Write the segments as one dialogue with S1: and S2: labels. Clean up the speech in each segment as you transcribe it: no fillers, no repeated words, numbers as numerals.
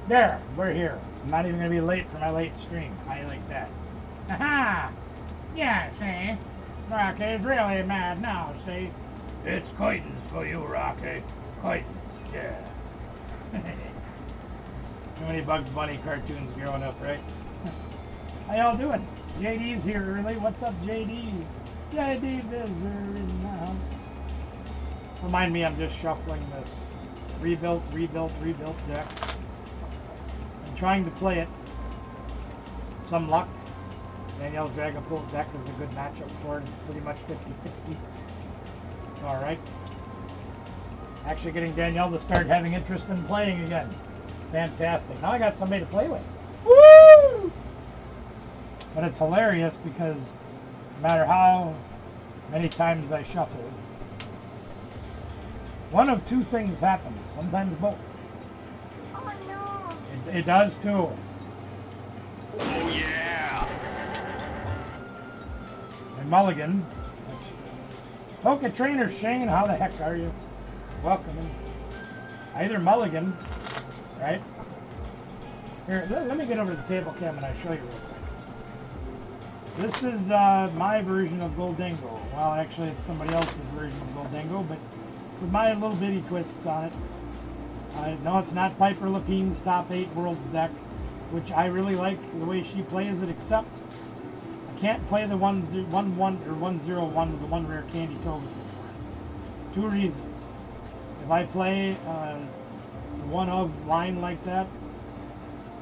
S1: There, we're here. I'm not even going to be late for my late stream. How you like that? Aha! Yeah, see? Rocky's really mad now, see? It's curtains for you, Rocky. Curtains, yeah. Too many Bugs Bunny cartoons growing up, right? How y'all doing? JD's here early. What's up, JD? JD Visitor in the house. Remind me, I'm just shuffling this rebuilt deck. I'm trying to play it. Some luck. Danielle's Dragonpool deck is a good matchup for it. Pretty much 50-50. It's alright. Actually getting Danielle to start having interest in playing again. Fantastic. Now I got somebody to play with. Woo! But it's hilarious because no matter how many times I shuffle, one of two things happens. Sometimes both.
S2: Oh no!
S1: It does too.
S3: Oh yeah!
S1: And Mulligan. Poke Trainer Shane, how the heck are you? Welcome in. Either Mulligan, right? Here, let me get over to the table cam and I'll show you real quick. This is my version of Goldingo. Well, actually, it's somebody else's version of Goldingo, but with my little bitty twists on it. No, it's not Piper Lapine's Top 8 Worlds deck, which I really like the way she plays it, except I can't play the 1-1 or 101 with the one rare Candy Toga. Two reasons. If I play one of line like that,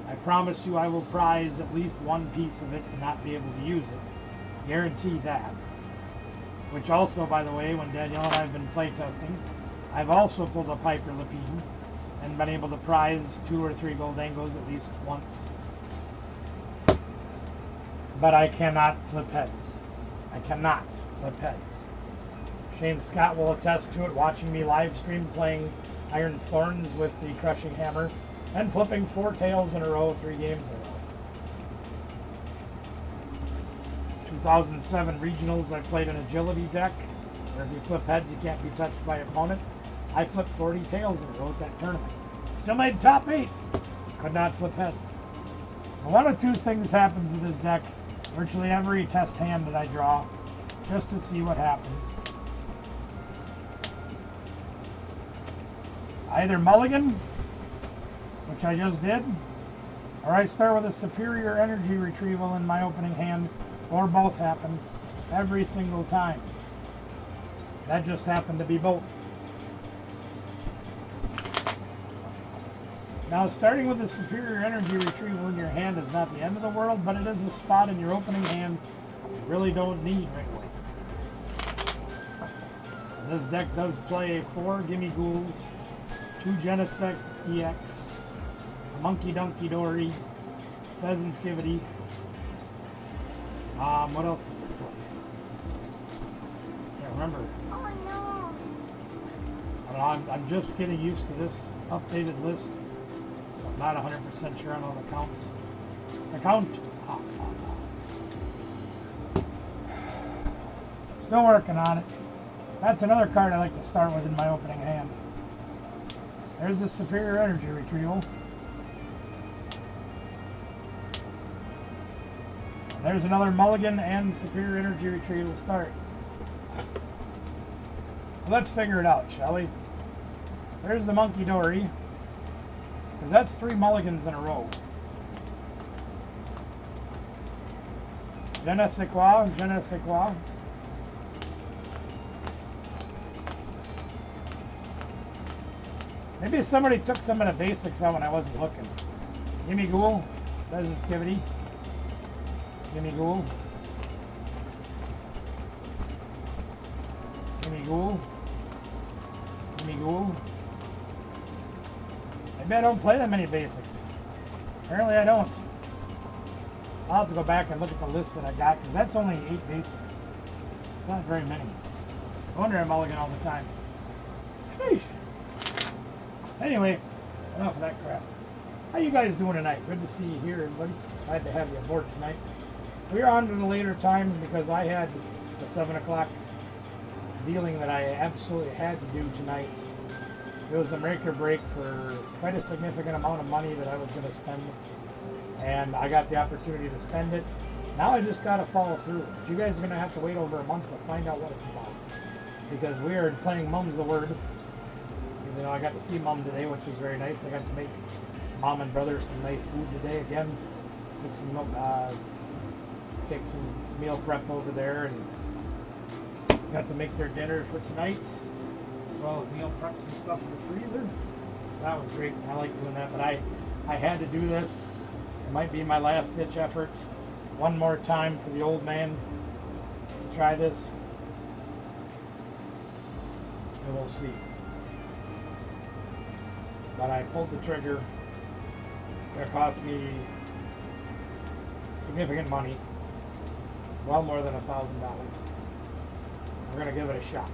S1: I promise you I will prize at least one piece of it and not be able to use it. Guarantee that. Which also, by the way, when Danielle and I have been playtesting, I've also pulled a Piper Lapine and been able to prize 2 or 3 Goldingos at least once. But I cannot flip heads. I cannot flip heads. Shane Scott will attest to it, watching me live stream playing Iron Thorns with the Crushing Hammer and flipping 4 tails in a row, 3 games in a row. 2007 regionals, I played an agility deck where if you flip heads, you can't be touched by opponent. I flipped 40 tails in a row at that tournament. Still made top 8. Could not flip heads. Now, one of two things happens in this deck virtually every test hand that I draw, just to see what happens. Either Mulligan, which I just did, or I start with a superior energy retrieval in my opening hand, or both happen every single time. That just happened to be both. Now, starting with a superior energy retrieval in your hand is not the end of the world, but it is a spot in your opening hand you really don't need right away. This deck does play 4 Gimme Ghouls, 2 Genesect EX, a Monkey Donkey Dory, Pheasant Skivity. What else does it play? Can't remember.
S2: Oh no!
S1: I don't know, I'm just getting used to this updated list. So I'm not 100% sure on all the counts. The count. Still working on it. That's another card I like to start with in my opening hand. There's the superior energy retrieval. And there's another Mulligan and superior energy retrieval start. Let's figure it out, shall we? There's the Monkey Dory. Because that's 3 Mulligans in a row. Je ne sais quoi, je ne sais quoi. Maybe somebody took some of the basics out when I wasn't looking. Gimme Ghoul, Pheasant Skivity. Gimme Ghoul. Gimme Ghoul. Gimme Ghoul. Maybe I don't play that many basics. Apparently I don't. I'll have to go back and look at the list that I got, because that's only 8 basics. It's not very many. I wonder I'm mulligan all the time. Sheesh. Anyway, enough of that crap. How you guys doing tonight? Good to see you here, everybody. Glad to have you aboard tonight. We're on to the later time because I had the 7 o'clock dealing that I absolutely had to do tonight It was a make or break for quite a significant amount of money that I was going to spend, and I got the opportunity to spend it. Now I just got to follow through. But you guys are going to have to wait over a month to find out what it's about, because we are playing Mum's the Word. You know, I got to see Mum today, which was very nice. I got to make Mom and brother some nice food today. Again, take some meal prep over there, and got to make their dinner for tonight, as well as meal prep some stuff in the freezer. So that was great. I like doing that, but I had to do this. It might be my last ditch effort. One more time for the old man to try this, and we'll see. But I pulled the trigger. It's going to cost me significant money, well more than $1,000. We're going to give it a shot.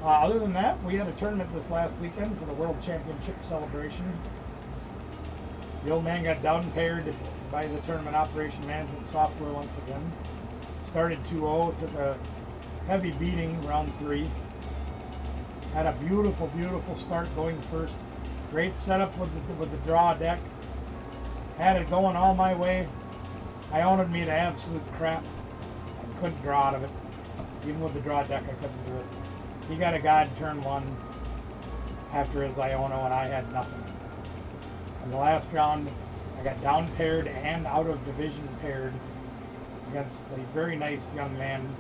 S1: Other than that, we had a tournament this last weekend for the World Championship celebration. The old man got down-paired by the tournament operation management software once again. Started 2-0, took a heavy beating round 3. Had a beautiful, beautiful start going first. Great setup with the draw deck. Had it going all my way. Iona'd me to absolute crap. I couldn't draw out of it. Even with the draw deck, I couldn't do it. He got a god turn 1 after his Iona, and I had nothing. In the last round, I got down paired and out of division paired against a very nice young man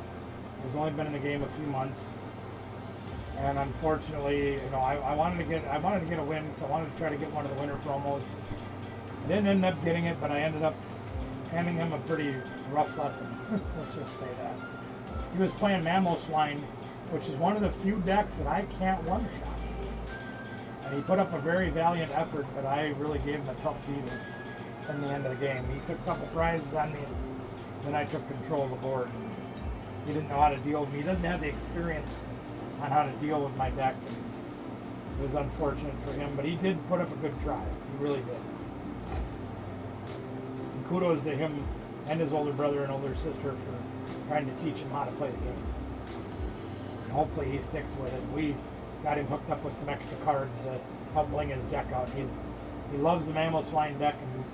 S1: who's only been in the game a few months. And unfortunately, you know, I wanted to get a win, so I wanted to try to get one of the winter promos. I didn't end up getting it, but I ended up handing him a pretty rough lesson. Let's just say that. He was playing Mammo Swine, which is one of the few decks that I can't one-shot. And he put up a very valiant effort, but I really gave him a tough beating in the end of the game. He took a couple prizes on me, then I took control of the board. He didn't know how to deal with me. He doesn't have the experience on how to deal with my deck. It was unfortunate for him, but he did put up a good try. He really did. And kudos to him and his older brother and older sister for trying to teach him how to play the game. And hopefully he sticks with it. We got him hooked up with some extra cards to help bling his deck out. He loves the Mammo Swine deck, and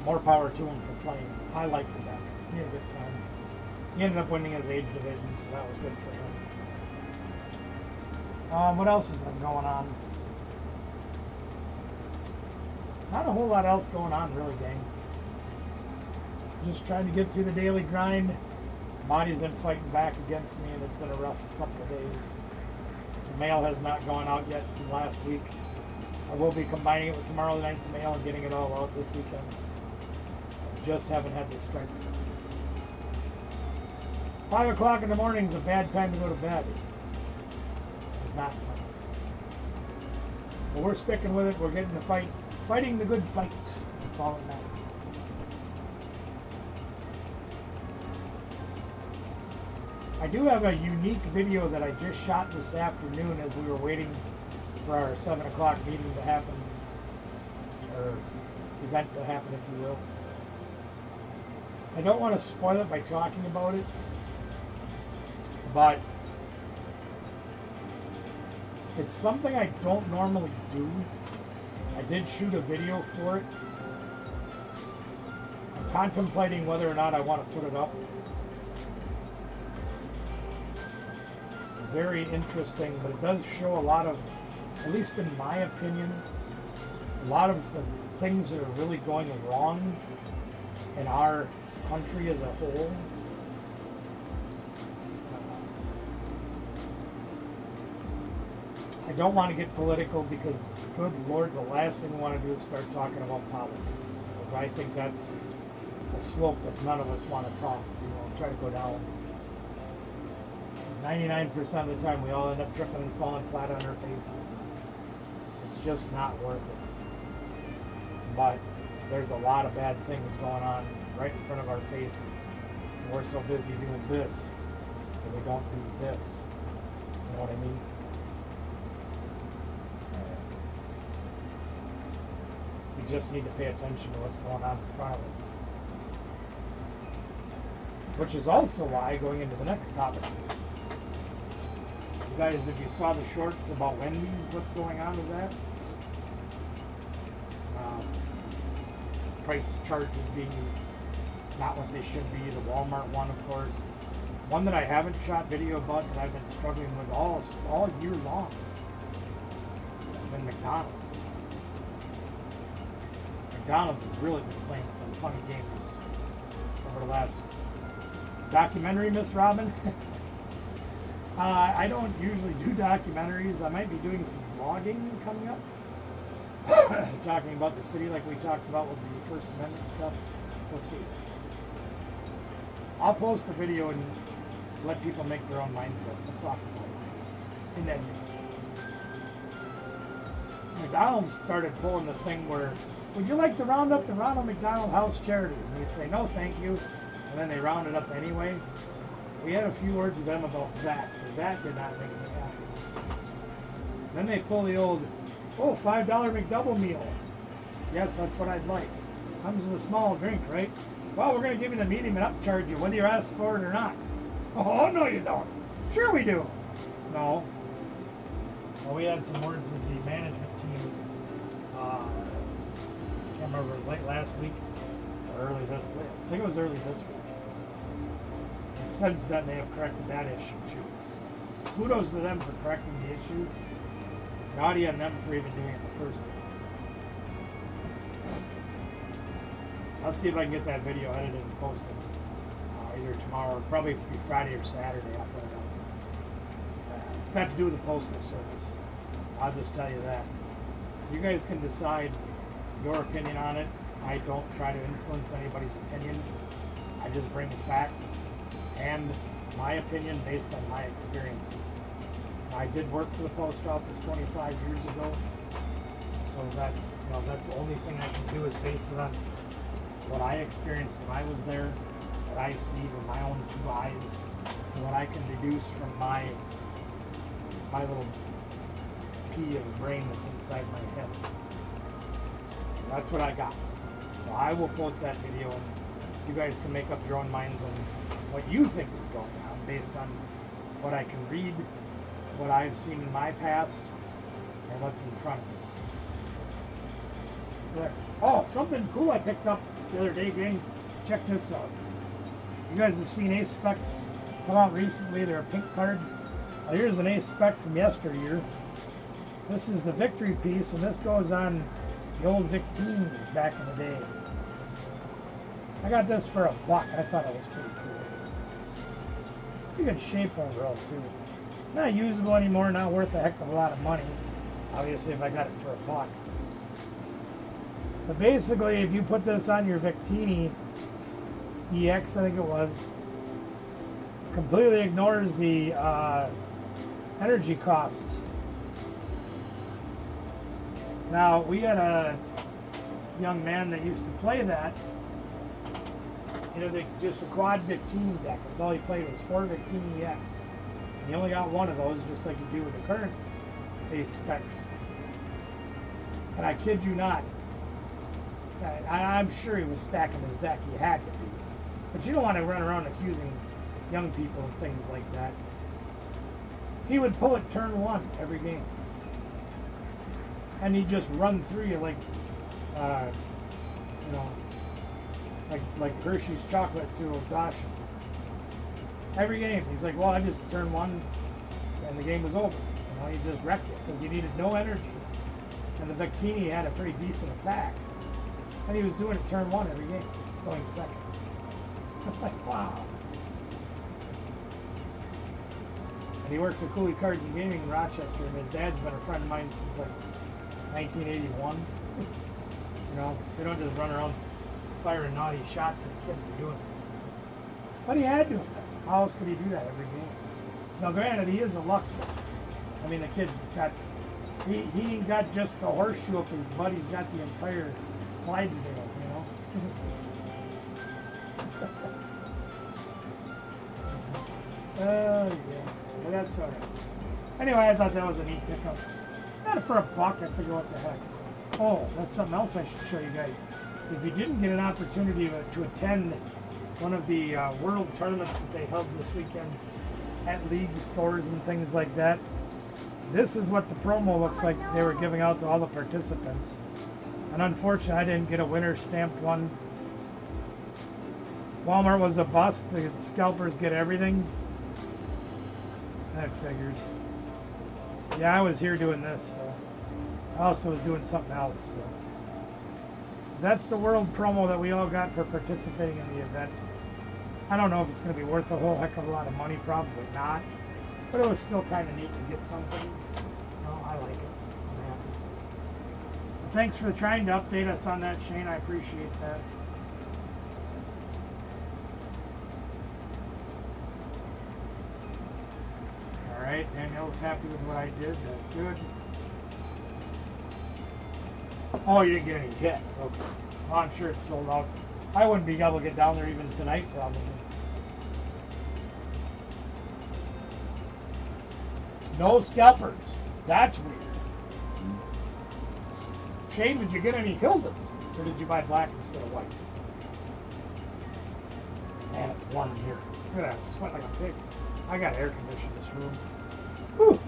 S1: more power to him for playing. I like the deck. He had a good time. He ended up winning his age division, so that was good for him. What else has been going on? Not a whole lot else going on, really, gang. Just trying to get through the daily grind. Body's been fighting back against me, and it's been a rough couple of days. So mail has not gone out yet from last week. I will be combining it with tomorrow night's mail and getting it all out this weekend. I just haven't had the strength. 5 o'clock in the morning is a bad time to go to bed. It's not fun. But we're sticking with it. We're getting the fight. Fighting the good fight. That's all that matters. I do have a unique video that I just shot this afternoon as we were waiting for our 7 o'clock meeting to happen, or event to happen, if you will. I don't want to spoil it by talking about it, but it's something I don't normally do. I did shoot a video for it. I'm contemplating whether or not I want to put it up. Very interesting, but it does show a lot of, at least in my opinion, a lot of the things that are really going wrong in our country as a whole. I don't want to get political because, good Lord, the last thing we want to do is start talking about politics, because I think that's a slope that none of us want to try to go down. 99% of the time we all end up tripping and falling flat on our faces. It's just not worth it. But there's a lot of bad things going on right in front of our faces. And we're so busy doing this that we don't do this. You know what I mean? We just need to pay attention to what's going on in front of us. Which is also why, going into the next topic, guys, if you saw the shorts about Wendy's, what's going on with that? Price charges being not what they should be. The Walmart one, of course. One that I haven't shot video about that I've been struggling with all year long. Than McDonald's. McDonald's has really been playing some funny games over the last documentary, Miss Robin. I don't usually do documentaries. I might be doing some vlogging coming up. Talking about the city like we talked about with the First Amendment stuff. We'll see. I'll post the video and let people make their own minds up. We'll talk about it. And then McDonald's started pulling the thing where, would you like to round up the Ronald McDonald House Charities? And you say, no, thank you. And then they round it up anyway. We had a few words with them about that, because that did not make me happy. Then they pull the old, oh, $5 McDouble meal. Yes, that's what I'd like. Comes with a small drink, right? Well, we're going to give you the medium and upcharge you, whether you ask for it or not. Oh, no, you don't. Sure we do. No. Well, we had some words with the management team. I can't remember, it was late last week or early this week. I think it was early this week. And since then, they have corrected that issue too. Kudos to them for correcting the issue. Naughty on them for even doing it in the first place. I'll see if I can get that video edited and posted either tomorrow or probably be Friday or Saturday. I'll put it up. It's got to do with the postal service. I'll just tell you that. You guys can decide your opinion on it. I don't try to influence anybody's opinion. I just bring facts and my opinion based on my experiences. I did work for the post office 25 years ago, so that, you know, that's the only thing I can do is base it on what I experienced when I was there, what I see with my own two eyes, and what I can deduce from my little pea of a brain that's inside my head. That's what I got. So I will post that video, and you guys can make up your own minds on what you think is going on based on what I can read, what I've seen in my past, and what's in front of me. So there. Oh, something cool I picked up the other day, gang. Check this out. You guys have seen ace specs come out recently. They're pink cards. Well, here's an ace spec from yesteryear. This is the victory piece, and this goes on the old Victinis back in the day. I got this for $1. I thought it was pretty cool. Pretty good shape overall too. Not usable anymore, not worth a heck of a lot of money. Obviously if I got it for $1. But basically if you put this on your Victini EX, I think it was, completely ignores the energy costs. Now we had a young man that used to play that. You know, just a quad Victini deck. That's all he played was 4 Victini EX. And he only got one of those, just like you do with the current base specs. And I kid you not, I'm sure he was stacking his deck. He had to be. But you don't want to run around accusing young people of things like that. He would pull it turn 1 every game. And he'd just run through you like, you know, like Hershey's chocolate through a Goshen. Every game, he's like, well, I just turned 1 and the game was over. You know, he just wrecked it because he needed no energy. And the Victini had a pretty decent attack. And he was doing it turn 1 every game, going second. I'm like, wow. And he works at Cooley Cards and Gaming in Rochester, and his dad's been a friend of mine since like 1981. You know, so you don't just run around firing naughty shots at kids for doing it. But he had to. How else could he do that every game? Now granted, he is a Luxor. I mean, the kid's got, he ain't got just the horseshoe up his butt, he's got the entire Clydesdale, you know? Yeah, but that's alright. Anyway, I thought that was a neat pickup. Got it for $1, I figure what the heck. Oh, that's something else I should show you guys. If you didn't get an opportunity to attend one of the world tournaments that they held this weekend at league stores and things like that. This is what the promo looks like they were giving out to all the participants. And unfortunately, I didn't get a winner stamped one. Walmart was a bust. The scalpers get everything. That figures. Yeah, I was here doing this. So. I also was doing something else. So. That's the world promo that we all got for participating in the event. I don't know if it's going to be worth a whole heck of a lot of money. Probably not. But it was still kind of neat to get something. Oh, I like it. I'm happy. Thanks for trying to update us on that, Shane. I appreciate that. Alright, Danielle's happy with what I did. That's good. Oh, you didn't get any hits. Okay. Well, I'm sure it's sold out. I wouldn't be able to get down there even tonight, probably. No scalpers. That's weird. Shane, did you get any Hildas? Or did you buy black instead of white? Man, it's warm in here. Look at that. I sweat like a pig. I got air conditioning in this room. Whew.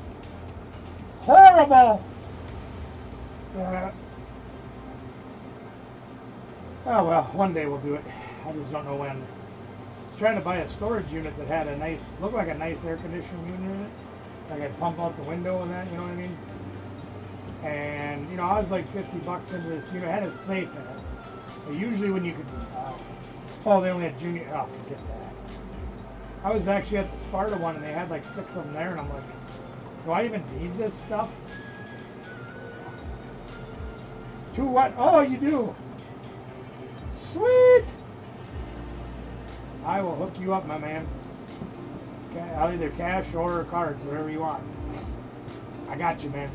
S1: Horrible! Oh well, one day we'll do it. I just don't know when. I was trying to buy a storage unit that had a nice, looked like a nice air conditioning unit in it. Like I'd pump out the window and that, you know what I mean? And, you know, I was like 50 bucks into this unit. It had a safe in it. But usually when you could, oh, they only had junior, oh, forget that. I was actually at the Sparta one and they had like 6 of them there and I'm like, do I even need this stuff? To what? Oh, you do. Sweet. I will hook you up, my man. I'll either cash or cards, whatever you want. I got you, man.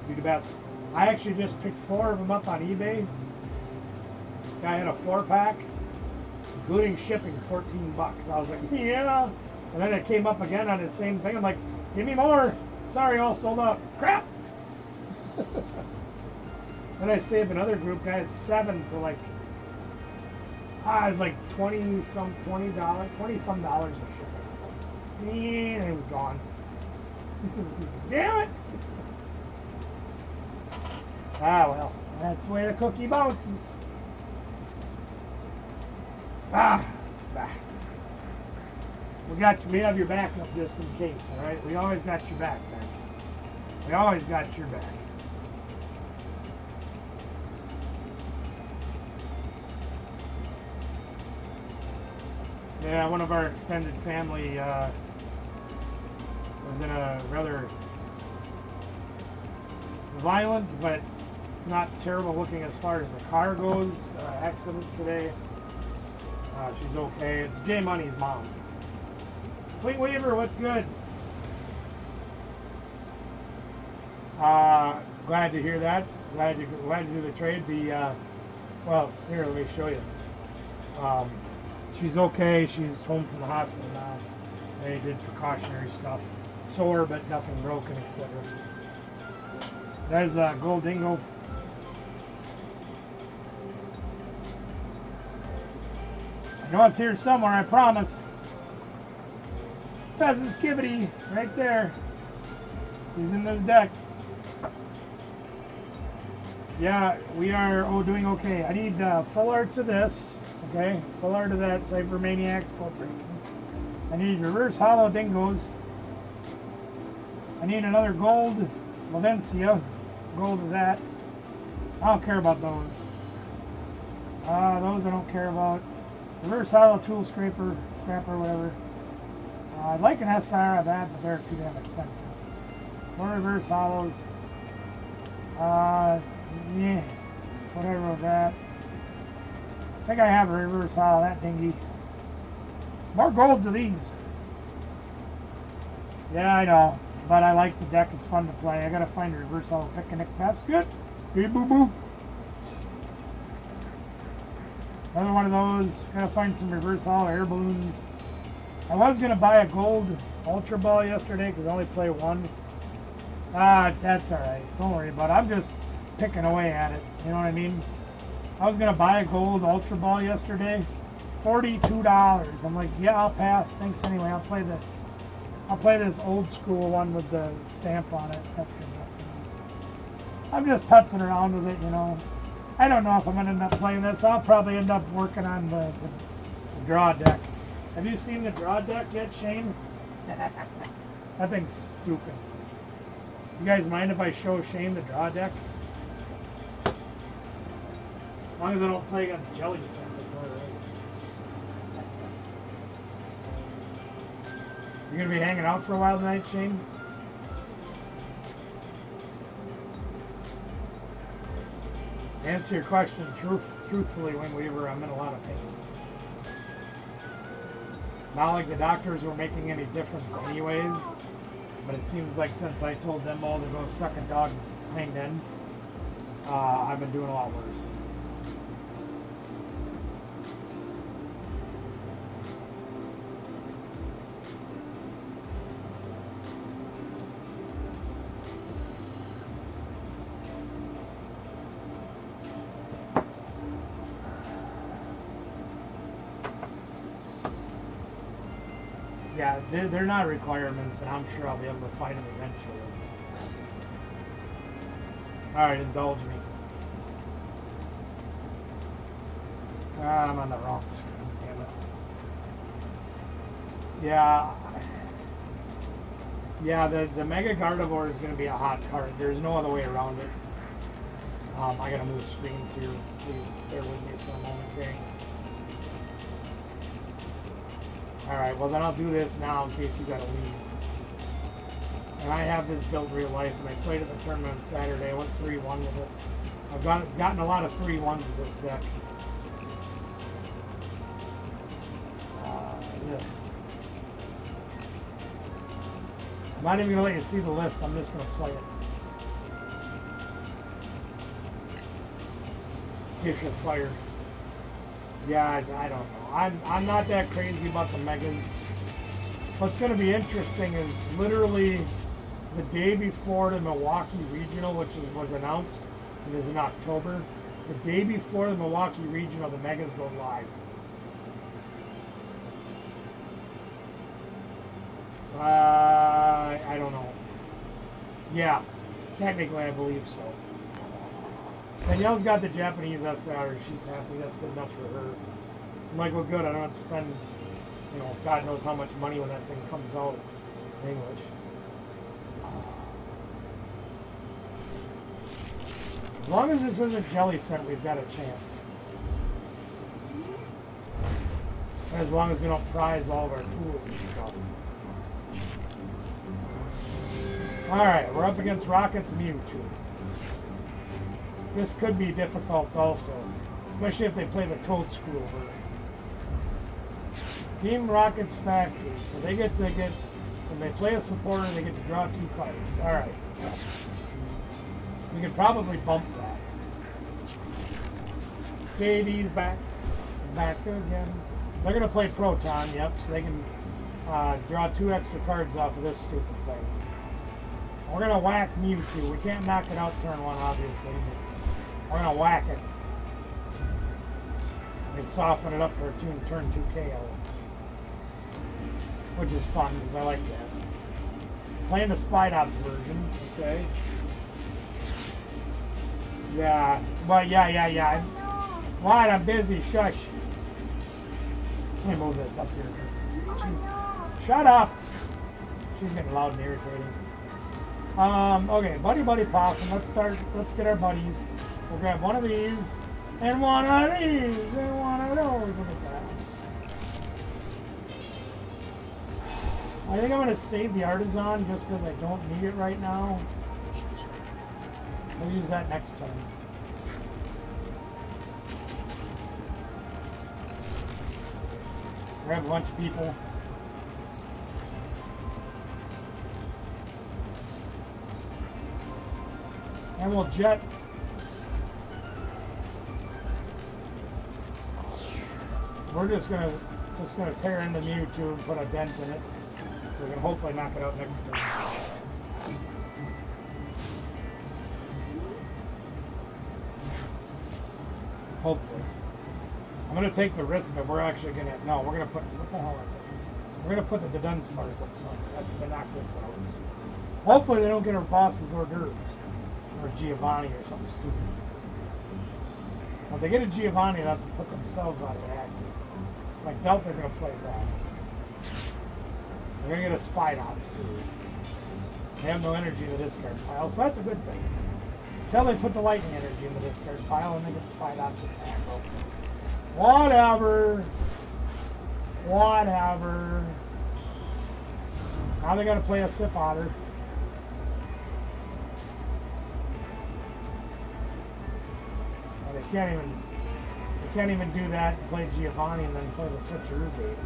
S1: You the best. I actually just picked 4 of them up on eBay. Guy had a 4-pack, including shipping, 14 bucks. I was like, yeah. And then it came up again on the same thing. I'm like, give me more. Sorry, all sold out. Crap. Then I saved another group. Guy had 7 for like, it was like $20 some dollars in shipping. And it was gone. Damn it! Ah, well, that's the way the cookie bounces. Bah. We have your backup just in case, all right? We always got your back, man. We always got your back. Yeah, one of our extended family was in a rather violent but not terrible looking as far as the car goes accident today. She's okay. It's Jay Money's mom. Fleet Weaver, what's good? Glad to hear that. Glad to do the trade. Well, here, let me show you. She's okay. She's home from the hospital now. They did precautionary stuff. Sore, but nothing broken, etc. There's a gold dingo. I know it's here somewhere, I promise. Pheasant Skivity, right there. He's in this deck. Yeah, we are doing okay. I need full arts of this. Okay, full art of that. Cyber Maniacs, Code Breaking. I need reverse hollow dingoes. I need another gold Lavencia. Gold of that. I don't care about those. Those I don't care about. Reverse hollow tool scraper, whatever. I'd like an SR of that, but they're too damn expensive. More reverse hollows. Yeah, whatever with that. I think I have a reverse hollow, that dinghy. More golds of these. Yeah, I know. But I like the deck, it's fun to play. I gotta find a reverse hollow picnic basket. Hey, boo boo. Another one of those. Gotta find some reverse hollow air balloons. I was gonna buy a gold Ultra Ball yesterday because I only play one. That's alright. Don't worry about it. I'm just picking away at it. You know what I mean? I was gonna buy a gold Ultra Ball yesterday. $42. I'm like, yeah, I'll pass. Thanks anyway. I'll play the I'll play this old school one with the stamp on it. That's good enough for me. I'm just putzing around with it, you know. I don't know if I'm going to end up playing this. I'll probably end up working on the draw deck. Have you seen the draw deck yet, Shane? That thing's stupid. You guys mind if I show Shane the draw deck? As long as I don't play against Jelly Sim, it's alright. You gonna be hanging out for a while tonight, Shane? To answer your question truthfully, Wayne Weaver, I'm in a lot of pain. Not like the doctors were making any difference anyways, but it seems like since I told them all to go suck a dog's hind end, I've been doing a lot worse. Yeah, they're not requirements, and I'm sure I'll be able to find them eventually. Alright, indulge me. I'm on the wrong screen, damn it. Yeah, the Mega Gardevoir is going to be a hot card. There's no other way around it. I gotta move screens here. Please bear with me for a moment, okay? Alright, well then I'll do this now in case you gotta leave. And I have this built real life, and I played at the tournament on Saturday. I went 3-1 with it. I've gotten a lot of 3-1s with this deck. This. I'm not even gonna let you see the list, I'm just gonna play it. See if you're fired. Yeah, I don't know. I'm not that crazy about the Megas. What's going to be interesting is literally the day before the Milwaukee Regional, which was announced, it is in October. The day before the Milwaukee Regional, the Megas go live. I don't know. Yeah, technically I believe so. Danielle's got the Japanese SR. She's happy. That's good enough for her. I'm like, well, good. I don't have to spend, you know, God knows how much money when that thing comes out in English. As long as this isn't Jelly Scent, we've got a chance. As long as we don't prize all of our tools and stuff. Alright, we're up against Rockets and Mewtwo. This could be difficult also, especially if they play the Toad School version. Team Rockets Factory, so they get when they play a supporter, they get to draw 2 cards. Alright. We could probably bump that. JD's back again. They're going to play Proton, yep, so they can draw 2 extra cards off of this stupid thing. We're going to whack Mewtwo. We can't knock it out turn 1, obviously. We're going to whack it. And soften it up for a turn 2 KO. Which is fun, because I like that. Playing the Spidops version, okay. Yeah, well, yeah. What? I'm busy, shush. Let me move this up here. Shut up! She's getting loud and irritating. Okay, Buddy Possum. Let's get our buddies. We'll grab one of these, and one of these, and one of those. Look at that. I think I'm going to save the Artisan just because I don't need it right now. We'll use that next turn. Grab a bunch of people. And we'll jet. We're just gonna tear into Mewtwo and put a dent in it. So we're gonna hopefully knock it out next turn. Hopefully. I'm gonna take the risk that we're actually gonna we're gonna put what the hell are they? We're gonna put the Dunsparce up front after they knock this out. Hopefully they don't get our boss's hors d'oeuvres or Giovanni or something stupid. If they get a Giovanni, they'll have to put themselves out of the act. So I doubt they're gonna play that. They're gonna get a Spide Ops too. They have no energy in the discard pile, so that's a good thing. Until they put the lightning energy in the discard pile and they get Spide Ops and tackle. Whatever. Whatever. Now they gotta play a Sip Otter. And they can't even do that and play Giovanni and then play the switcheroo bait.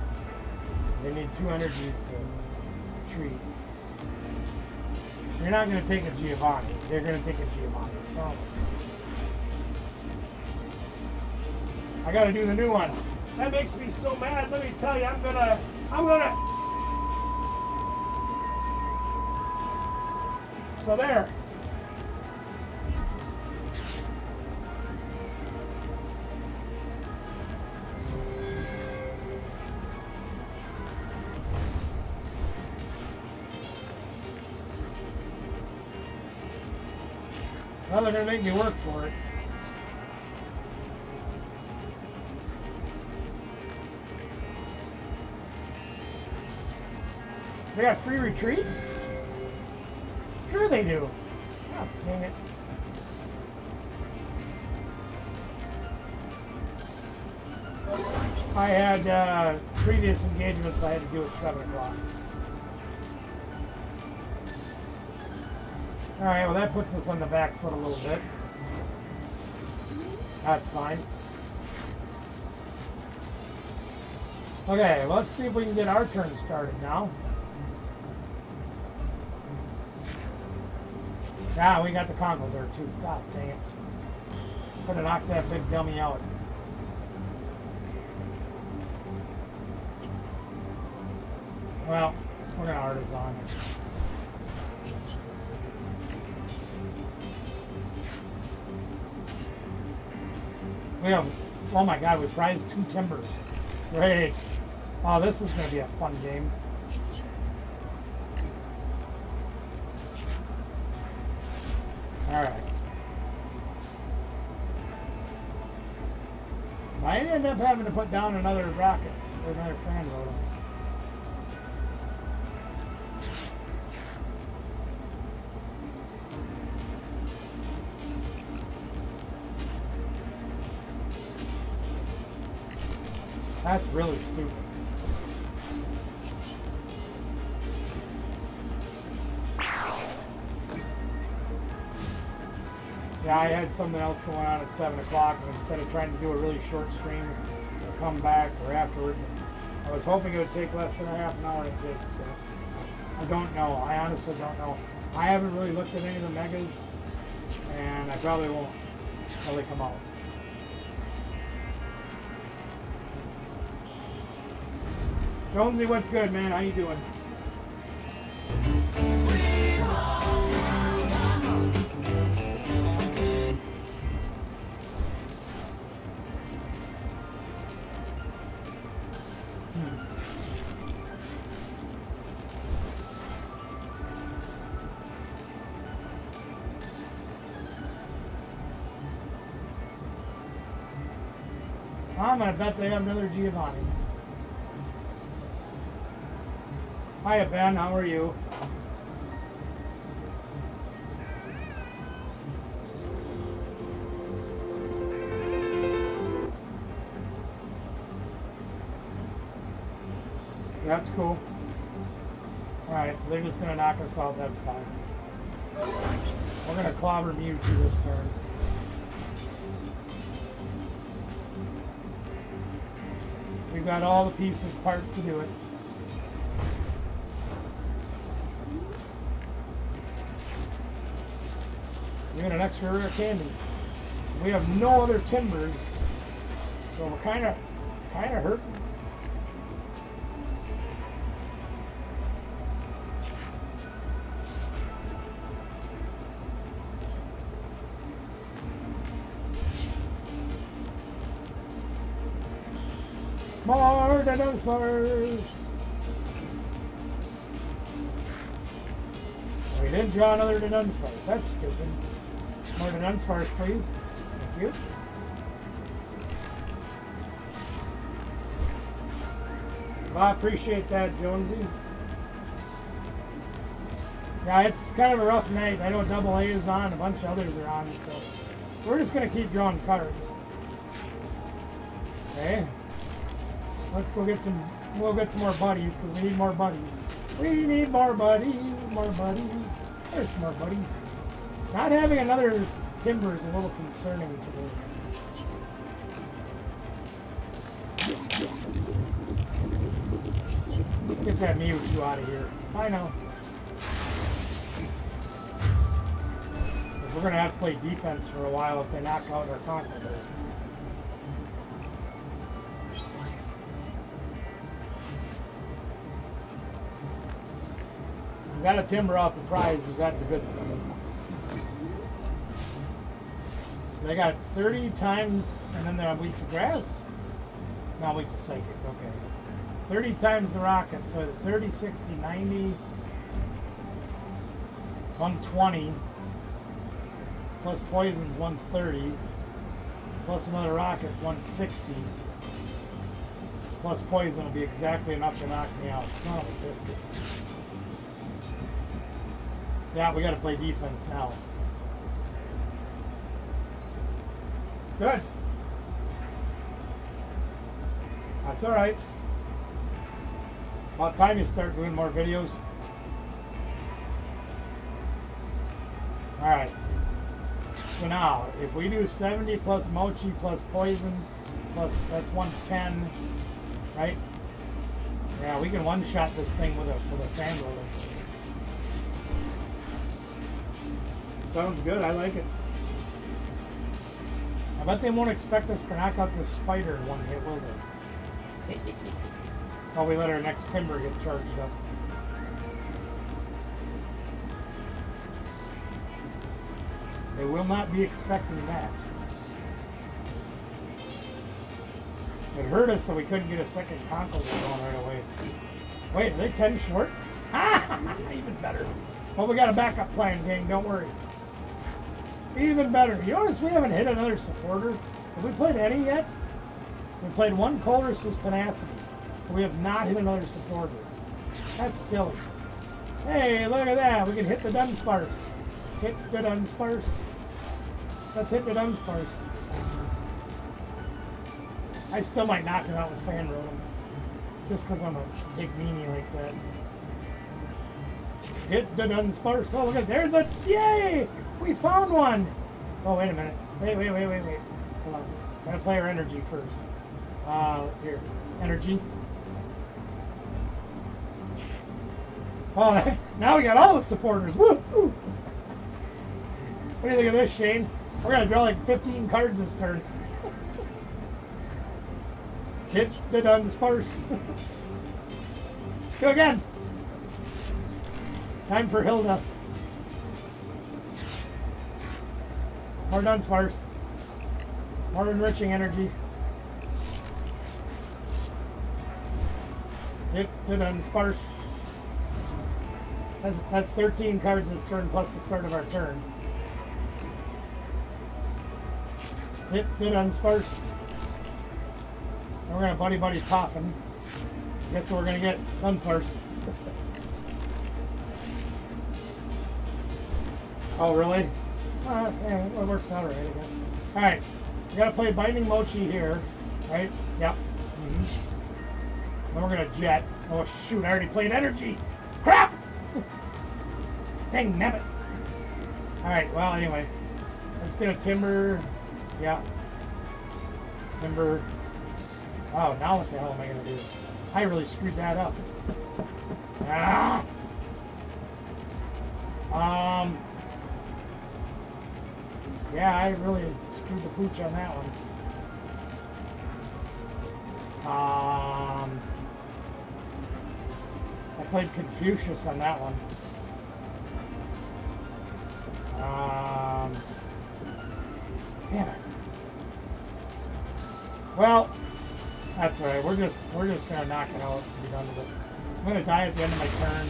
S1: They need 2 energies to treat. You're not going to take a Giovanni. They're going to take a Giovanni. So I got to do the new one. That makes me so mad. Let me tell you, I'm gonna. So there. Well, they're going to make me work for it. They got free retreat? Sure they do. Oh, dang it. I had previous engagements I had to do at 7 o'clock. Alright, well that puts us on the back foot a little bit. That's fine. Okay, well, let's see if we can get our turn started now. Ah, we got the Congo there too. God dang it. Could have knocked that big dummy out. Well, we're going to Artisan. We have, oh my god, we prized 2 timbers. Great. Oh, this is going to be a fun game. Alright. I ended up having to put down another rocket, or another fan rotor. That's really stupid. Yeah, I had something else going on at 7 o'clock, and instead of trying to do a really short stream or come back or afterwards, I was hoping it would take less than a half an hour, and it did, so I don't know. I honestly don't know. I haven't really looked at any of the megas, and I probably won't until they come out. Jonesy, what's good, man? How you doing? I'm gonna bet they have another Giovanni. Hiya, Ben. How are you? That's cool. Alright, so they're just going to knock us out. That's fine. We're going to clobber Mewtwo this turn. We've got all the pieces, parts to do it. We got an extra rare candy. We have no other timbers, so we're kind of hurting. More than Dunsparce. didn't draw another Dunsparce. That's stupid. More Dunsparce, please. Thank you. Well, I appreciate that, Jonesy. Yeah, it's kind of a rough night. I know Double A is on, a bunch of others are on, so we're just going to keep drawing cards. Okay. Let's go get some, we'll get some more buddies, because we need more buddies. We need more buddies, more buddies. There's some more buddies. Not having another Timber is a little concerning to me. Let's get that Mewtwo out of here. I know. We're going to have to play defense for a while if they knock out our Conqueror. We got a Timber off the prizes, that's a good thing. So they got 30 times, and then they're weak to grass? Not weak to psychic, okay. 30 times the rocket, so 30, 60, 90, 120, plus poison's 130, plus another rocket's 160, plus poison will be exactly enough to knock me out. Son of a biscuit. Yeah, we got to play defense now. Good. That's all right. About time you start doing more videos. All right. So now, if we do 70 plus Mochi plus poison plus that's 110, right? Yeah, we can one-shot this thing with a fan roller. Sounds good. I like it. I bet they won't expect us to knock out this spider in one hit, will they? While we let our next Timber get charged up. They will not be expecting that. It hurt us that we couldn't get a second Conqueror going right away. Wait, are they 10 short? Even better. Well, we got a backup plan, gang. Don't worry. Even better. You notice we haven't hit another supporter? Have we played any yet? We played one Colress's Tenacity. But we have not hit another supporter. That's silly. Hey, look at that. We can hit the Dunsparce. Hit the Dunsparce. Let's hit the Dunsparce. I still might knock him out with Fan Rotom. Just because I'm a big meanie like that. Hit the Dunsparce. Oh, look at there's a... Yay! We found one! Oh, wait a minute. Wait. Hold on. Gotta play our energy first. Here. Energy. Oh, now we got all the supporters. Woo! What do you think of this, Shane? We're gonna draw like 15 cards this turn. Hit the Dunsparce. Go again. Time for Hilda. More Dunsparce. More enriching energy. Hit the Dunsparce. That's 13 cards this turn plus the start of our turn. Hit the Dunsparce. And we're gonna buddy Poffin. Guess what we're gonna get? Dunsparce. Oh really? Yeah, it works out right, I guess. Alright, we gotta play Binding Mochi here, right? Yep. Then we're gonna jet. Oh shoot, I already played energy! Crap! Dang nabbit! Alright, well anyway. Let's get a Timber. Yeah. Timber. Oh, now what the hell am I gonna do? I really screwed that up. Ah! Yeah, I really screwed the pooch on that one. I played Confucius on that one. Damn it. Well, that's alright. We're just gonna knock it out and be done with it. I'm gonna die at the end of my turn.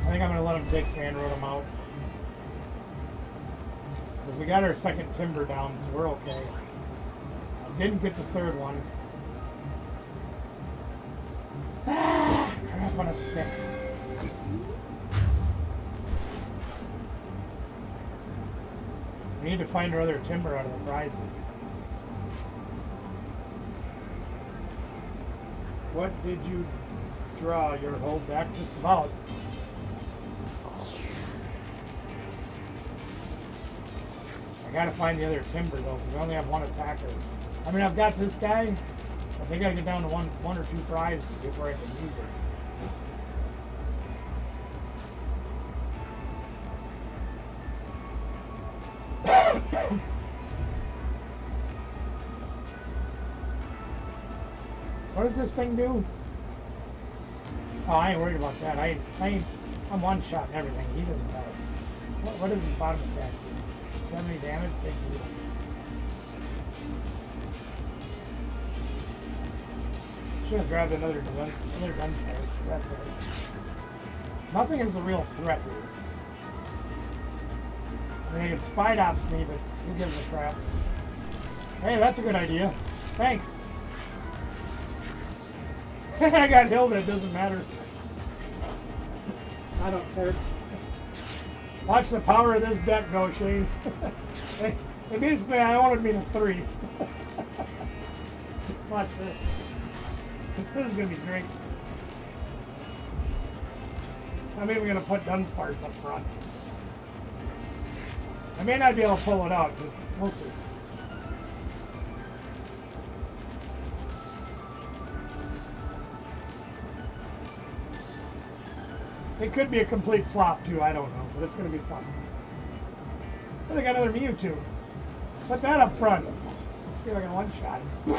S1: I think I'm going to let him take fan road him out. Because we got our second timber down, so we're okay. Didn't get the third one. Ah, crap on a stick. We need to find our other timber out of the prizes. What did you draw? Your whole deck? Just about. I gotta find the other timber though, because I only have one attacker. I mean, I've got this guy, but they gotta get down to one or two prizes before I can use it. What does this thing do? Oh, I ain't worried about that. I'm one shot and everything. He doesn't have it. What is his bottom attack do? 70 damage? Big deal. Should have grabbed another gun spares, but that's it. Nothing is a real threat here. I mean, they can spy ops me, but who gives a crap? Hey, that's a good idea. Thanks. I got hilled, but it doesn't matter. I don't care. Watch the power of this deck go, Shane. It basically, I wanted me to 3. Watch this. This is going to be great. I'm even going to put Dunsparce up front. I may not be able to pull it out, but we'll see. It could be a complete flop too, I don't know, but it's going to be fun. But I got another Mewtwo. Put that up front. Let's see if I can one-shot him.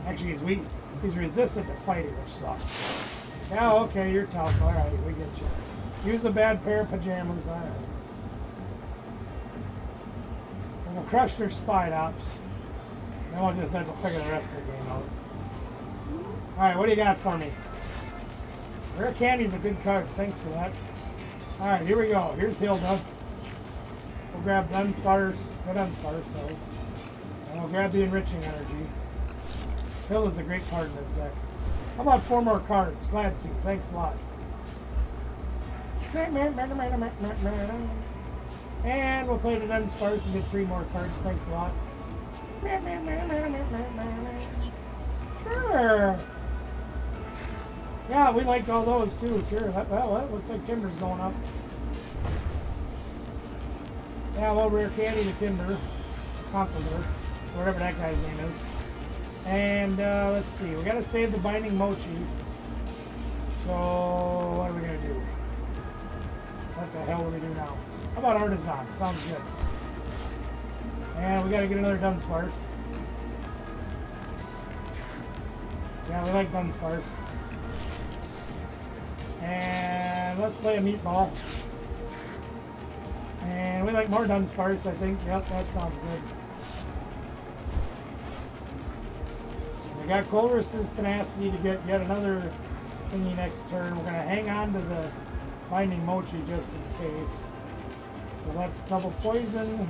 S1: Actually, he's weak. He's resistant to fighting, which sucks. Yeah, okay, you're tough. All right, we get you. Use a bad pair of pajamas. All right. And we'll crush their Spide Ops. Then we'll just have to figure the rest of the game out. All right, what do you got for me? Rare Candy's a good card. Thanks for that. All right, here we go. Here's Hilda. We'll grab Dunsparce. No Dunsparce, sorry. And we'll grab the Enriching Energy. Hilda's a great card in this deck. How about 4 more cards? Glad to. Thanks a lot. And we'll play the Dunsparce and get 3 more cards. Thanks a lot. Sure. Yeah, we liked all those too. Sure. Well, that looks like Timber's going up. Yeah, well, Rare Candy to Timber. Confidor. Whatever that guy's name is. And let's see. We got to save the Binding Mochi. So, what are we going to do? What the hell do we do now? How about Artisan? Sounds good. And we got to get another Dunsparce. Yeah, we like Dunsparce. And let's play a Meatball. And we like more Dunsparce, I think. Yep, that sounds good. We got Colress's Tenacity to get yet another thingy next turn. We're going to hang on to the Binding Mochi just in case. So let's double poison.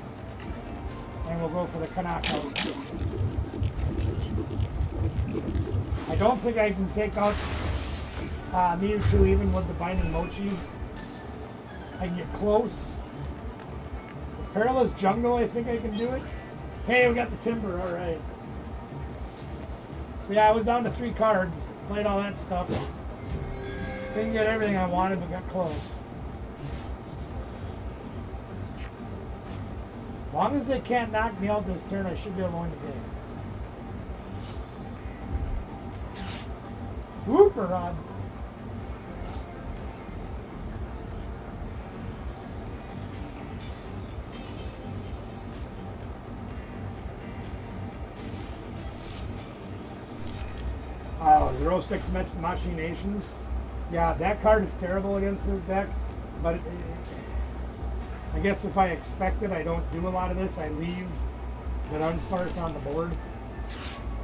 S1: And we'll go for the Kanako. I don't think I can take out Mewtwo even with the Binding Mochi. I can get close. The Perilous Jungle, I think I can do it. Hey, we got the Timber, alright. So yeah, I was down to 3 cards. Played all that stuff. Didn't get everything I wanted, but got close. As long as they can't knock me out this turn, I should be able to win the game. Whooper Rod. Oh, 06 Machinations. Yeah, that card is terrible against his deck, but I guess if I expect it, I don't do a lot of this. I leave the Dunsparce on the board,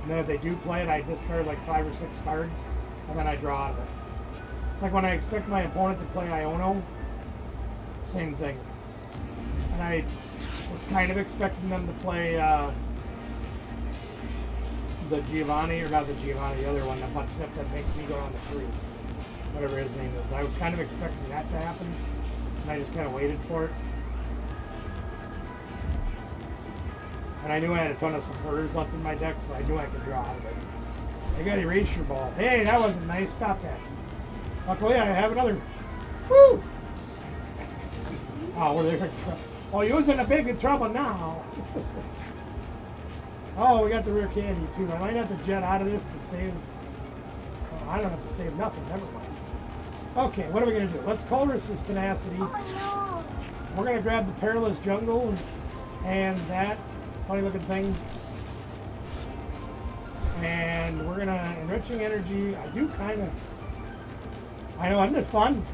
S1: and then if they do play it, I discard like 5 or 6 cards, and then I draw out of it. It's like when I expect my opponent to play Iono, same thing. And I was kind of expecting them to play the Giovanni, or not the Giovanni, the other one, the butt snip that makes me go on the tree. Whatever his name is. I was kind of expecting that to happen, and I just kind of waited for it. And I knew I had a ton of supporters left in my deck, so I knew I could draw. But I got Erasure Ball. Hey, that wasn't nice. Stop that. Luckily, I have another. Woo! Oh, we're there. Oh, you're in a big trouble now. Oh, we got the rare candy too. I might have to jet out of this to save. Oh, I don't have to save nothing. Never mind. Okay, what are we gonna do? Let's Colress's Tenacity.
S2: Oh
S1: We're gonna grab the Perilous Jungle and that funny looking thing. And we're gonna Enriching Energy. I do kind of. I know, isn't it fun?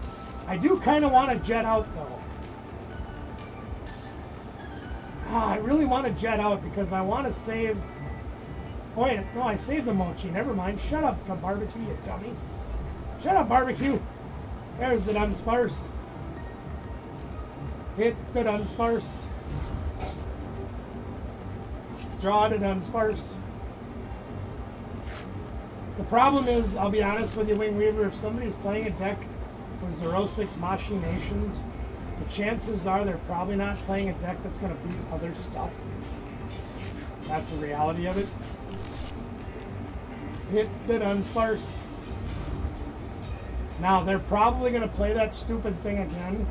S1: I do kind of want to jet out though. I really want to jet out because I want to save. Oh wait, no, I saved the Mochi. Never mind. Shut up, Barbecue, you dummy. Shut up, Barbecue. There's the Dunsparce. Hit the Dunsparce. Draw the Dunsparce. The problem is, I'll be honest with you, Wing Weaver, if somebody's playing a deck with 0-6 Machinations, the chances are they're probably not playing a deck that's going to beat other stuff. That's the reality of it. Hit the Dunsparce. Now, they're probably going to play that stupid thing again.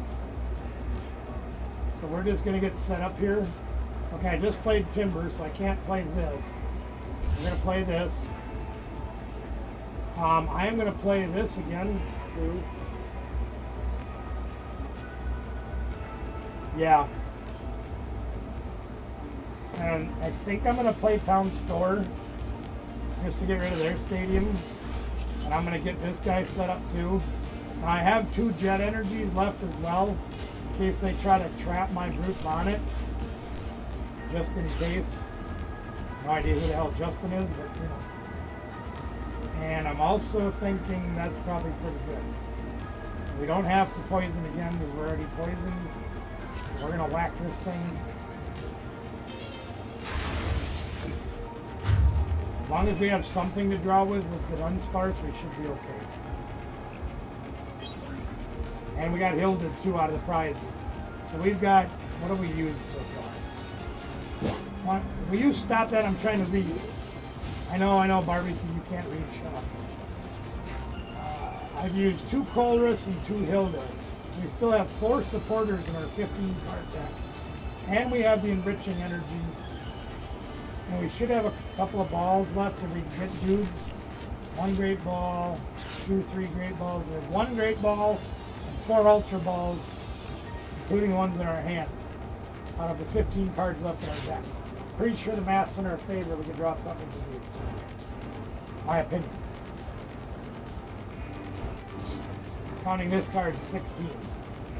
S1: So we're just going to get set up here. Okay, I just played Timber, so I can't play this. I'm going to play this. I am going to play this again. Too. Yeah. And I think I'm going to play Town Store just to get rid of their stadium. And I'm going to get this guy set up too. Now I have 2 Jet Energies left as well, in case they try to trap my Brute Bonnet. Just in case. No idea who the hell Justin is, but you know. And I'm also thinking that's probably pretty good. So we don't have to poison again because we're already poisoned. So we're going to whack this thing. As long as we have something to draw with the Dunsparce, we should be okay. And we got Hilda 2 out of the prizes. So we've got, what do we use so far? We use Stop That, I'm trying to read. I know, Barbecue, you can't read, shut up. I've used 2 Colress and 2 Hilda. So we still have 4 supporters in our 15 card deck. And we have the Enriching Energy. And we should have a couple of balls left if we can get dudes. 1 Great Ball, 2, 3 Great Balls. We have 1 Great Ball and 4 Ultra Balls, including the ones in our hands, out of the 15 cards left in our deck. Pretty sure the math's in our favor. We can draw something to do. My opinion. Counting this card, 16.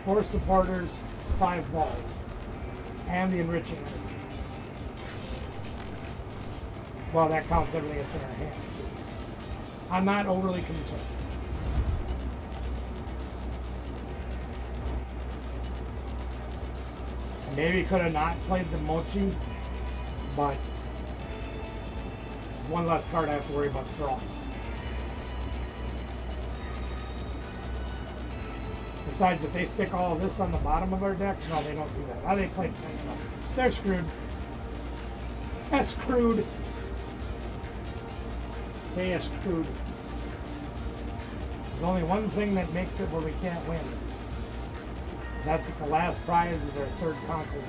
S1: 4 supporters, 5 balls. And the Enriching Energy. Well, that counts everything that's in our hand. I'm not overly concerned. I maybe could have not played the Mochi, but one less card I have to worry about drawing. Besides, if they stick all of this on the bottom of our deck, no, they don't do that. How they play? They're screwed. They're screwed. They are screwed. There's only one thing that makes it where we can't win. That's that the last prize is our 3rd Conqueror.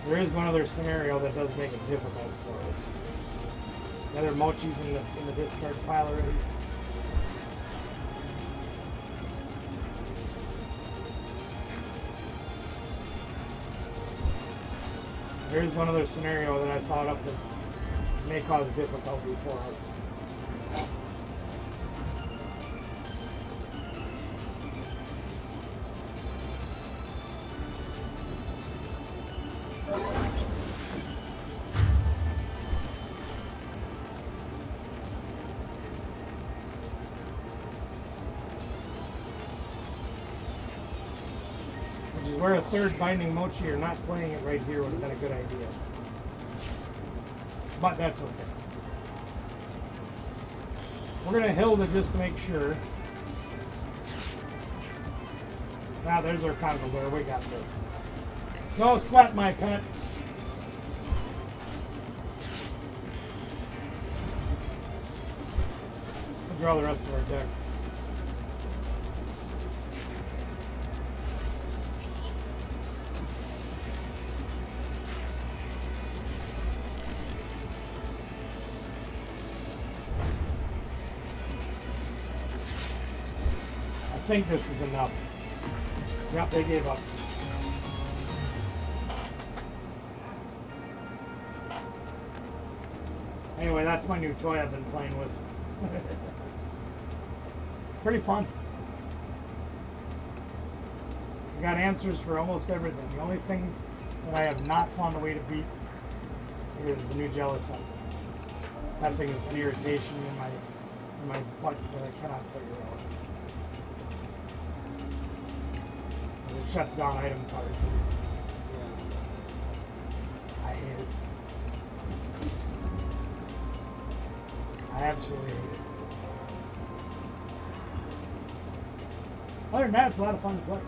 S1: There is one other scenario that does make it difficult for us. The other Mochi's in the discard pile already. There is one other scenario that I thought of that may cause difficulty for us. where a third binding mochi or not playing it right here would have been a good idea. But that's okay. We're going to Hilda just to make sure. Now there's our convoy. We got this. No sweat, my pet. We'll draw the rest of our deck. I think this is enough. Yep, they gave up. Anyway, that's my new toy I've been playing with. Pretty fun. I got answers for almost everything. The only thing that I have not found a way to beat is the new Jellicent. That thing is an irritation in my butt that I cannot figure out. It shuts down item cards. Yeah. I hate it. I absolutely hate it. Other than that, it's a lot of fun to play.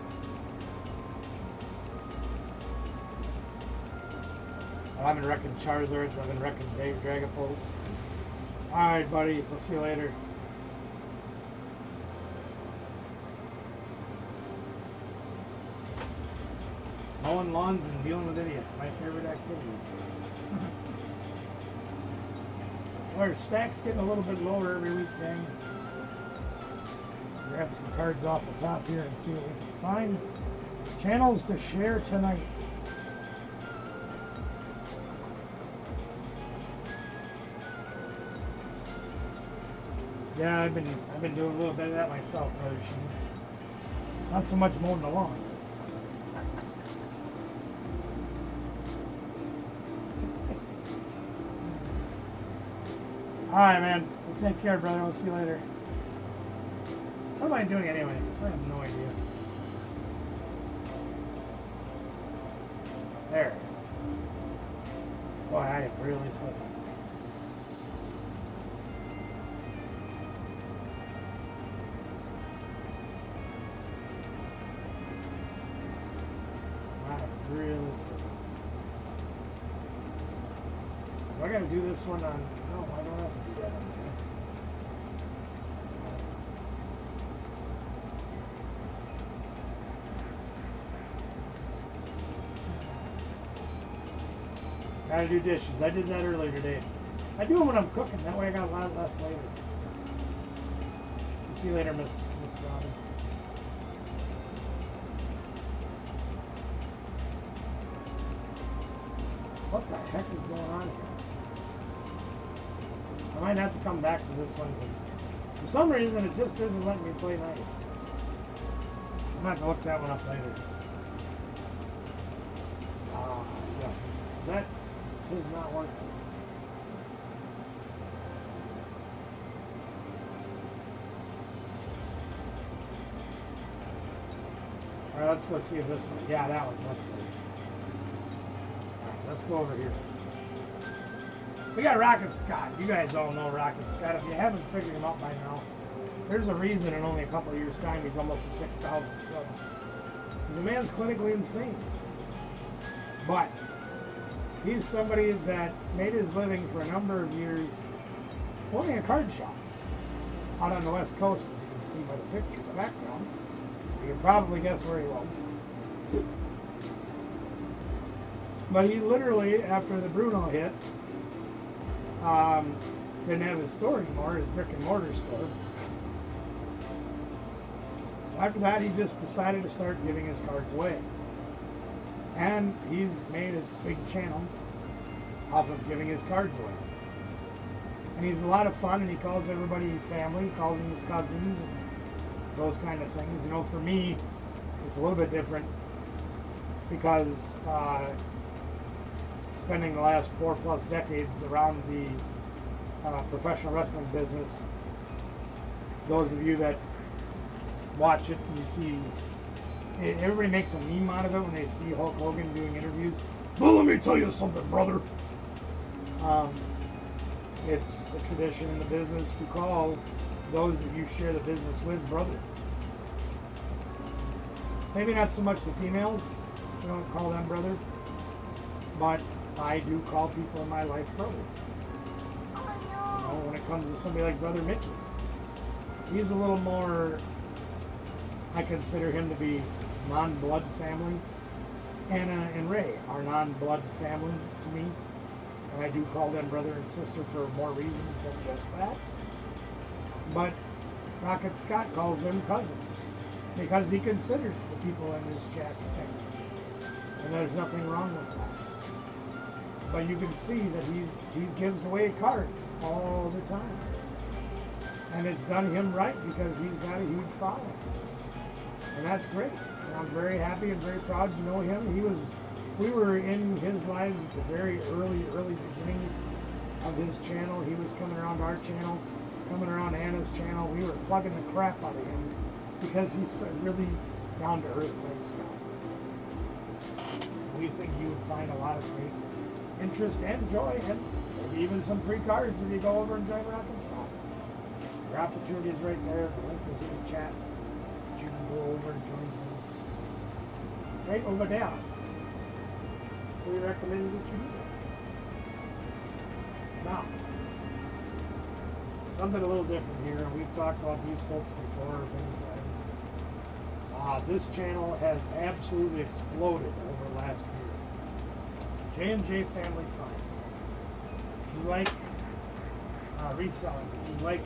S1: I've been wrecking Charizards, I've been wrecking Dragapults. Alright, buddy, we'll see you later. Mowing lawns and dealing with idiots, my favorite activities. Our stack's getting a little bit lower every week, dang. Grab some cards off the top here and see what we can find. Channels to share tonight. Yeah, I've been doing a little bit of that myself, Brother Shane. Not so much mowing the lawn. Alright, man. Well, take care, brother. We'll see you later. What am I doing anyway? I have no idea. There. Boy, I am really slipping. I am really slipping. Do I gotta do this one on... No, I don't have to do that on there. Gotta do dishes. I did that earlier today. I do them when I'm cooking. That way I got a lot less later. See you later, Miss Robin. What the heck is going on here? I might have to come back to this one because for some reason it just isn't letting me play nice. I'm going to have to look that one up later. Yeah. Is that... It is not working. Alright, let's go see if this one... Yeah, that one's much better. Alright, let's go over here. We got Rocket Scott. You guys all know Rocket Scott. If you haven't figured him out by now, there's a reason in only a couple of years' time he's almost to 6,000 subs. The man's clinically insane. But he's somebody that made his living for a number of years owning a card shop out on the West Coast, as you can see by the picture in the background. You can probably guess where he was. But he literally, after the Bruno hit, didn't have his store anymore, his brick and mortar store. After that, he just decided to start giving his cards away. And he's made a big channel off of giving his cards away. And he's a lot of fun, and he calls everybody family, he calls them his cousins, and those kind of things. You know, for me, it's a little bit different because spending the last 4+ decades around the professional wrestling business, those of you that watch it and you see everybody makes a meme out of it when they see Hulk Hogan doing interviews. Well, let me tell you something, brother. It's a tradition in the business to call those that you share the business with brother. Maybe not so much the females, you don't call them brother, but I do call people in my life brother.
S2: Oh
S1: You
S2: no.
S1: know, when it comes to somebody like Brother Mickey, he's a little more, I consider him to be non-blood family. Hannah and Ray are non-blood family to me, and I do call them brother and sister for more reasons than just that. But Rocket Scott calls them cousins because he considers the people in his chat family, and there's nothing wrong with that. But you can see that he gives away cards all the time, and it's done him right because he's got a huge following, and that's great. And I'm very happy and very proud to know him. We were in his lives at the very early beginnings of his channel. He was coming around our channel, coming around Anna's channel. We were plugging the crap out of him because he's so really down to earth like Scott. We think you would find a lot of great interest and joy, and maybe even some free cards if you go over and join Rock and Scott. Your opportunity is right there. The link is in the chat. You can go over and join him. Right over there. So we recommend that you do that. Now, something a little different here. We've talked about these folks before many times. This channel has absolutely exploded over the last year. J&J Family Finance. If you like reselling, if you like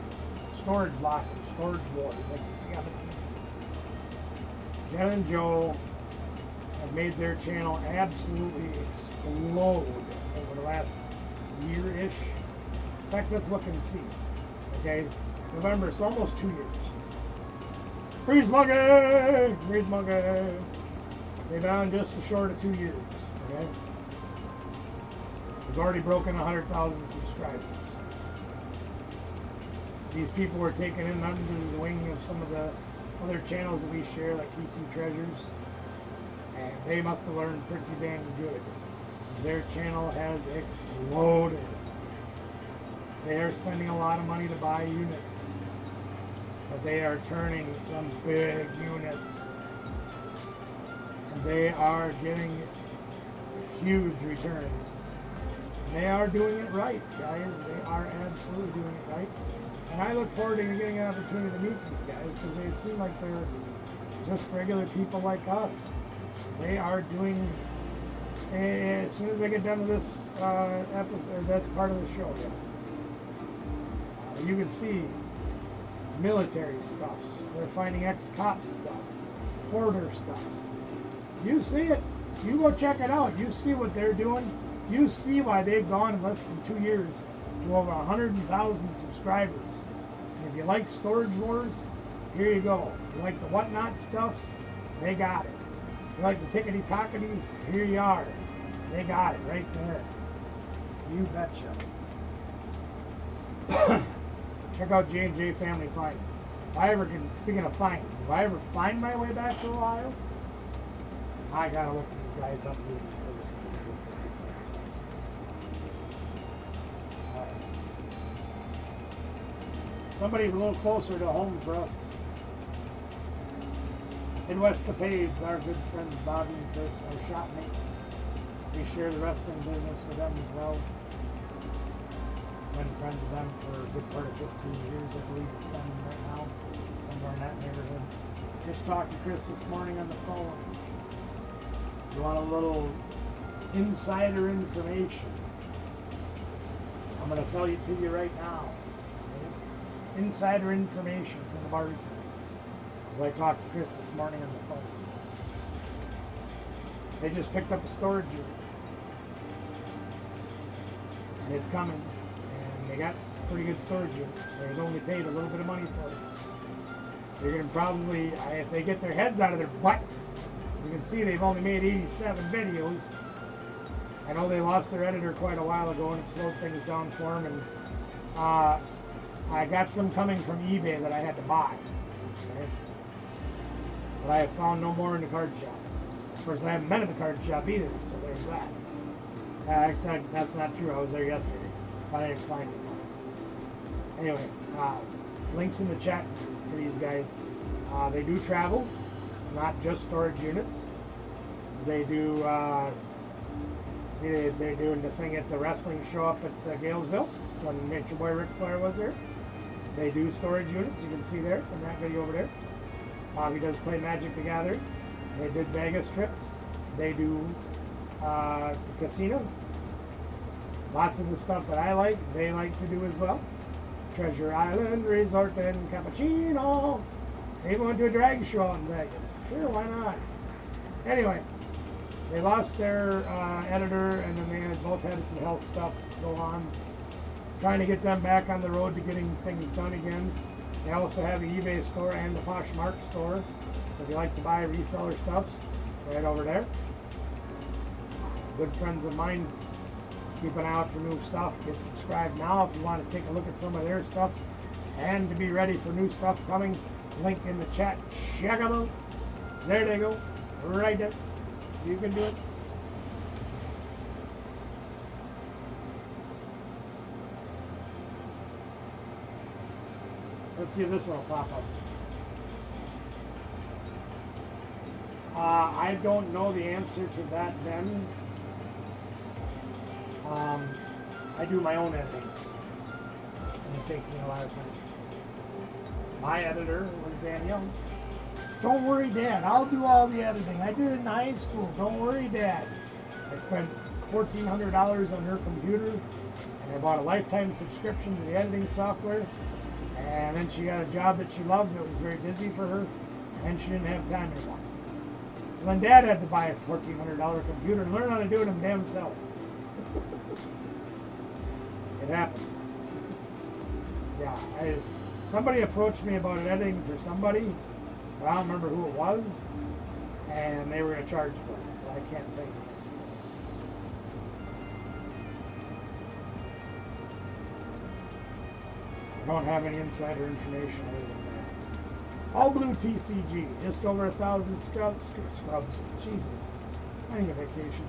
S1: storage lockers, storage wars, like you see on the TV, Jen and Joe have made their channel absolutely explode over the last year-ish. In fact, let's look and see. Okay, November, it's almost 2 years. Freeze Monkey! Freeze Monkey! They've been on just short of 2 years. Okay, they've already broken 100,000 subscribers. These people were taken in under the wing of some of the other channels that we share, like PT Treasures, and they must have learned pretty dang good. Their channel has exploded. They are spending a lot of money to buy units, but they are turning some big units, and they are getting huge returns. They are doing it right, guys. They are absolutely doing it right. And I look forward to getting an opportunity to meet these guys because they seem like they're just regular people like us. They are doing, as soon as I get done with this episode, that's part of the show, yes. You can see military stuff. They're finding ex-cop stuff, hoarder stuff. You see it. You go check it out. You see what they're doing. You see why they've gone in less than 2 years to over 100,000 subscribers. And if you like Storage Wars, here you go. You like the whatnot stuffs, they got it. You like the tickety-tocketies, here you are. They got it right there. You betcha. Check out J&J Family Finance. If I ever can, speaking of finance, if I ever find my way back to Ohio, I gotta look these guys up first. Somebody a little closer to home for us. Midwest Capades, our good friends Bobby and Chris, our shopmates. We share the wrestling business with them as well. Been friends with them for a good part of 15 years, I believe it's been right now, somewhere in that neighborhood. Just talked to Chris this morning on the phone. If you want a little insider information, I'm going to tell it to you right now. Okay? Insider information from the barbecue. As I talked to Chris this morning on the phone. They just picked up a storage unit. And it's coming. And they got a pretty good storage unit. They've only paid a little bit of money for it. So you're going to probably, if they get their heads out of their butts, you can see they've only made 87 videos. I know they lost their editor quite a while ago and it slowed things down for them. And I got some coming from eBay that I had to buy. Okay? but I have found no more in the card shop. Of course, I haven't been in the card shop either, so there's that. Actually, that's not true. I was there yesterday, but I didn't find it. Anyway, links in the chat for these guys. They do travel. It's not just storage units. They do, see, they're doing the thing at the wrestling show up at Galesville when Nature Boy Ric Flair was there. They do storage units. You can see there in that video over there. He does play Magic the Gathering. They did Vegas trips. They do casino. Lots of the stuff that I like, they like to do as well. Treasure Island Resort and Cappuccino. They went to a drag show in Vegas. Sure, why not? Anyway, they lost their editor, and then they both had some health stuff go on. Trying to get them back on the road to getting things done again. They also have an eBay store and the Poshmark store. So if you like to buy reseller stuffs, right over there. Good friends of mine, keep an eye out for new stuff. Get subscribed now if you want to take a look at some of their stuff and to be ready for new stuff coming. Link in the chat. Check them out. There they go. Right there. You can do it. Let's see if this one will pop up. I don't know the answer to that, Ben. I do my own editing, and it takes me a lot of time. My editor was Danielle. Don't worry, Dad. I'll do all the editing. I did it in high school. Don't worry, Dad. I spent $1,400 on her computer, and I bought a lifetime subscription to the editing software. And then she got a job that she loved that was very busy for her, and she didn't have time anymore. So then Dad had to buy a $1,400 computer and learn how to do it himself. It happens. Yeah, somebody approached me about editing for somebody, but I don't remember who it was, and they were going to charge for it, so I can't tell you. I don't have any insider information other than that. All Blue TCG, just over 1,000 scrubs. Jesus, I need a vacation.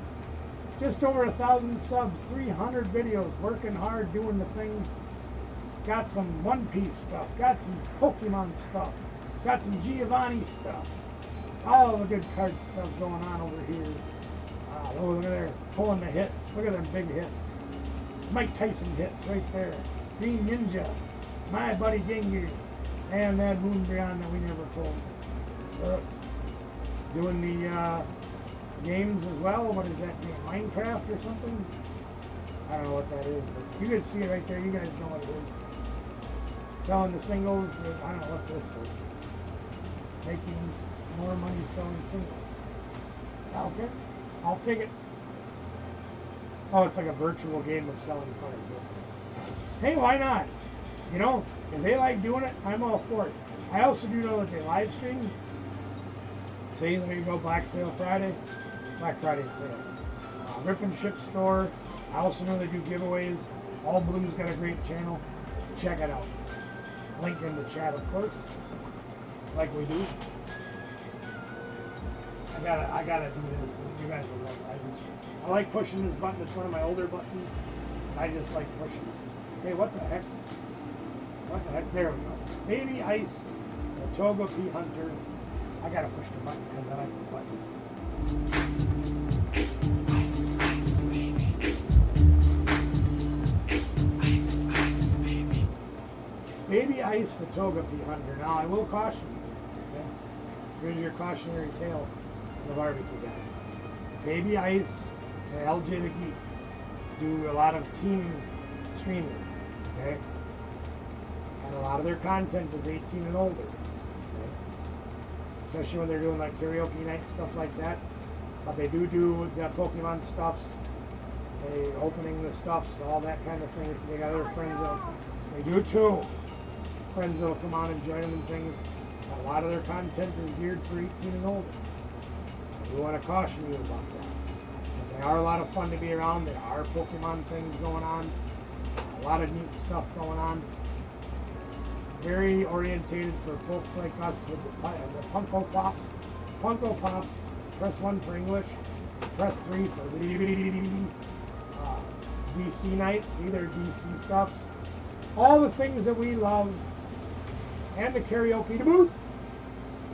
S1: Just over 1,000 subs, 300 videos, working hard, doing the thing. Got some One Piece stuff, got some Pokemon stuff, got some Giovanni stuff. All the good card stuff going on over here. Oh, look at there, pulling the hits. Look at them big hits. Mike Tyson hits right there. Green Ninja. My buddy Gengar, and that Moon Beyond that we never pulled. So it's doing the games as well. What is that game? Minecraft or something? I don't know what that is, but you can see it right there. You guys know what it is. Selling the singles. I don't know what this is. Making more money selling singles. Okay, I'll take it. Oh, it's like a virtual game of selling cards. Hey, why not? You know, if they like doing it, I'm all for it. I also do know that they live stream. See, there you go, Black Friday sale. Rip and Ship store. I also know they do giveaways. All Blue's got a great channel. Check it out. Link in the chat, of course, like we do. I gotta do this. You guys will love it. I like pushing this button. It's one of my older buttons. I just like pushing it. Hey, what the heck? What the heck? There we go. Baby Ice, the Toga P Hunter. I gotta push the button because I like the button. Ice, ice, baby. Ice, ice, baby. Baby Ice, the Toga P Hunter. Now I will caution you. Okay? Here's your cautionary tale from the barbecue guy. Baby Ice and LJ the Geek do a lot of team streaming. Okay? And a lot of their content is 18 and older. Okay? Especially when they're doing like karaoke night, stuff like that. But they do the Pokemon stuffs, they opening the stuffs, all that kind of things. They got other friends that they do too. Friends that'll come on and join them and things. A lot of their content is geared for 18 and older. So we want to caution you about that. But they are a lot of fun to be around. There are Pokemon things going on. A lot of neat stuff going on. Very orientated for folks like us with the Funko Pops. Funko Pops. Press 1 for English. Press 3 for DC nights. See their DC stuffs. All the things that we love. And the karaoke to boot.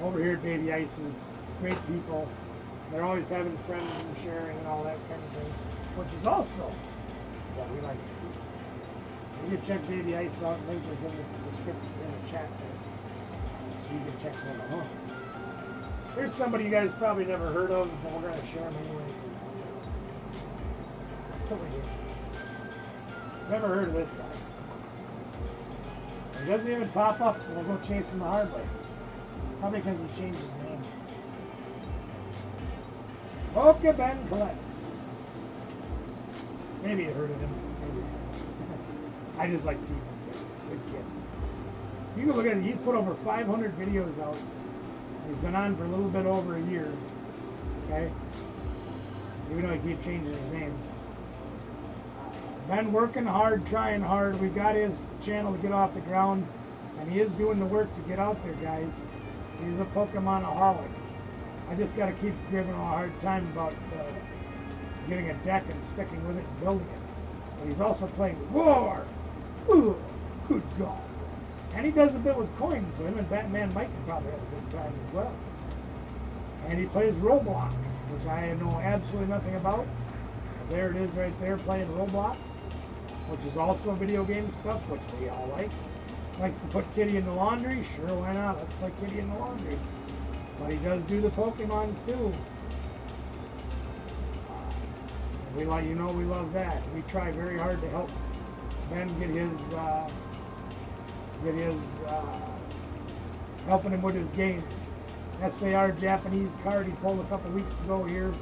S1: Over here at Baby Ice's. Great people. They're always having friends and sharing and all that kind of thing. Which is also what we like to do. You can check Baby Ice out. Link is in the description in the chat there. So you can check them out. Here's somebody you guys probably never heard of, but we're going to share them anyway. It's over here. Never heard of this guy. He doesn't even pop up, so we'll go chase him the hard way. Probably because he changed his name. Okay, Ben Collects. Maybe you heard of him. Maybe. I just like teasing him. Good kid. You can look at it. He's put over 500 videos out. He's been on for a little bit over a year. Okay? Even though he keeps changing his name. Been working hard, trying hard. We got his channel to get off the ground. And he is doing the work to get out there, guys. He's a Pokemon-aholic. I just got to keep giving him a hard time about getting a deck and sticking with it and building it. But he's also playing War. Ooh, good God. And he does a bit with coins, so him and Batman Mike can probably have a good time as well. And he plays Roblox, which I know absolutely nothing about. But there it is right there, playing Roblox, which is also video game stuff, which we all like. Likes to put Kitty in the laundry? Sure, why not? Let's play Kitty in the laundry. But he does do the Pokemons too. We like, you know, we love that. We try very hard to help Ben get his helping him with his game. SAR Japanese card he pulled a couple weeks ago here.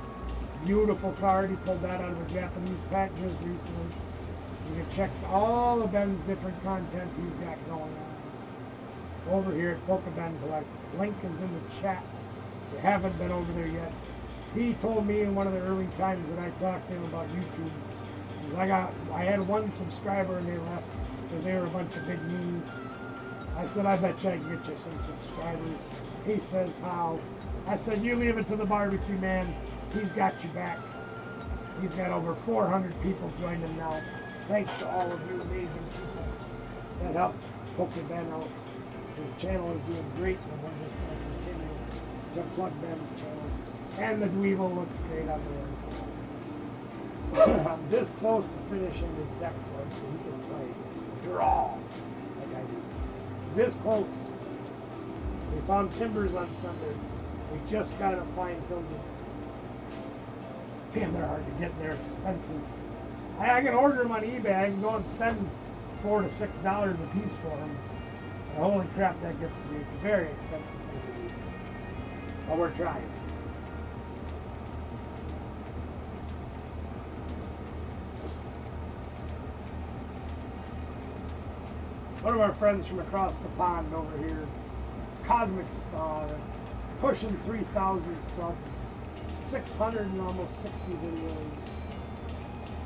S1: Beautiful card. He pulled that out of a Japanese pack just recently. You can check all of Ben's different content he's got going on over here at Pokemon Collects. Link is in the chat. If you haven't been over there yet. He told me in one of the early times that I talked to him about YouTube. He says, I had one subscriber and they left because they were a bunch of big meanies. I said, I bet you I can get you some subscribers. He says, how? I said, you leave it to the barbecue man. He's got you back. He's got over 400 people join him now. Thanks to all of you amazing people that helped poke Ben out. His channel is doing great, and we're just going to continue to plug Ben's channel. And the Dweeble looks great on there as well. I'm this close to finishing this deck for him so he can play draw like I do. This close. We found timbers on Sunday. We just got to find buildings. Damn, they're hard to get. They're expensive. I can order them on eBay. I can go and spend $4 to $6 a piece for them. And holy crap, that gets to be a very expensive thing to do. But we're trying. One of our friends from across the pond over here, Cosmic Star, pushing 3,000 subs, 600 and almost 60 videos.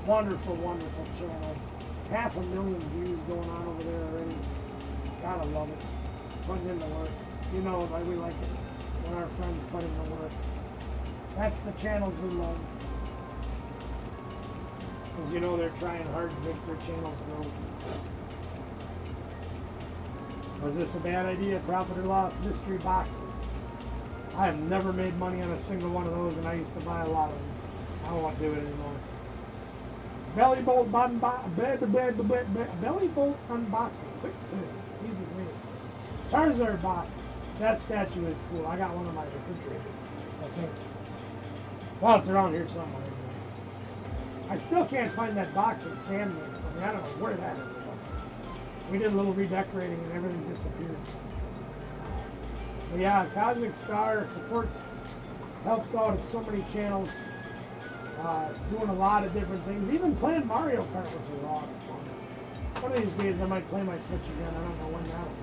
S1: Wonderful, wonderful channel. 500,000 views going on over there already. Gotta love it. Putting in the work. You know why we like it when our friends put in the work. That's the channels we love. Because you know they're trying hard to make their channels grow. Was this a bad idea? Profit or loss? Mystery boxes. I have never made money on a single one of those, and I used to buy a lot of them. I don't want to do it anymore. Belly bolt unboxing. Quick too. Easy for me to say. Charizard box. That statue is cool. I got one on my refrigerator, I think. Well, it's around here somewhere. I still can't find that box that Sam made for me. I don't know where that is. We did a little redecorating and everything disappeared. But yeah, Cosmic Star supports, helps out at so many channels, doing a lot of different things, even playing Mario Kart, which is a lot of fun. One of these days I might play my Switch again. I don't know when that will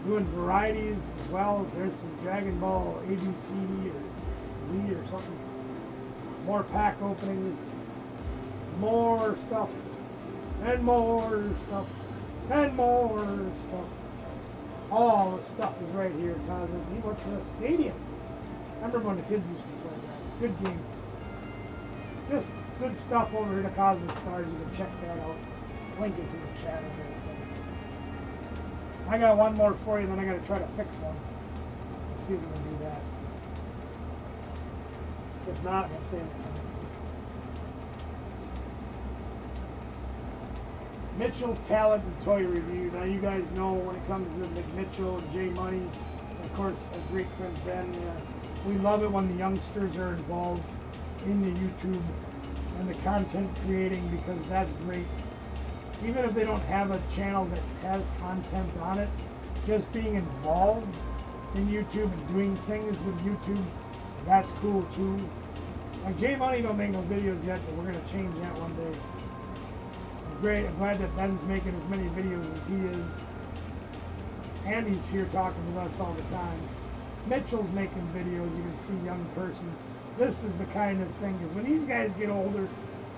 S1: be. Doing varieties as well. There's some Dragon Ball ABC or Z or something. More pack openings. More stuff. And more stuff. And more stuff. All the stuff is right here. Cosmic. What's a stadium? I remember when the kids used to play that. Good game. Just good stuff over here to Cosmic Stars. You can check that out. Link is in the chat, as I said. I got one more for you, then I got to try to fix one. Let's see if we can do that. If not, we'll save it for next week. Mitchell Talent and Toy Review. Now you guys know when it comes to McMitchell and Jay Money, and of course a great friend Ben. We love it when the youngsters are involved in the YouTube and the content creating, because that's great. Even if they don't have a channel that has content on it, just being involved in YouTube and doing things with YouTube, that's cool too. Like Jay Money don't make no videos yet, but we're gonna change that one day. Great, I'm glad that Ben's making as many videos as he is. Andy's here talking with us all the time. Mitchell's making videos, you can see young person. This is the kind of thing, is when these guys get older,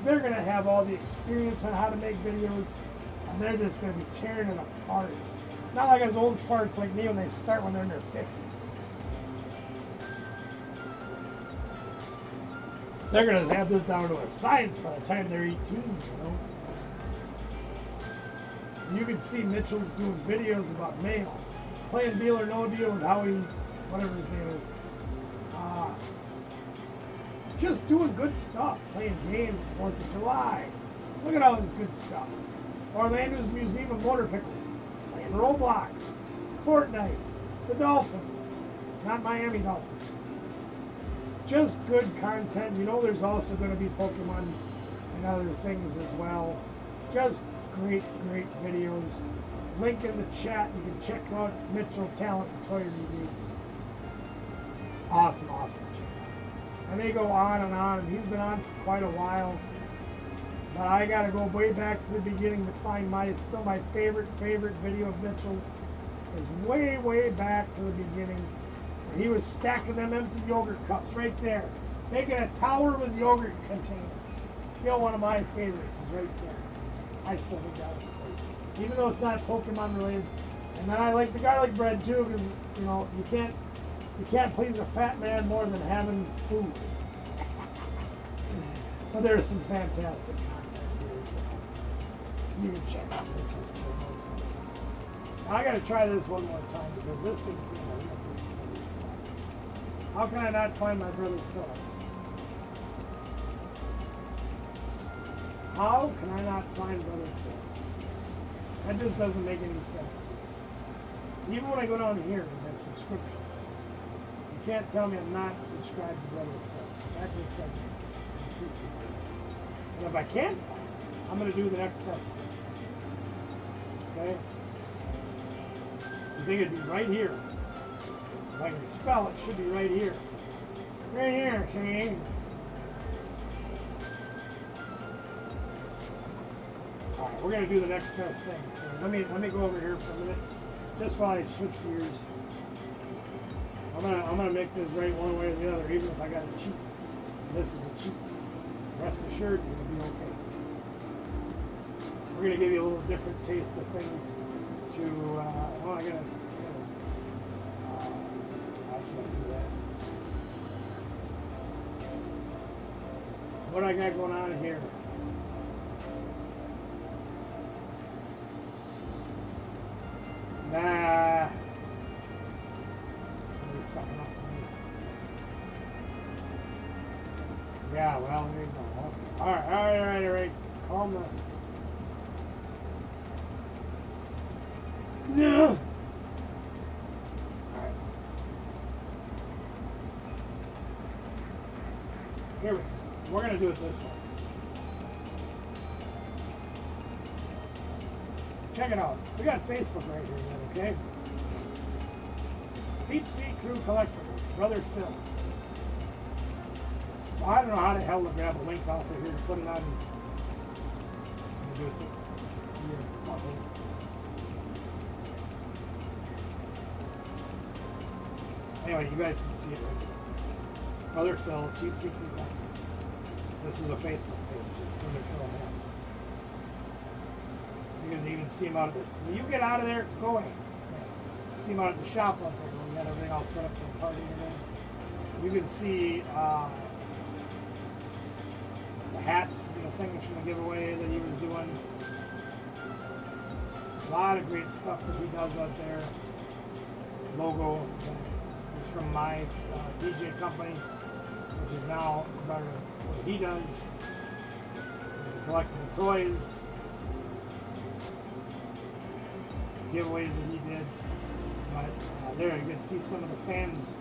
S1: they're going to have all the experience on how to make videos, and they're just going to be tearing it apart. Not like us old farts like me when they start when they're in their 50s. They're going to have this down to a science by the time they're 18, you know. And you can see Mitchell's doing videos about mail, playing Deal or No Deal with Howie, whatever his name is. Just doing good stuff, playing games, 4th of July. Look at all this good stuff. Orlando's Museum of Motor Pickles, playing Roblox, Fortnite, the Dolphins, not Miami Dolphins. Just good content. You know there's also going to be Pokemon and other things as well. Just great videos. Link in the chat. You can check out Mitchell Talent and Toy Review. Awesome channel. And they go on, and he's been on for quite a while. But I gotta go way back to the beginning to find still my favorite video of Mitchell's is way back to the beginning. Where he was stacking them empty yogurt cups right there. Making a tower with yogurt containers. Still one of my favorites is right there. I still think that was great. Even though it's not Pokemon related. And then I like the garlic bread too, because you know, you can't please a fat man more than having food. But there's some fantastic content here as well. You can check out Mitchell's channel. I gotta try this one more time because this thing's being a real good. How can I not find my brother Philip? How can I not find brother Philip? That just doesn't make any sense to me. Even when I go down here and get subscriptions, you can't tell me I'm not subscribed to brother Philip. That just doesn't compute. And if I can't find it, I'm going to do the next best thing. Okay? You think it'd be right here. If I can spell it, should be right here. Right here, see? Alright, we're going to do the next best thing. Let me go over here for a minute. Just while I switch gears. I'm gonna make this right one way or the other, even if I got to cheat. This is a cheat. Rest assured, you're gonna be okay. We're gonna give you a little different taste of things. To I can't do that. What I got going on here? Nah. Somebody's sucking up to me. Yeah, well, there you go. Okay. All right. Calm down. No. All right. Here we go. We're going to do it this way. Check it out. We got Facebook right here, okay? Deep Sea Crew Collectibles, Brother Phil. Well, I don't know how the hell to grab a link off of here to put it on. Do it here. Anyway, you guys can see it right here. Brother Phil, Cheap Sea Crew Collectibles. This is a Facebook page. Brother Phil has. can even see him out of the. When you get out of there, go ahead. See him out at the shop up there when we got everything all set up for the party and everything. You can see the hats and the things from the giveaway that he was doing. A lot of great stuff that he does out there. Logo is from my DJ company, which is now part of what he does. The collectible toys, giveaways that he did. But there you can see some of the fans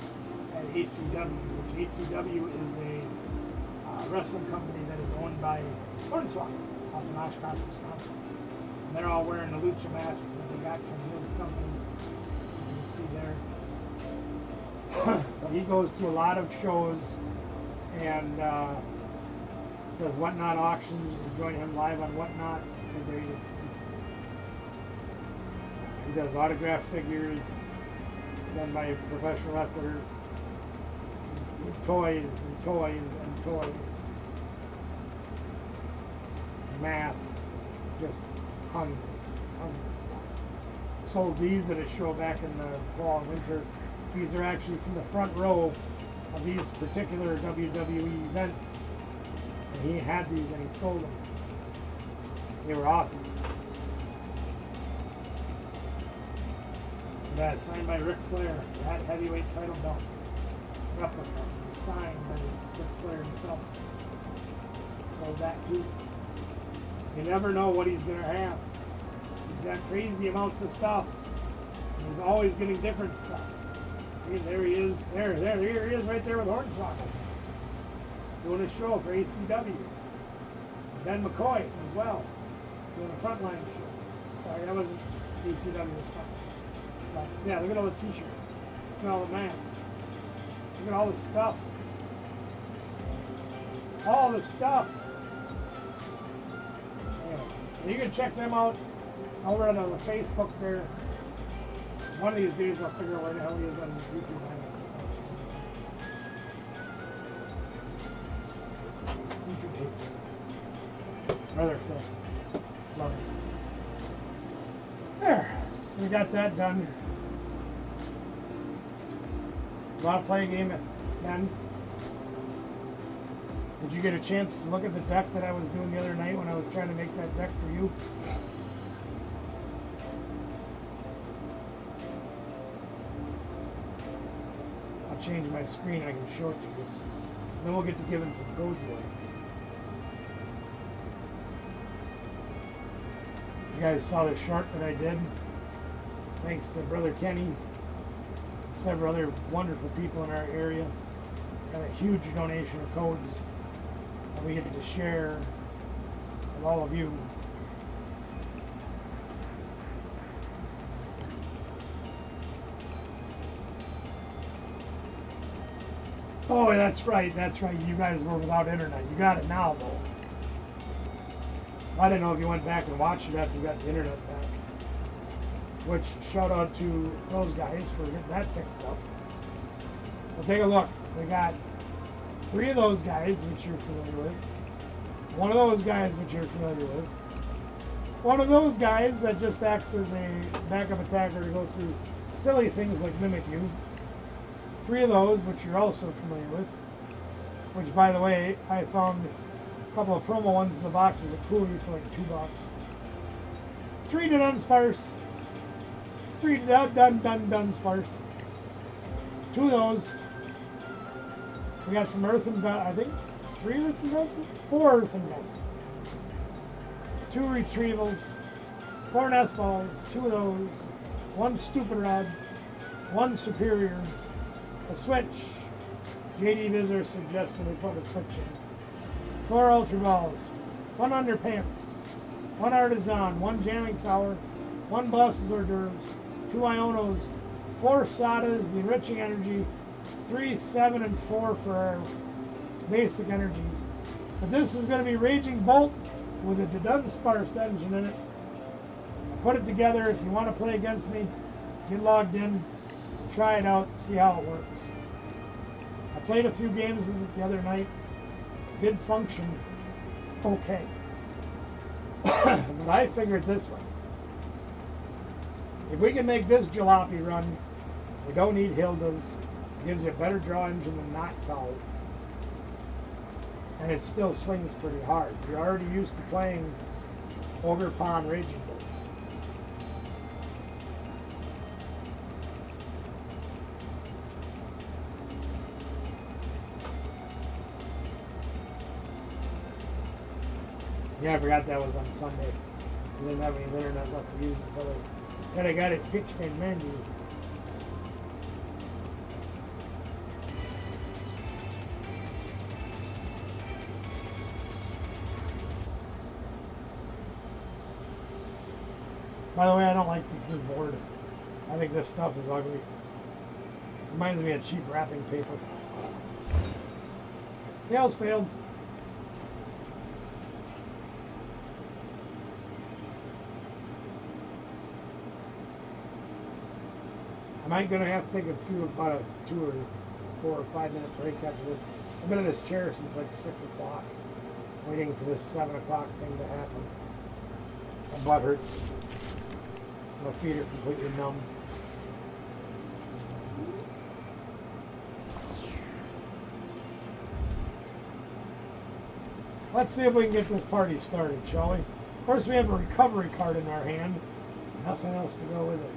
S1: at ACW, which ACW is a wrestling company that is owned by Hornswoggle out in Oshkosh, Wisconsin. And they're all wearing the lucha masks that they got from his company. You can see there. But he goes to a lot of shows and does Whatnot auctions. You can join him live on Whatnot. He does autograph figures done by professional wrestlers. Toys and toys and toys. Masks. Just tons of stuff. Sold these at a show back in the fall and winter. These are actually from the front row of these particular WWE events. And he had these and he sold them. They were awesome. That signed by Ric Flair, that heavyweight title belt replica, signed by Ric Flair himself. Sold that too. You never know what he's gonna have. He's got crazy amounts of stuff. He's always getting different stuff. See, there he is. Here he is right there with Hornswoggle. Doing a show for ACW. Ben McCoy as well. Doing a frontline show. Sorry, that wasn't ACW, was front. But yeah, look at all the t-shirts. Look at all the masks. Look at all the stuff. All the stuff. Anyway, so you can check them out over on the Facebook there. One of these days I'll figure out where the hell he is on YouTube. YouTube hates it. Rather Phil. Love it. There. So we got that done. Want to play a game then? Did you get a chance to look at the deck that I was doing the other night when I was trying to make that deck for you? I'll change my screen, I can show it to you. Then we'll get to giving some codes away. You guys saw the short that I did. Thanks to Brother Kenny and several other wonderful people in our area. Got a huge donation of codes that we get to share with all of you. Oh, that's right. You guys were without internet. You got it now, though. I didn't know if you went back and watched it after you got the internet back. Which, shout out to those guys for getting that fixed up. Well, take a look. We got 3 of those guys, which you're familiar with. 1 of those guys, which you're familiar with. 1 of those guys that just acts as a backup attacker to go through silly things like mimic you. 3 of those, which you're also familiar with. Which, by the way, I found a couple of promo ones in the boxes at Cooley for like $2. 3 done sparse. 3 done sparse. 2 of those. We got some earthen, I think 3 earthen vessels? 4 earthen vessels. 2 retrievals. 4 nest balls. 2 of those. 1 stupid rod. 1 superior. A switch. JD Visor suggested we put a switch in. 4 ultra balls. 1 underpants. 1 artisan. 1 jamming tower. 1 bosses hors d'oeuvres. 2 Ionos, 4 Sadas, the enriching energy, 3, 7, and 4 for our basic energies. But this is going to be Raging Bolt with a Dunsparce engine in it. I put it together. If you want to play against me, get logged in, try it out, see how it works. I played a few games with it the other night. Did function okay. But I figured this way. If we can make this jalopy run, we don't need Hilda's. It gives you a better draw engine than Noctowl. And it still swings pretty hard. You're already used to playing Ogre Pond Raging Bull. Yeah, I forgot that was on Sunday. We didn't have any internet left to use until I got it fixed in menu. By the way, I don't like this new board. I think this stuff is ugly. Reminds me of cheap wrapping paper. Tails failed. I might gonna have to take about a 2 or 4 or 5 minute break after this. I've been in this chair since like 6 o'clock, waiting for this 7 o'clock thing to happen. My butt hurts. My feet are completely numb. Let's see if we can get this party started, shall we? Of course, we have a recovery card in our hand. Nothing else to go with it.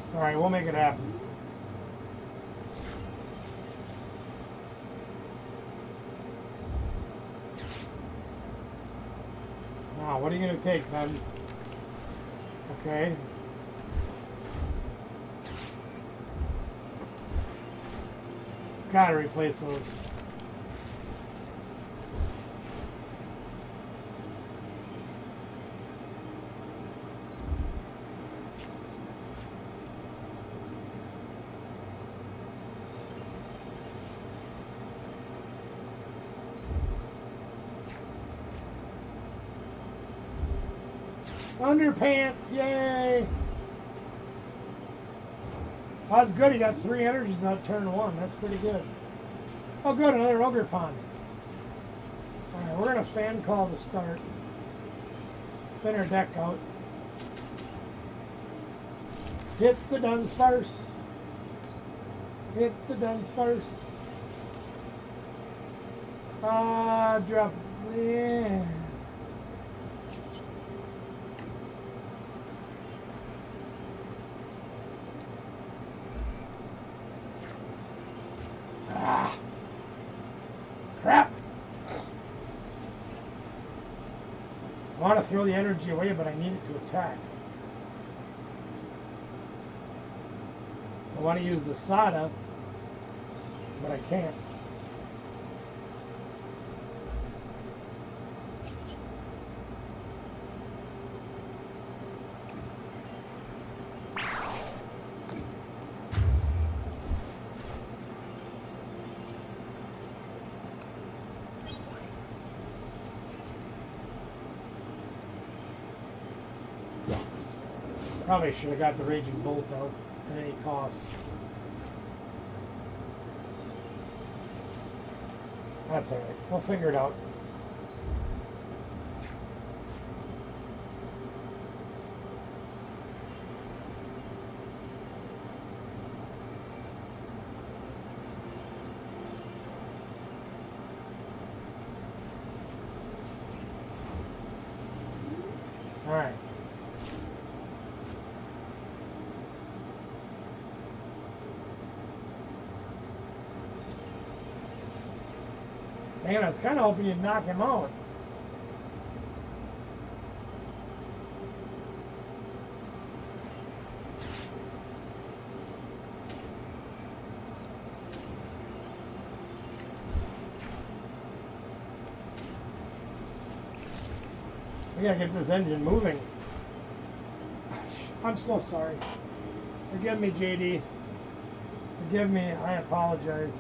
S1: It's alright, we'll make it happen. Now, what are you going to take, Ben? Okay. Gotta replace those. Underpants, yay! Well, that's good. He got 3 energies on turn 1. That's pretty good. Oh, good. Another Ogre Pond. Alright, we're going to fan call to start. Thin our deck out. Hit the Dunsparce. Hit the Dunsparce. Drop. Yeah. Crap! I want to throw the energy away, but I need it to attack. I want to use the Sada, but I can't. Probably should have got the Raging Bolt out at any cost. That's alright. We'll figure it out. Alright. Man, I was kind of hoping you'd knock him out. We gotta get this engine moving. I'm so sorry. Forgive me, JD. Forgive me. I apologize.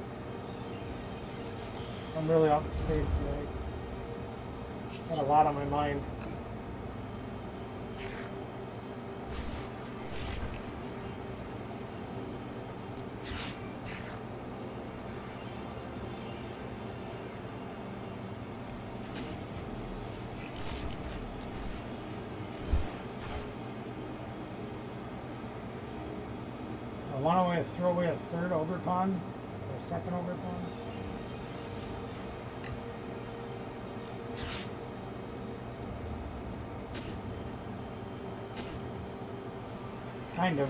S1: I'm really out of space today. Got a lot on my mind. want to throw away a third overton or a second overton. Kind of.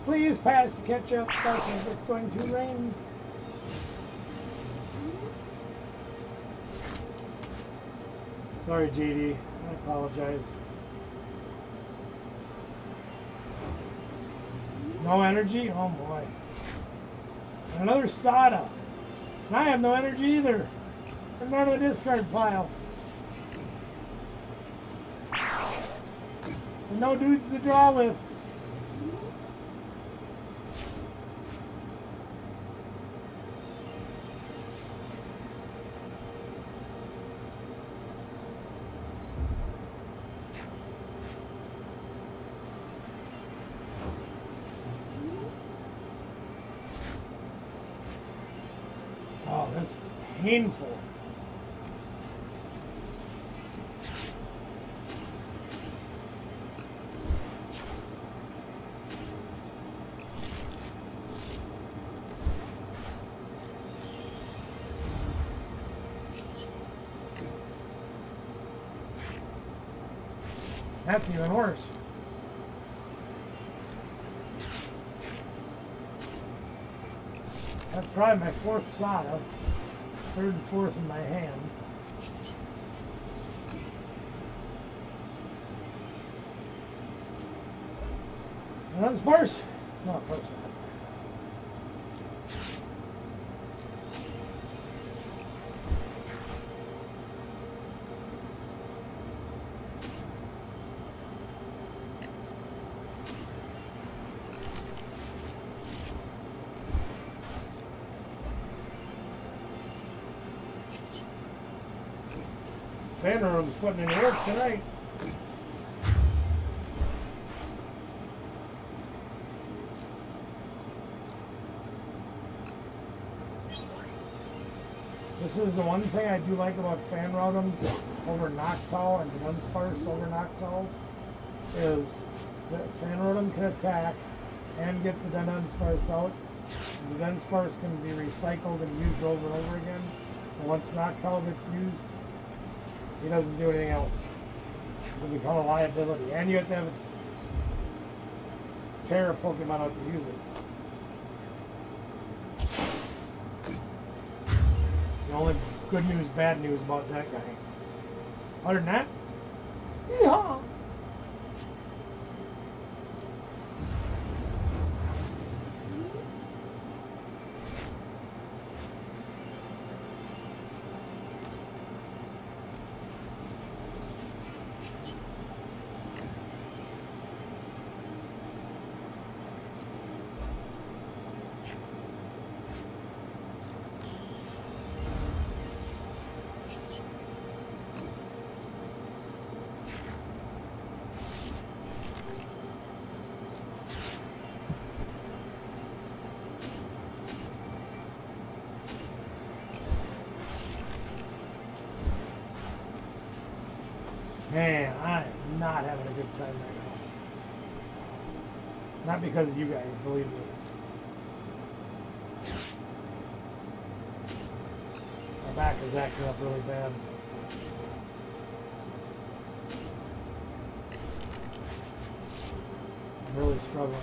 S1: Please pass the ketchup because it's going to rain. Sorry, JD. I apologize. No energy? Oh boy. Another soda. And I have no energy either. Another discard pile. And no dudes to draw with. Oh, this is painful. That's even worse. That's probably my fourth soda, third and fourth in my hand. And that's first. No, of course not. Vanderroom's putting in work tonight. This is the one thing I do like about Fan Rotom over Noctowl and Dunsparce over Noctowl is that Fan Rotom can attack and get the Dunsparce out. The Dunsparce can be recycled and used over and over again. And once Noctowl gets used, he doesn't do anything else. It will become a liability. And you have to have a Terra Pokemon out to use it. It's the only good news, bad news about that guy. Other than that, yeehaw! Man, I am not having a good time right now. Not because of you guys, believe me. My back is acting up really bad. I'm really struggling.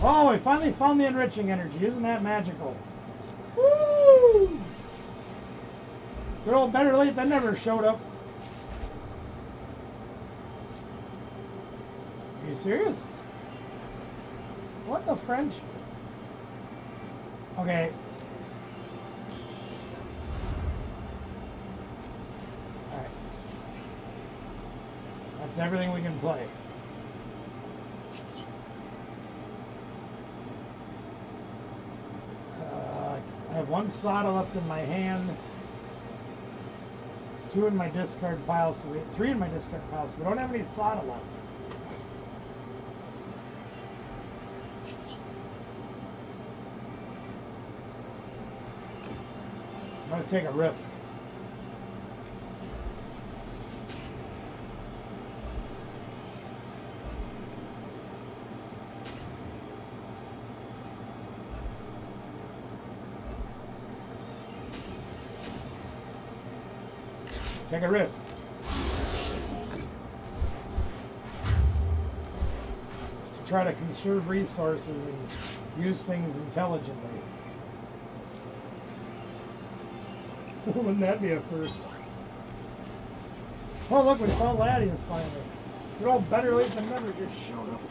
S1: Oh, we finally found the enriching energy. Isn't that magical? Woo! Good old better late than never showed up. Are you serious? What the French? Okay. Alright. That's everything we can play. I have one slot left in my hand. 2 in my discard pile, so we have 3 in my discard pile, so we don't have any slot left. I'm going to take a risk. Take a risk. Just to try to conserve resources and use things intelligently. Wouldn't that be a first? Oh look, we found Latius finally. Good old better late than never just showed up.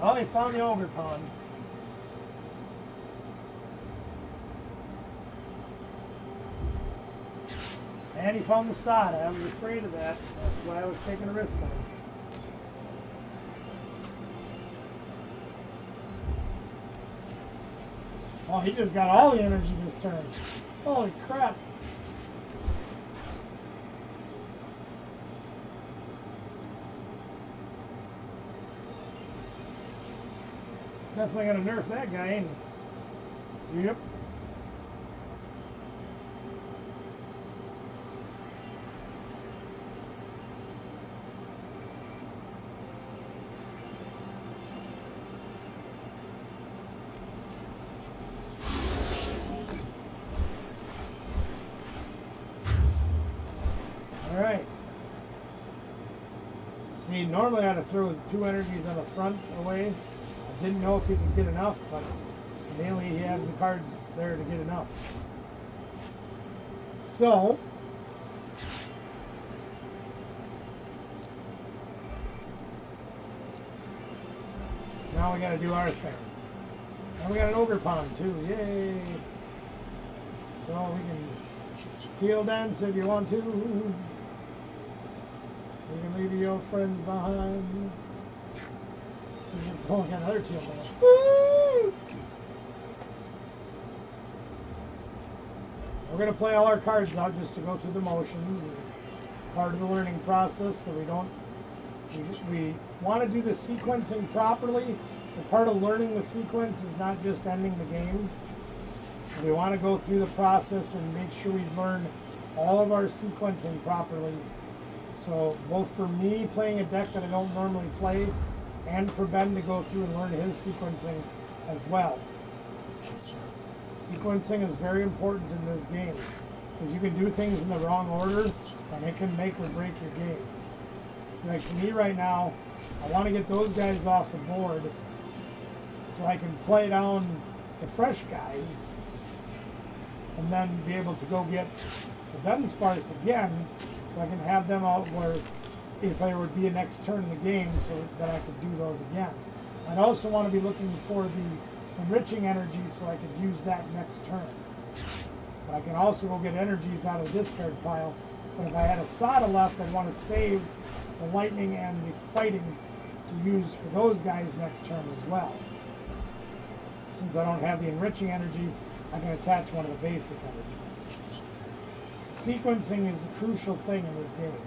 S1: Oh, he found the ogre pond. And he found the Sada. I was afraid of that. That's why I was taking a risk on him. Oh, he just got all the energy this turn. Holy crap. Definitely gonna nerf that guy, ain't he? Yep. Alright. See, normally I'd have thrown 2 energies on the front away. I didn't know if he could get enough, but mainly he had the cards there to get enough. So, now we gotta do our thing. And we got an ogre pond too, yay! So we can peel dance if you want to. You can leave your friends behind. Oh, I got another teal man. Woo! We're going to play all our cards out just to go through the motions. And part of the learning process, so we don't... We want to do the sequencing properly. And part of learning the sequence is not just ending the game. We want to go through the process and make sure we learn all of our sequencing properly. So both for me playing a deck that I don't normally play, and for Ben to go through and learn his sequencing as well. Sequencing is very important in this game, because you can do things in the wrong order and it can make or break your game. So like for me right now, I want to get those guys off the board so I can play down the fresh guys and then be able to go get the Dunsparce again, so I can have them out where if there would be a next turn in the game, so that I could do those again. I'd also want to be looking for the enriching energy so I could use that next turn. But I can also go get energies out of the discard pile. But if I had a Sada left, I'd want to save the lightning and the fighting to use for those guys next turn as well. Since I don't have the enriching energy, I can attach one of the basic energies. So sequencing is a crucial thing in this game.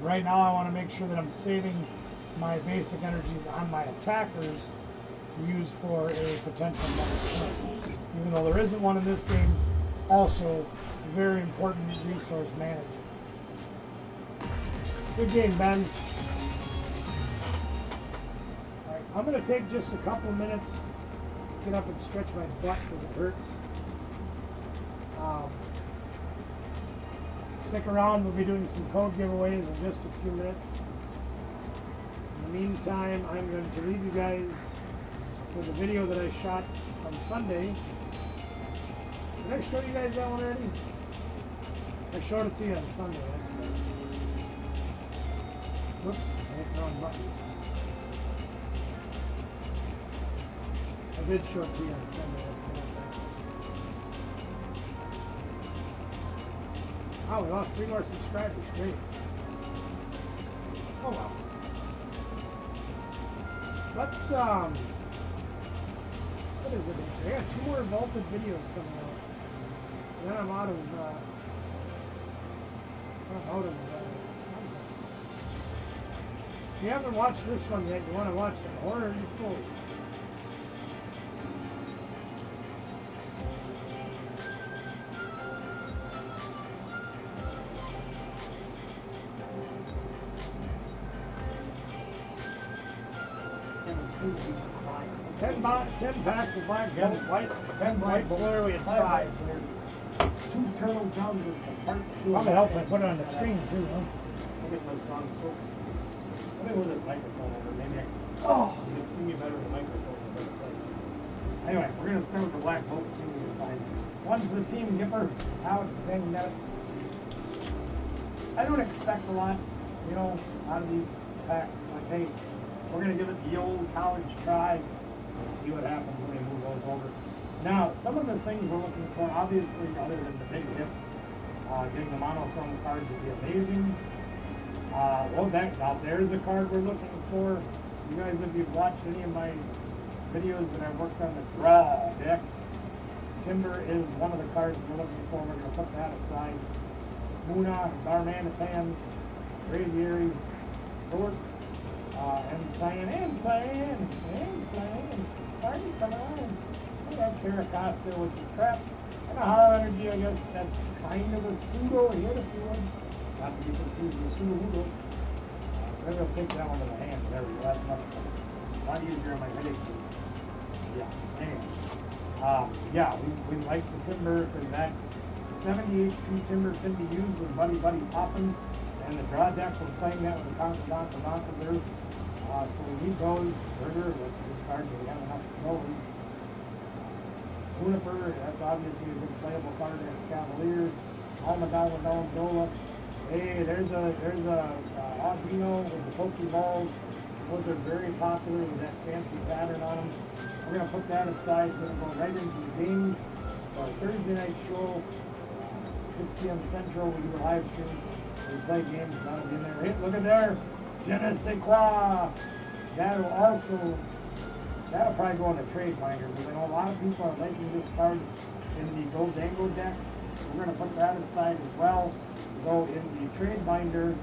S1: Right now I want to make sure that I'm saving my basic energies on my attackers to use for a potential next turn. Even though there isn't one in this game, also a very important resource manager. Good game, Ben. Alright, I'm going to take just a couple minutes, get up and stretch my butt because it hurts. Stick around, we'll be doing some code giveaways in just a few minutes. In the meantime, I'm going to leave you guys with a video that I shot on Sunday. Did I show you guys that one already? I showed it to you on Sunday, that's good. Whoops, that's the wrong button. I did show it to you on Sunday. Oh, we lost 3 more subscribers. Great. Oh well. Let's what is it? I got 2 more vaulted videos coming out. Then I'm out of content. If you haven't watched this one yet, you want to watch the horror of your fools. Ten packs of black gold, white, 10 white blue, we had 5. 2 turtle drums and some parts. Probably help if I put it on the screen too, huh? I'll get those on so. Let me move this microphone over. Maybe you can see me better with the microphone in a better place. Anyway, we're gonna start with the black bolt, see what we can find. One for the team, Gipper, out, bang, net. I don't expect a lot, you know, out of these packs. Like, hey, we're gonna give it the old college try. Let's see what happens when we move those over. Now, some of the things we're looking for, obviously, other than the big hits, getting the monochrome cards would be amazing. Now there's a card we're looking for. You guys, if you've watched any of my videos that I've worked on the draw deck, Timber is one of the cards we're looking for. We're going to put that aside. Muna, Darmanitan, Braviary, Thorpe. And playing. Party, come on. We have Paracosta, which is crap. And a Hollow Energy, I guess that's kind of a pseudo hit, if you would. Not to be confused with pseudo. Maybe I'll take that one to the hand. There we go. That's much better. A lot easier on my headache. Yeah. Anyway. We like the Timber because that's 70 HP Timber can be used with Buddy Poppin'. And the draw deck, we're playing that with the Conquer there. So we need those. Burger, that's a good card, but we have enough of those. Juniper, that's obviously a good playable card against Cavalier. Dola. Hey, there's a Audino with the Pokeballs. Those are very popular with that fancy pattern on them. We're going to put that aside. We're going to go right into the games. Our Thursday night show, 6 p.m. Central, we do a live stream. We play games, that'll be in there. Hey, look at there. Je ne sais quoi. That'll probably go in the trade binder, because I know a lot of people are liking this card in the Goldango deck. We're going to put that aside as well. Go in the trade binder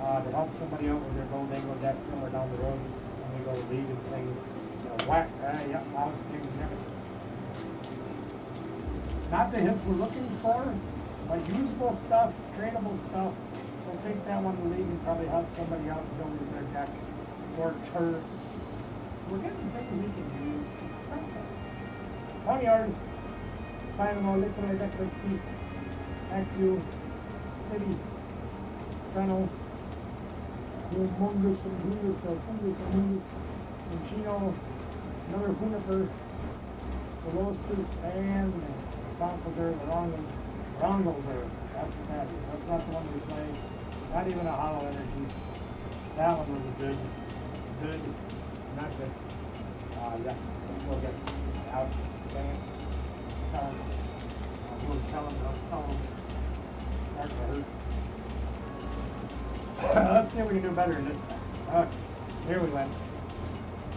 S1: to help somebody out with their Goldango deck somewhere down the road when we go lead and things. All things and everything. Not the hits we're looking for, but usable stuff, trainable stuff. We'll take that one to the league and probably help somebody out build their deck or turf. We're getting things we can use. Ponyard, Tylenol, Liquid Electric Piece, Axio, Steady, Treno, Mungus, Fungus, Chino, another Juniper, Solosis, and Conquer, Rongalder. That's what that is. That's not the one we play. Not even a Hollow Energy. That one was a good, not good. Let's go get out. Dang it. Tell him. We'll tell him. Start to hurt. Let's see if we can do better in this time. Okay, here we went.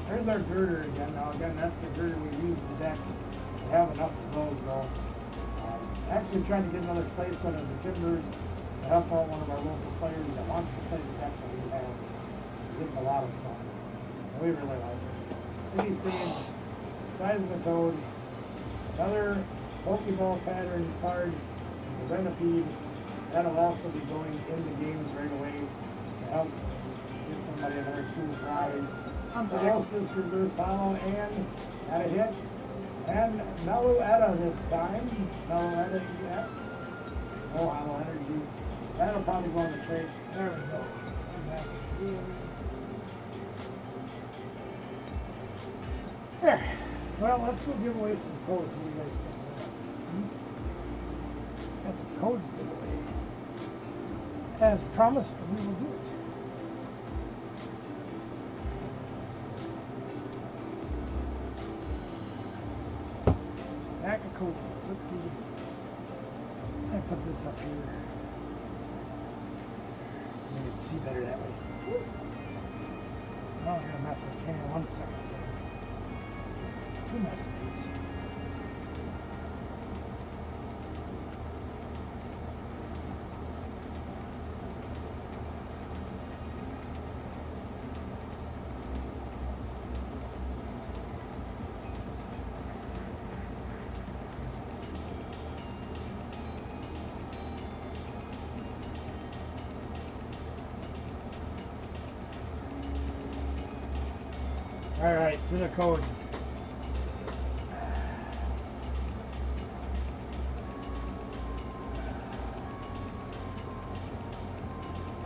S1: There's our girder again. Now again, that's the girder we use in the deck. We have enough of those though. Actually trying to get another place out of the Timbers to help out one of our local players that wants to play the deck that we have. It's a lot of fun. And we really like it. City Scene, Size of the Toad, another Pokeball pattern card, the Renipede. That'll also be going in the games right away to help get somebody another cool prize. Solosis, Reverse Hollow, and had a hit. And Mellow Etta this time. Mellow Etta EX. Oh, Hollow Energy. That'll probably go on the trade. There we go. There. Well, let's go give away some codes. What do you guys think of that? Got some codes to give away. As promised, we will do it. Stack of codes. Let's do it. I put this up here. Maybe you can see better that way. Oh, I got a message. Hang on 1 second. 2 messages. All right, to the codes.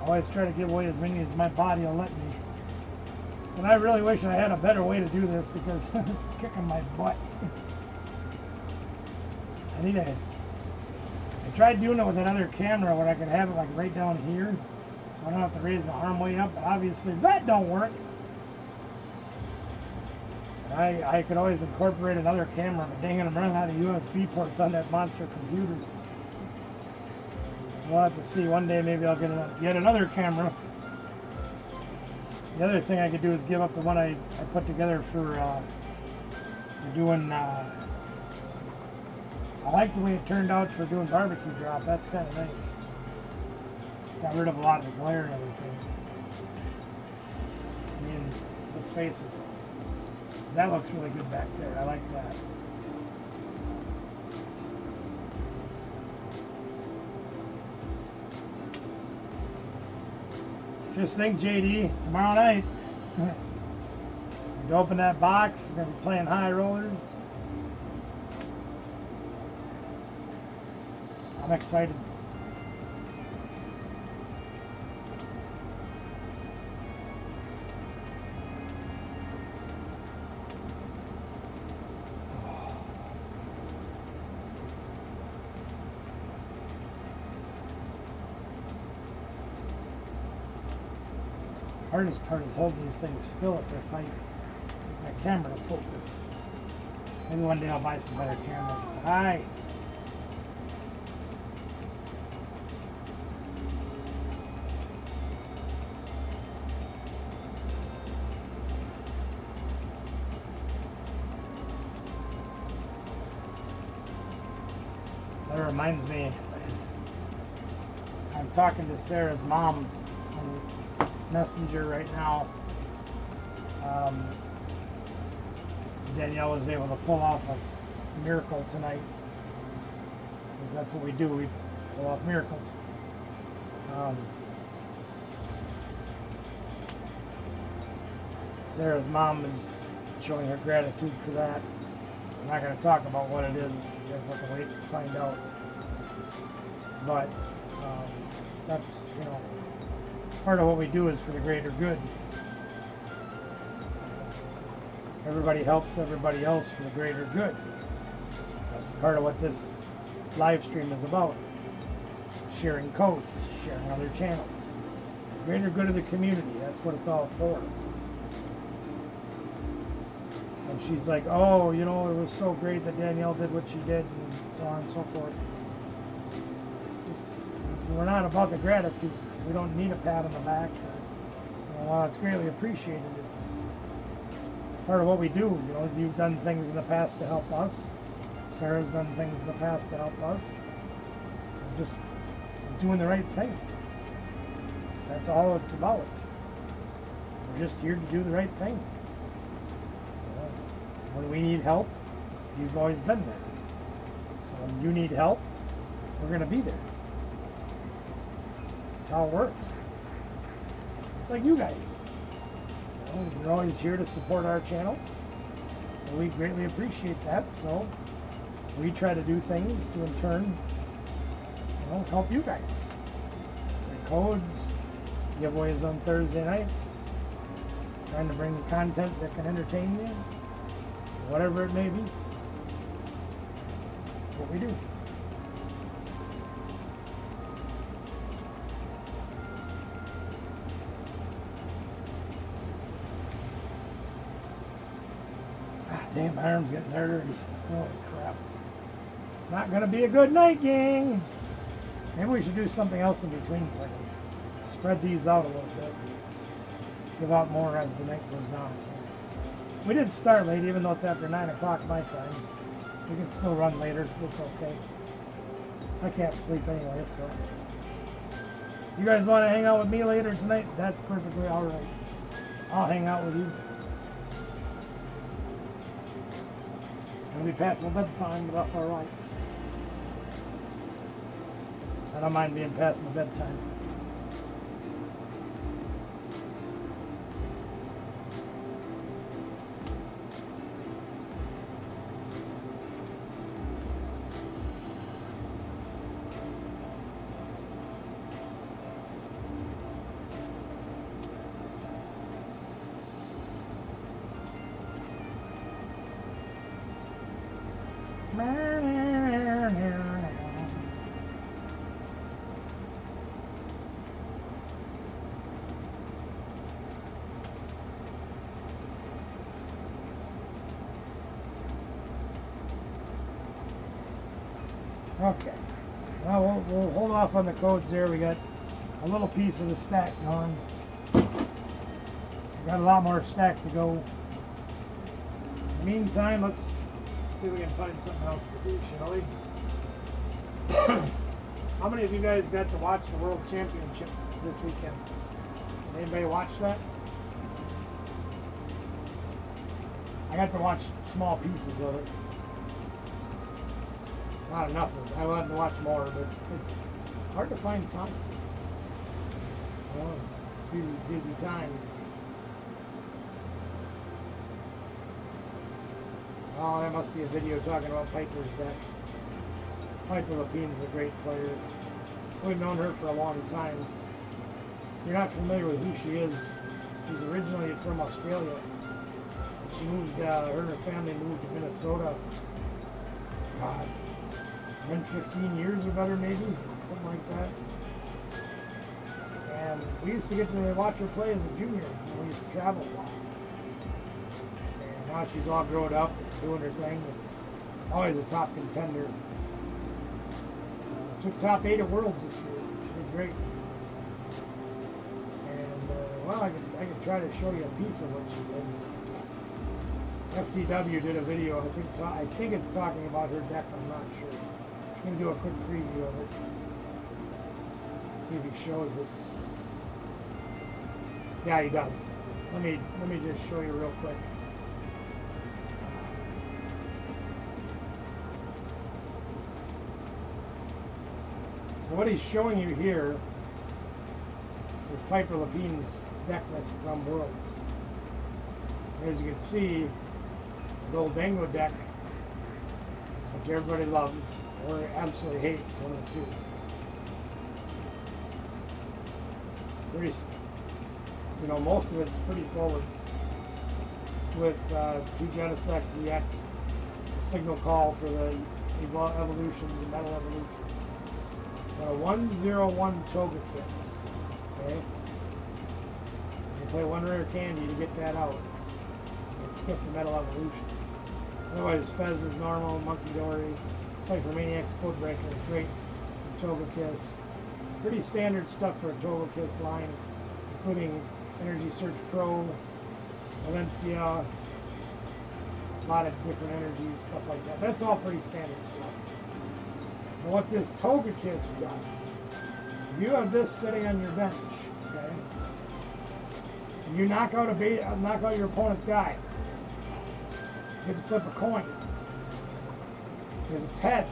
S1: I always try to give away as many as my body will let me. And I really wish I had a better way to do this because it's kicking my butt. I tried doing it with another camera where I could have it like right down here, so I don't have to raise my arm way up, but obviously that don't work. I could always incorporate another camera, but dang it, I'm running out of USB ports on that monster computer. We'll have to see. One day maybe I'll get yet another camera. The other thing I could do is give up the one I put together for doing, I like the way it turned out for doing barbecue drop. That's kind of nice. Got rid of a lot of the glare and everything. I mean, let's face it. That looks really good back there. I like that. Just think, JD, tomorrow night, you open that box, we're going to be playing high rollers. I'm excited. Hardest part is holding these things still at this height. Get that camera to focus. Maybe one day I'll buy some better cameras. Hi. That reminds me, I'm talking to Sarah's mom on Messenger right now. Danielle was able to pull off a miracle tonight, because that's what we do, we pull off miracles. Sarah's mom is showing her gratitude for that. I'm not going to talk about what it is, you guys have to wait to find out. But that's, you know, part of what we do is for the greater good. Everybody helps everybody else for the greater good. That's part of what this live stream is about. Sharing codes, sharing other channels. Greater good of the community, that's what it's all for. And she's like, oh, you know, it was so great that Danielle did what she did, and so on and so forth. We're not about the gratitude. We don't need a pat on the back. While it's greatly appreciated, it's part of what we do. You know, you've done things in the past to help us. Sarah's done things in the past to help us. We're just doing the right thing. That's all it's about. We're just here to do the right thing. When we need help, you've always been there. So when you need help, we're going to be there. That's how it works. It's like you guys. You know, you're always here to support our channel. we greatly appreciate that. So we try to do things to in turn, help you guys. The codes, giveaways on Thursday nights, trying to bring content that can entertain you, whatever it may be. That's what we do. Damn, my arm's getting dirty. Holy crap. Not gonna be a good night, gang. Maybe we should do something else in between so I can spread these out a little bit. Give out more as the night goes on. We did start late, even though it's after 9 o'clock my time. We can still run later. It's okay. I can't sleep anyway, so. You guys want to hang out with me later tonight? That's perfectly alright. I'll hang out with you. It's going to be past my bedtime, but that's alright. I don't mind being past my bedtime. Okay, well, we'll hold off on the codes there. We got a little piece of the stack gone. We got a lot more stack to go. In the meantime, let's see if we can find something else to do, shall we? How many of you guys got to watch the World Championship this weekend? Anybody watch that? I got to watch small pieces of it. Not enough of it. I wanted to watch more, but it's hard to find time. Busy times. Oh, that must be a video talking about Piper's deck. Piper Lapine's a great player. We've known her for a long time. If you're not familiar with who she is, she's originally from Australia. She moved, her and her family moved to Minnesota. God. 15 years or better, maybe, something like that. And we used to get to watch her play as a junior when we used to travel a lot. And now she's all grown up and doing her thing. And always a top contender. Took top 8 at Worlds this year. She did great. And well, I could try to show you a piece of what she did. FTW did a video. I think it's talking about her deck. I'm not sure. I'm going to do a quick preview of it. See if he shows it. Yeah, he does. Let me just show you real quick. So what he's showing you here is Piper Lapine's deck list from Worlds. As you can see, the old Dango deck, which everybody loves or absolutely hates, one of the two. Most of it's pretty forward with 2 Genesect EX, signal call for the evolutions and metal evolutions. Got a 101 Toga Kiss. Okay? You play 1 rare candy to get that out. And skip the metal evolution. Otherwise, Fez is normal, Monkey Dory, Cypher Maniac's Codebreaker is great, and Toga Kiss. Pretty standard stuff for a Toga Kiss line, including Energy Search Pro, Valencia, a lot of different energies, stuff like that. That's all pretty standard stuff. But what this Toga Kiss does, if you have this sitting on your bench, okay, and you knock out your opponent's guy, you get to flip a coin. If it's heads,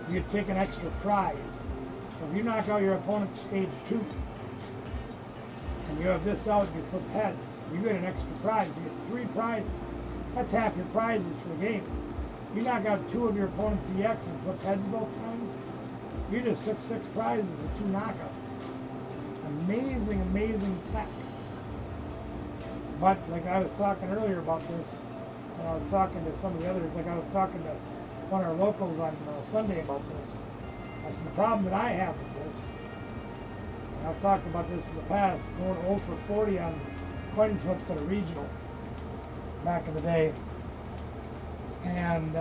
S1: you get to take an extra prize. So if you knock out your opponent's stage 2, and you have this out and you flip heads, you get an extra prize. You get 3 prizes That's half your prizes for the game. You knock out 2 of your opponent's EX and flip heads both times, you just took 6 prizes with 2 knockouts. Amazing, amazing tech. But like I was talking earlier about this, and I was talking to some of the others, like I was talking to one of our locals on Sunday about this. I said, the problem that I have with this, and I've talked about this in the past, going 0 for 40 on coin flips at a regional back in the day, and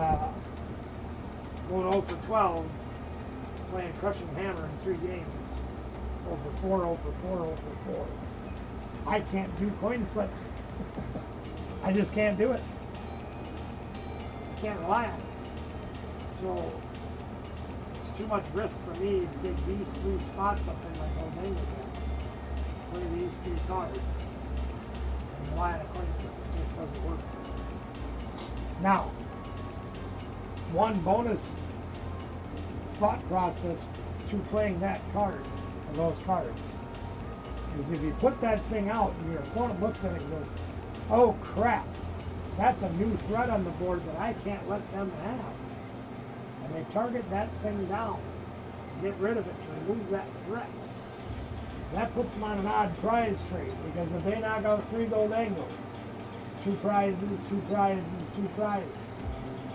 S1: going 0 for 12 playing Crushing Hammer in 3 games. 0 for 4, 0 for 4, 0 for 4. I can't do coin flips. I just can't do it. I can't rely on it. So it's too much risk for me to take these 3 spots up in my Goldango deck, play these 3 cards, and rely on a coin flip. It just doesn't work. Now, one bonus thought process to playing that card, or those cards, is if you put that thing out and your opponent looks at it and goes, oh crap, that's a new threat on the board that I can't let them have. And they target that thing down to get rid of it, to remove that threat. That puts them on an odd prize trade, because if they knock out 3 Goldangos, 2 prizes, 2 prizes, 2 prizes,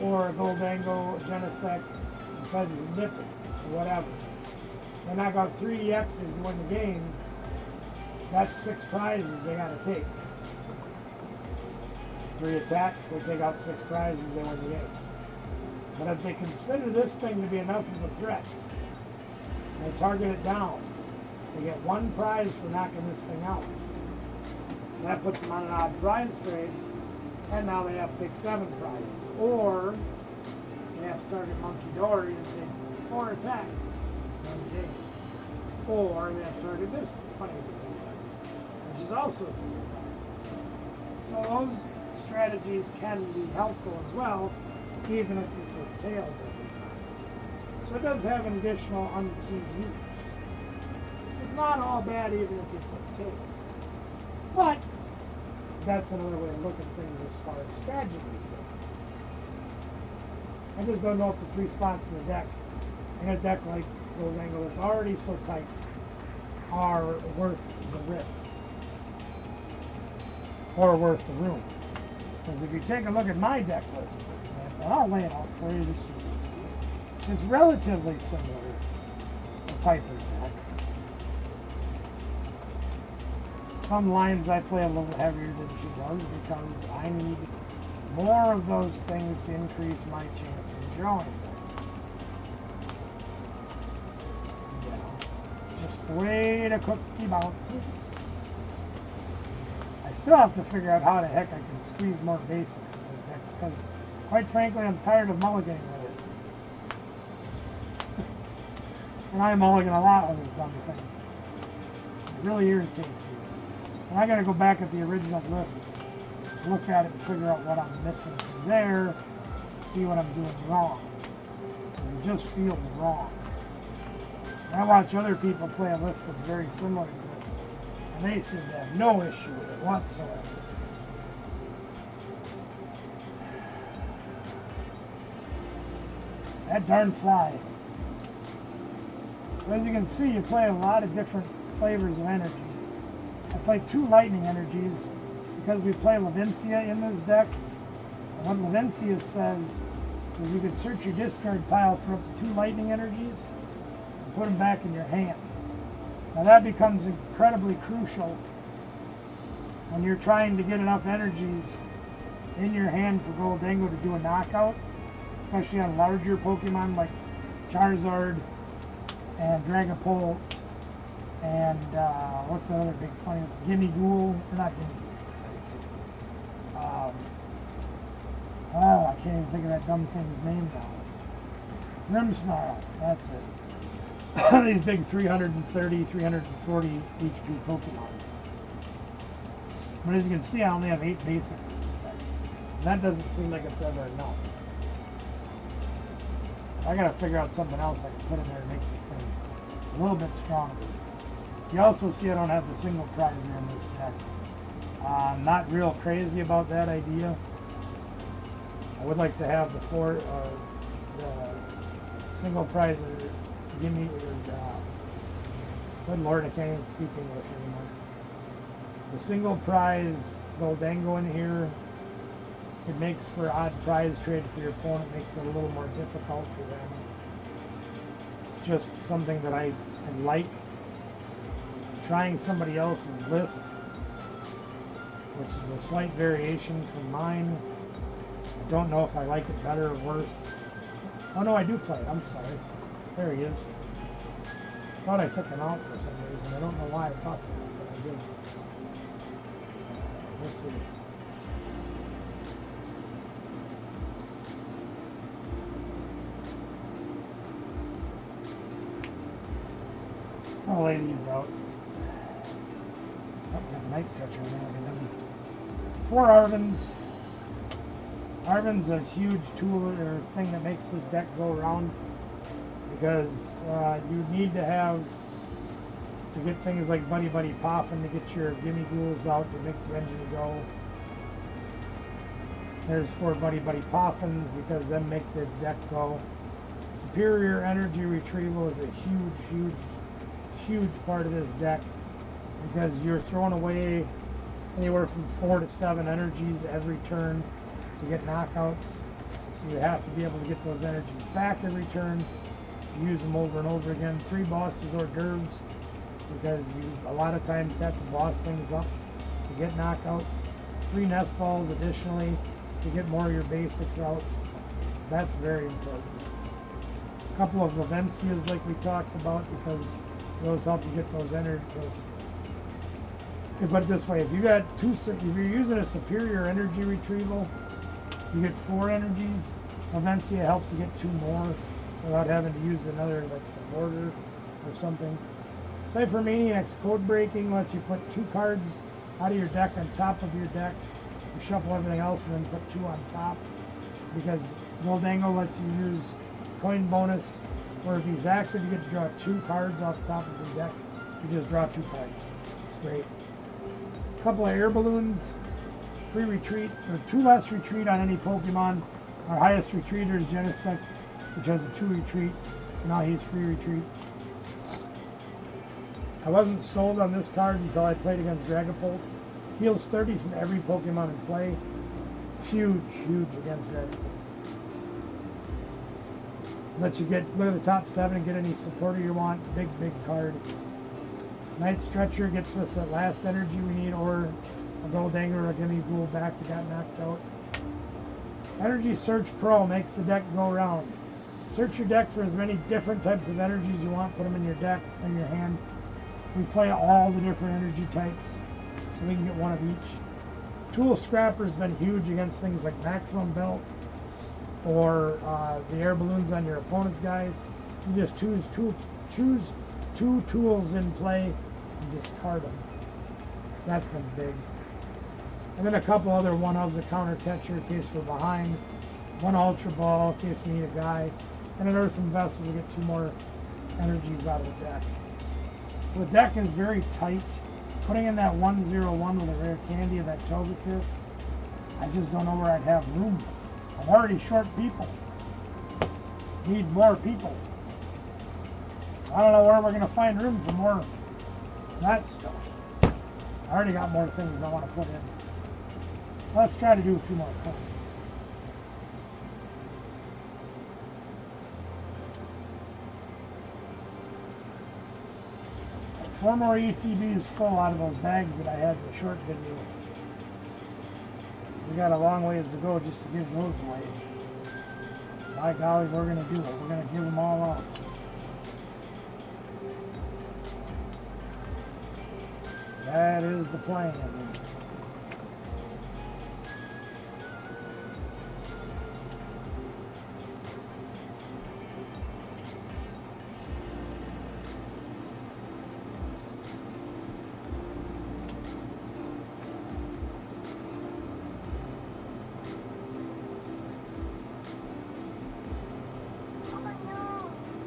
S1: or a Goldango, a Genesect, a Feathers and Dippet, or whatever. They knock out 3 EXs to win the game, that's 6 prizes they gotta take. 3 attacks, they take out 6 prizes, they win the game. But if they consider this thing to be enough of a threat, and they target it down, they get 1 prize for knocking this thing out. That puts them on an odd prize trade, and now they have to take 7 prizes. Or they have to target Monkey Dory and take 4 attacks on the game. Or they have to target this funny thing, which is also a single prize. So those strategies can be helpful as well, even if you flip tails every time. So it does have an additional unseen use. It's not all bad even if you flip tails. But that's another way to look at things as far as strategies go. I just don't know if the 3 spots in the deck, in a deck like Goldango that's already so tight, are worth the risk. Or worth the room. Because if you take a look at my deck list, for example, I'll lay it out for you just so you can see it. It's relatively similar to Piper's deck. Some lines I play a little heavier than she does because I need more of those things to increase my chances of drawing them. Yeah, just the way the cookie bounces. I still have to figure out how the heck I can squeeze more basics in this deck because, quite frankly, I'm tired of mulliganing with it. And I mulligan a lot with this dumb thing. It really irritates me. And I gotta go back at the original list, look at it and figure out what I'm missing from there, see what I'm doing wrong. Because it just feels wrong. And I watch other people play a list that's very similar to this, and they seem to have no issue with it whatsoever. That darn fly. So as you can see, you play a lot of different flavors of energy. I play 2 lightning energies because we play Levincia in this deck. And what Levincia says is you can search your discard pile for up to 2 lightning energies and put them back in your hand. Now that becomes incredibly crucial when you're trying to get enough energies in your hand for Goldango to do a knockout, especially on larger Pokemon like Charizard and Dragapult. And what's that other big funny Gimme Ghoul? Not Gimme Ghoul. I can't even think of that dumb thing's name now. Grimmsnarl, that's it. These big 330, 340 HP Pokemon. But as you can see, I only have 8 basics in this deck. And that doesn't seem like it's ever enough. So I gotta figure out something else I can put in there to make this thing a little bit stronger. You also see I don't have the single prizer in this deck. I'm not real crazy about that idea. would like to have the single prize gimme good Lord, I can't even speak English anymore. The single prize Goldango in here, it makes for odd prize trade for your opponent, makes it a little more difficult for them. Just something that I like. Trying somebody else's list, which is a slight variation from mine. I don't know if I like it better or worse. Oh no, I do play it. I'm sorry. There he is. Thought I took him out for some reason. I don't know why I thought that, but I did. Let's see. I'll lay these out. Oh, got the night stretcher now. 4 Arvins. Arvin's a huge tool or thing that makes this deck go around, because you need to have to get things like Buddy Buddy Poffin to get your gimme ghouls out to make the engine go. There's 4 Buddy Buddy Poffins because them make the deck go. Superior energy retrieval is a huge part of this deck, because you're throwing away anywhere from 4 to 7 energies every turn to get knockouts. So you have to be able to get those energies back every turn, use them over and over again. 3 bosses hors d'oeuvres, because you a lot of times have to boss things up to get knockouts. 3 nest balls additionally to get more of your basics out. That's very important. A couple of Vivencias like we talked about, because those help you get those energies. Put it this way, if you're using a superior energy retrieval, you get 4 energies. Vivencia helps you get 2 more without having to use another like supporter or something. Cypher Maniac's Code Breaking lets you put 2 cards out of your deck on top of your deck. You shuffle everything else and then put 2 on top, because Goldango lets you use coin bonus, where if he's active you get to draw 2 cards off the top of your deck. You just draw 2 cards. It's great. A couple of air balloons, free retreat, or 2 less retreat on any Pokemon. Our highest retreater is Genesect, which has a 2 retreat, so now he's free retreat. I wasn't sold on this card until I played against Dragapult. Heals 30 from every Pokemon in play. Huge against Dragapult. Lets you look at the top 7 and get any supporter you want. Big card. Night Stretcher gets us that last energy we need, or a Goldango or a Gimme Ghoul back that got knocked out. Energy Search Pro makes the deck go around. Search your deck for as many different types of energies you want, put them in your deck, in your hand. We play all the different energy types, so we can get one of each. Tool Scrapper's been huge against things like Maximum Belt, or the air balloons on your opponent's guys. You just choose 2 tools in play and discard them. That's been big. And then a couple other one-ofs, a counter catcher in case we're behind, 1 Ultra Ball in case we need a guy, and an Earthen Vessel to get 2 more energies out of the deck. So the deck is very tight. Putting in that 101 with a rare candy of that Togekiss, I just don't know where I'd have room. I'm already short people. Need more people. I don't know where we're going to find room for more of that stuff. I already got more things I want to put in. Let's try to do a few more coins. 4 more ETBs full out of those bags that I had in the short video. So we got a long ways to go just to give those away. By golly, we're going to do it. We're going to give them all out. That is the plan.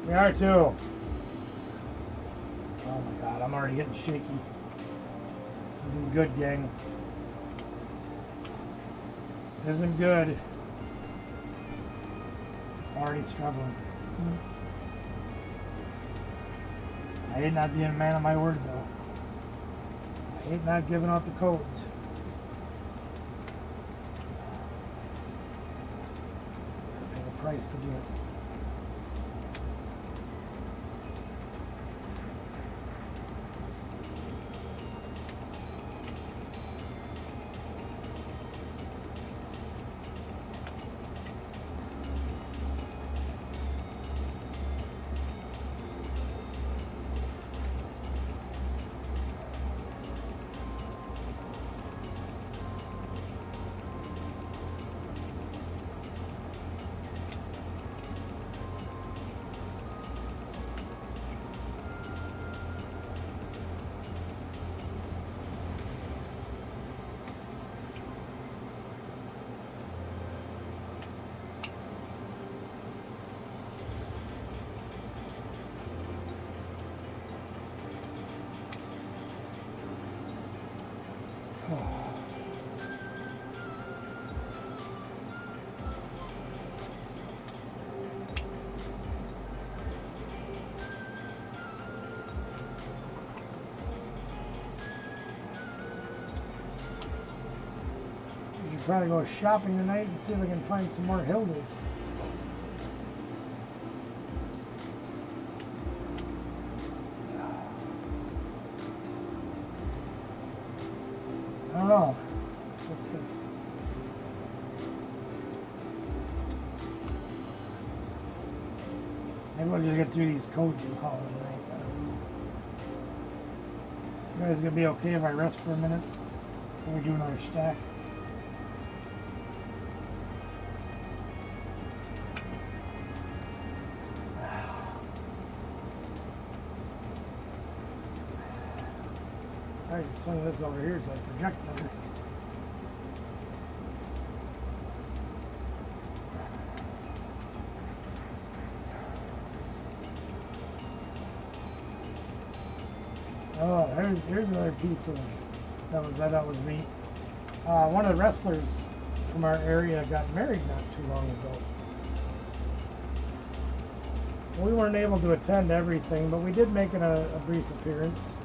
S1: We are too. Oh my god, I'm already getting shaky. This isn't good, gang. This isn't good. Already struggling. I hate not being a man of my word, though. I hate not giving out the codes. I pay the price to do it. Probably go shopping tonight and see if I can find some more Hildas. I don't know. Let's see. Maybe we'll just get through these codes and call it a night. I don't know. You guys gonna be okay if I rest for a minute before we do another stack? Alright, swing this over here so I project better. Oh, here's another piece of that was me. One of the wrestlers from our area got married not too long ago. We weren't able to attend everything, but we did make a brief appearance.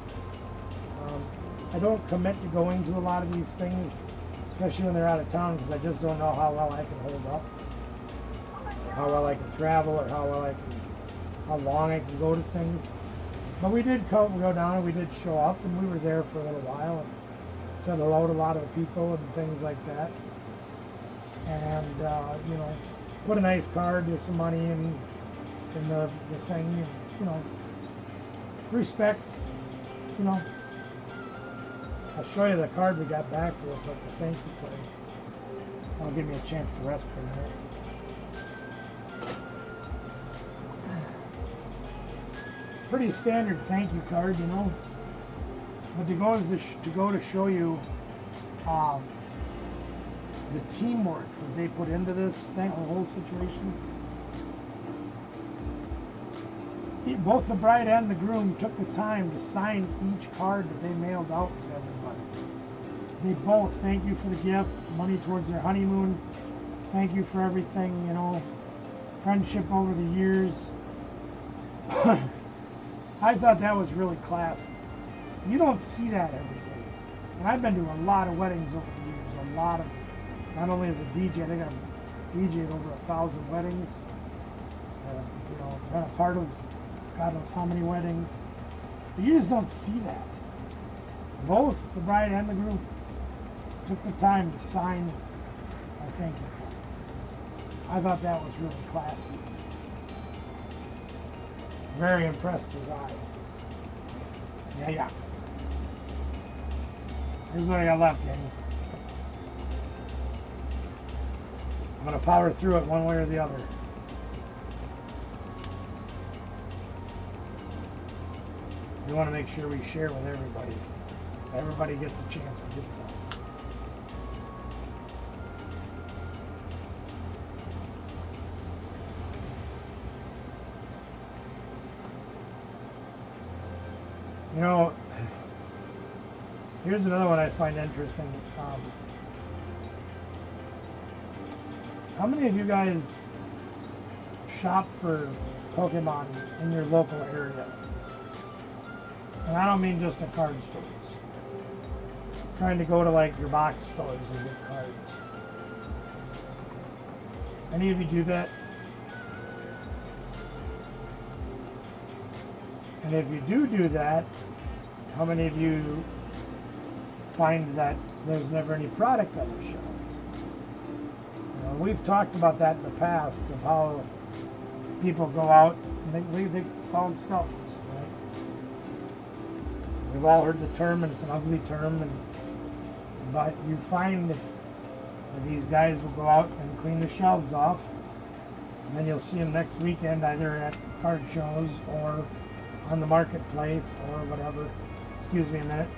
S1: I don't commit to going to a lot of these things, especially when they're out of town, because I just don't know how well I can hold up, or how well I can travel, or how long I can go to things. But we did go down and we did show up, and we were there for a little while and said hello to a lot of the people and things like that. And you know, put a nice card with some money in the thing, and you know, respect, you know. I'll show you the card we got back real quick, the thank you card. That'll give me a chance to rest for a minute. Pretty standard thank you card, you know. But to go to show you the teamwork that they put into this thing, the whole situation. Both the bride and the groom took the time to sign each card that they mailed out to everybody. They both thank you for the gift, money towards their honeymoon, thank you for everything, you know, friendship over the years. I thought that was really classy. You don't see that every day. And I've been to a lot of weddings over the years, a lot of, not only as a DJ, I think I've DJed over 1,000 weddings, you know, been a part of God knows how many weddings. But you just don't see that. Both the bride and the groom took the time to sign our thank you card. I thought that was really classy. Very impressed was I. Yeah. Here's what I got left, gang. I'm going to power through it one way or the other. We want to make sure we share with everybody. Everybody gets a chance to get some. You know, here's another one I find interesting. How many of you guys shop for Pokemon in your local area. And I don't mean just at card stores. Trying to go to like your box stores and get cards. Any of you do that? And if you do that, how many of you find that there's never any product on the shelves? You know, we've talked about that in the past of how people go out and they call them scalps, right? We've all heard the term, and it's an ugly term, but you find that these guys will go out and clean the shelves off, and then you'll see them next weekend either at card shows or on the marketplace or whatever. Excuse me a minute.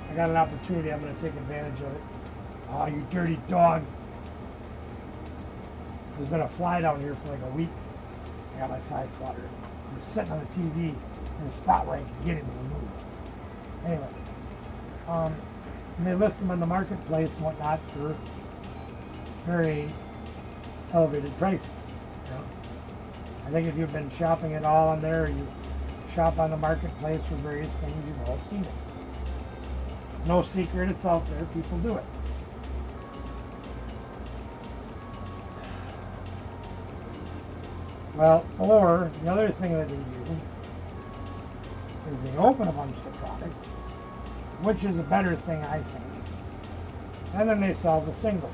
S1: I got an opportunity. I'm going to take advantage of it. Oh, you dirty dog. There's been a fly down here for like a week. I got my fly swatter. I'm sitting on the TV in a spot where I can get him removed. Anyway, and they list them on the marketplace and whatnot for very elevated prices. You know? I think if you've been shopping at all on there, or you shop on the marketplace for various things, you've all seen it. No secret, it's out there, people do it. Well, or the other thing that they do is they open a bunch of products, which is a better thing, I think, and then they sell the singles.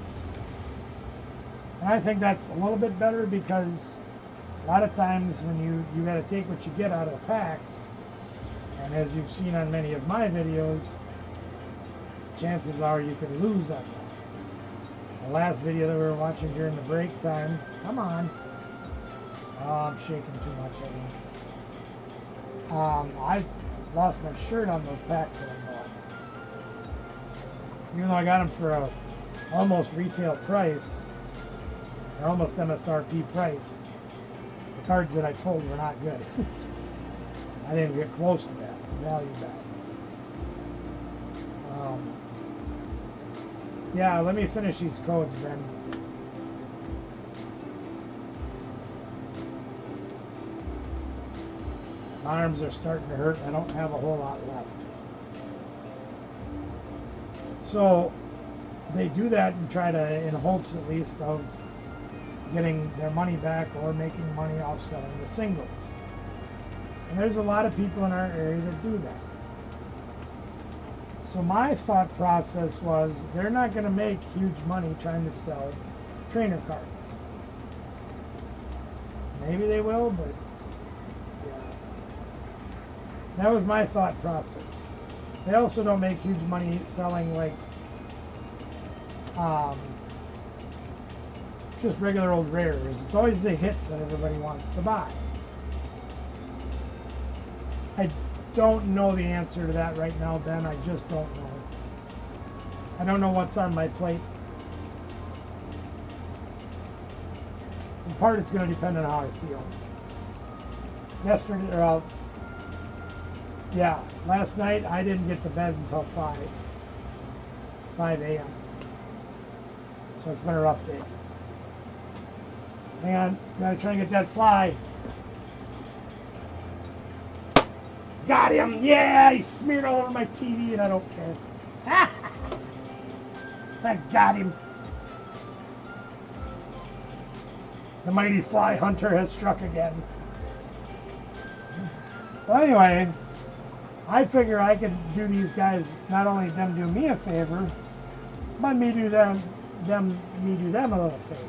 S1: And I think that's a little bit better because a lot of times when you got to take what you get out of the packs, and as you've seen on many of my videos, chances are you can lose on that. The last video that we were watching during the break time, come on. Oh, I'm shaking too much, I think. I lost my shirt on those packs that I bought. Even though I got them for a almost retail price, or almost MSRP price, the cards that I pulled were not good. I didn't get close to that value back. Yeah, let me finish these codes, Ben. My arms are starting to hurt. I don't have a whole lot left. So they do that and try to, in hopes at least, of getting their money back or making money off selling the singles. And there's a lot of people in our area that do that. So my thought process was they're not going to make huge money trying to sell trainer cards. Maybe they will, but yeah. That was my thought process. They also don't make huge money selling like just regular old rares. It's always the hits that everybody wants to buy. I don't know the answer to that right now, Ben. I just don't know. I don't know what's on my plate. In part, it's going to depend on how I feel. Yesterday, or last night I didn't get to bed until 5 a.m. So it's been a rough day. Hang on, gotta try and get that fly. Got him! Yeah, he smeared all over my TV and I don't care. I got him. The mighty fly hunter has struck again. Well, anyway, I figure I could do these guys, not only them do me a favor, but me do them a little favor.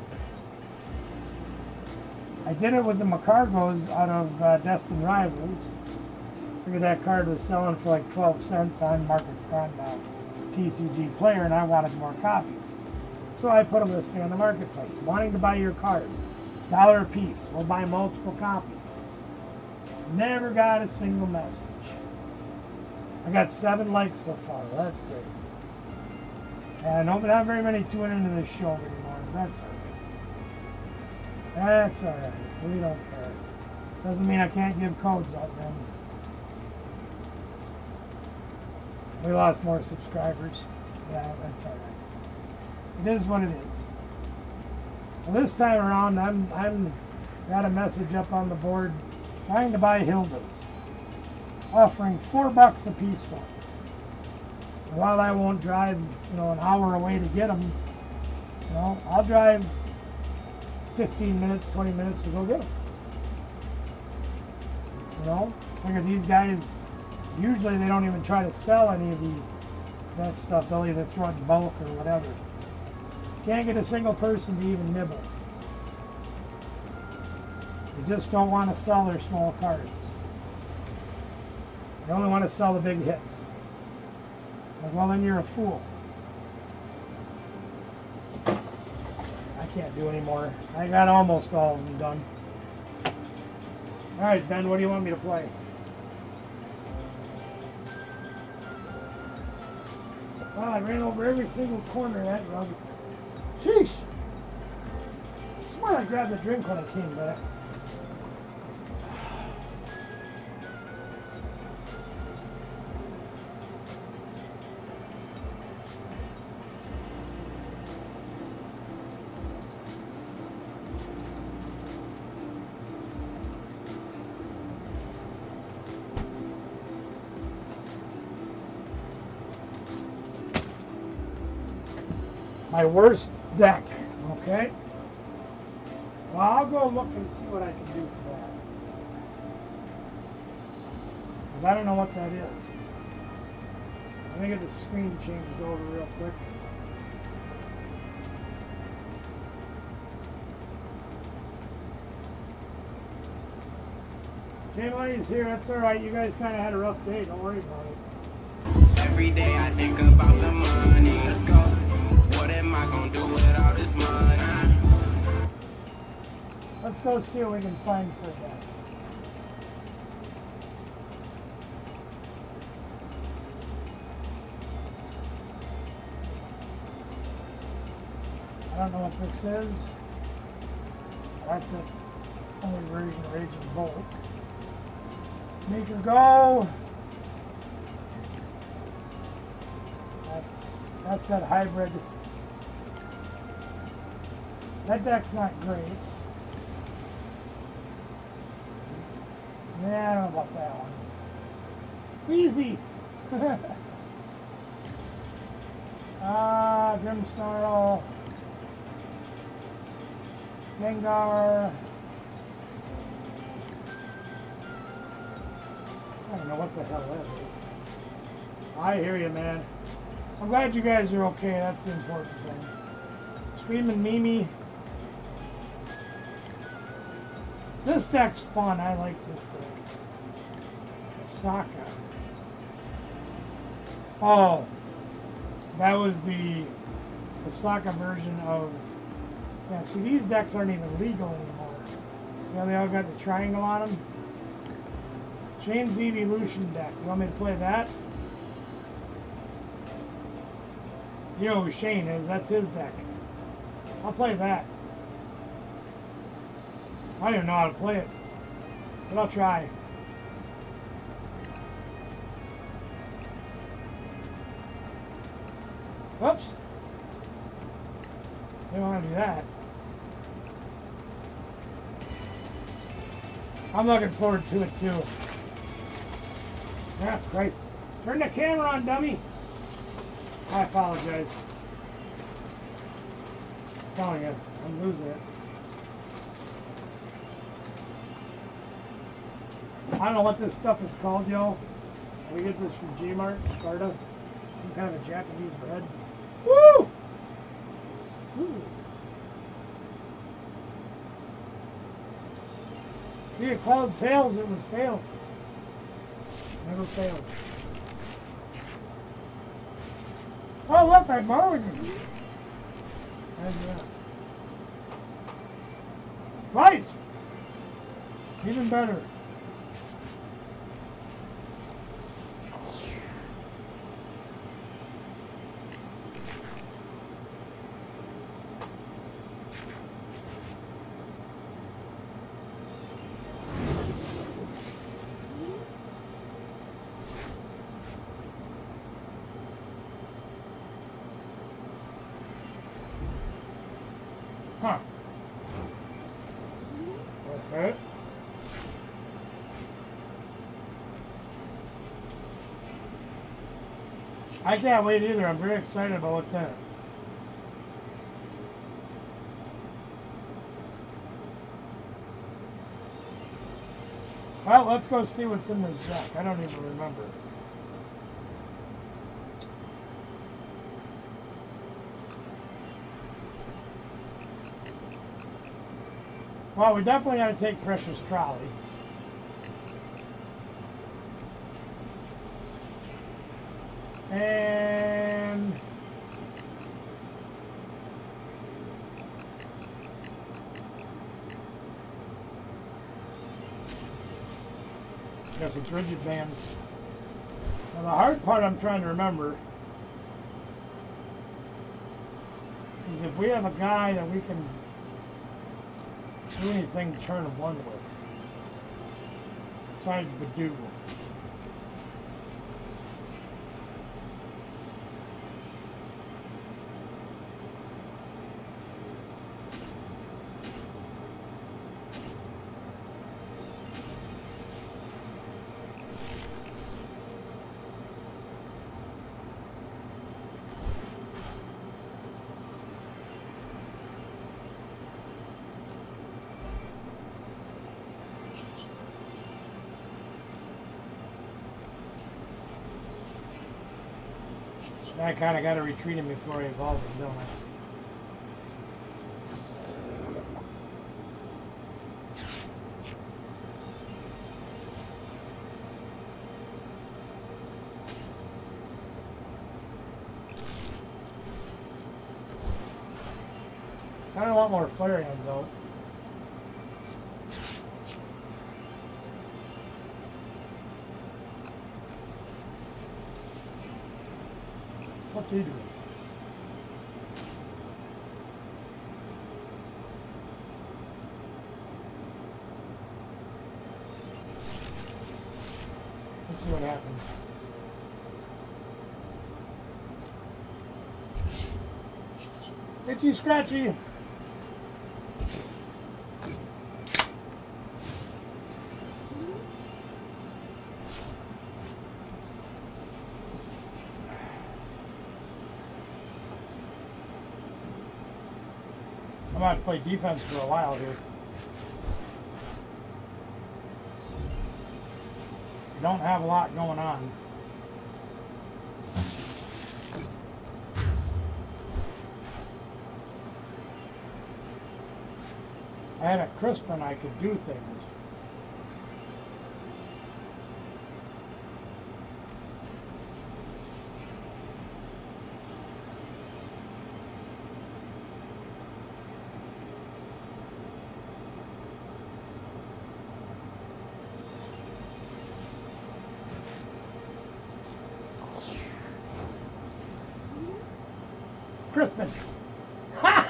S1: I did it with the Macargos out of Destined Rivals. Figured that card was selling for like 12 cents on PCG Player, and I wanted more copies. So I put a listing on the marketplace, wanting to buy your card, $1 a piece. We'll buy multiple copies. Never got a single message. I got 7 likes so far. That's great. And not very many tune into this show anymore. That's all right. That's all right. We don't care. Doesn't mean I can't give codes out, man. We lost more subscribers. Yeah, that's all right. It is what it is. Well, this time around, I'm got a message up on the board trying to buy Hildas, offering $4 a piece for them. While I won't drive, an hour away to get them, I'll drive 15 minutes, 20 minutes to go get them. Figure these guys, usually they don't even try to sell any of that stuff. They'll either throw it in bulk or whatever. Can't get a single person to even nibble. They just don't want to sell their small cards. They only want to sell the big hits. Like, well, then you're a fool. I can't do any more. I got almost all of them done. All right, Ben, what do you want me to play? Wow, I ran over every single corner of that rug. Sheesh! I swear I grabbed a drink when I came back. My worst deck, okay? Well, I'll go look and see what I can do for that. Because I don't know what that is. Let me get the screen changed over real quick. J-Money's here, that's alright. You guys kind of had a rough day, don't worry about it.
S4: Every day I think about the money. Let's go. What am I gonna do with all this money?
S1: Let's go see what we can find for that. I don't know what this is. That's an only version of Raging Bolt. Make her go. That's that hybrid. That deck's not great. Yeah, I don't know about that one. Wheezy! Grim Snarl. Gengar. I don't know what the hell that is. I hear you, man. I'm glad you guys are okay. That's the important thing. Screaming Mimi. This deck's fun. I like this deck. Osaka. Oh, that was the Osaka version of. Yeah, see, these decks aren't even legal anymore. See how they all got the triangle on them? Shane's Evolution deck. You want me to play that? You know who Shane is. That's his deck. I'll play that. I don't even know how to play it, but I'll try. Whoops. Didn't want to do that. I'm looking forward to it too. Ah, Christ. Turn the camera on, dummy. I apologize. I'm telling you, I'm losing it. I don't know what this stuff is called, yo. We get this from G-Mart, Sparta. It's some kind of a Japanese bread. Woo! Woo! See, it called Tails, it was failed. Never failed. Oh, look, I borrowed it. How's that? Right! Even better. Huh. Right? I can't wait either. I'm very excited about what's in it. Well, let's go see what's in this deck. I don't even remember. Well, we definitely got to take Precious Trolley. And I guess it's rigid bands. Now the hard part I'm trying to remember is if we have a guy that we can do anything turn one with, besides Badoo. I kind of got to retreat him before I evolve him, don't I? I don't want more flare hands out. What's he doing? Let's see what happens. Itchy scratchy. I'm about to play defense for a while here. We don't have a lot going on. I had a Crispin, I could do things. Crispin. Ha!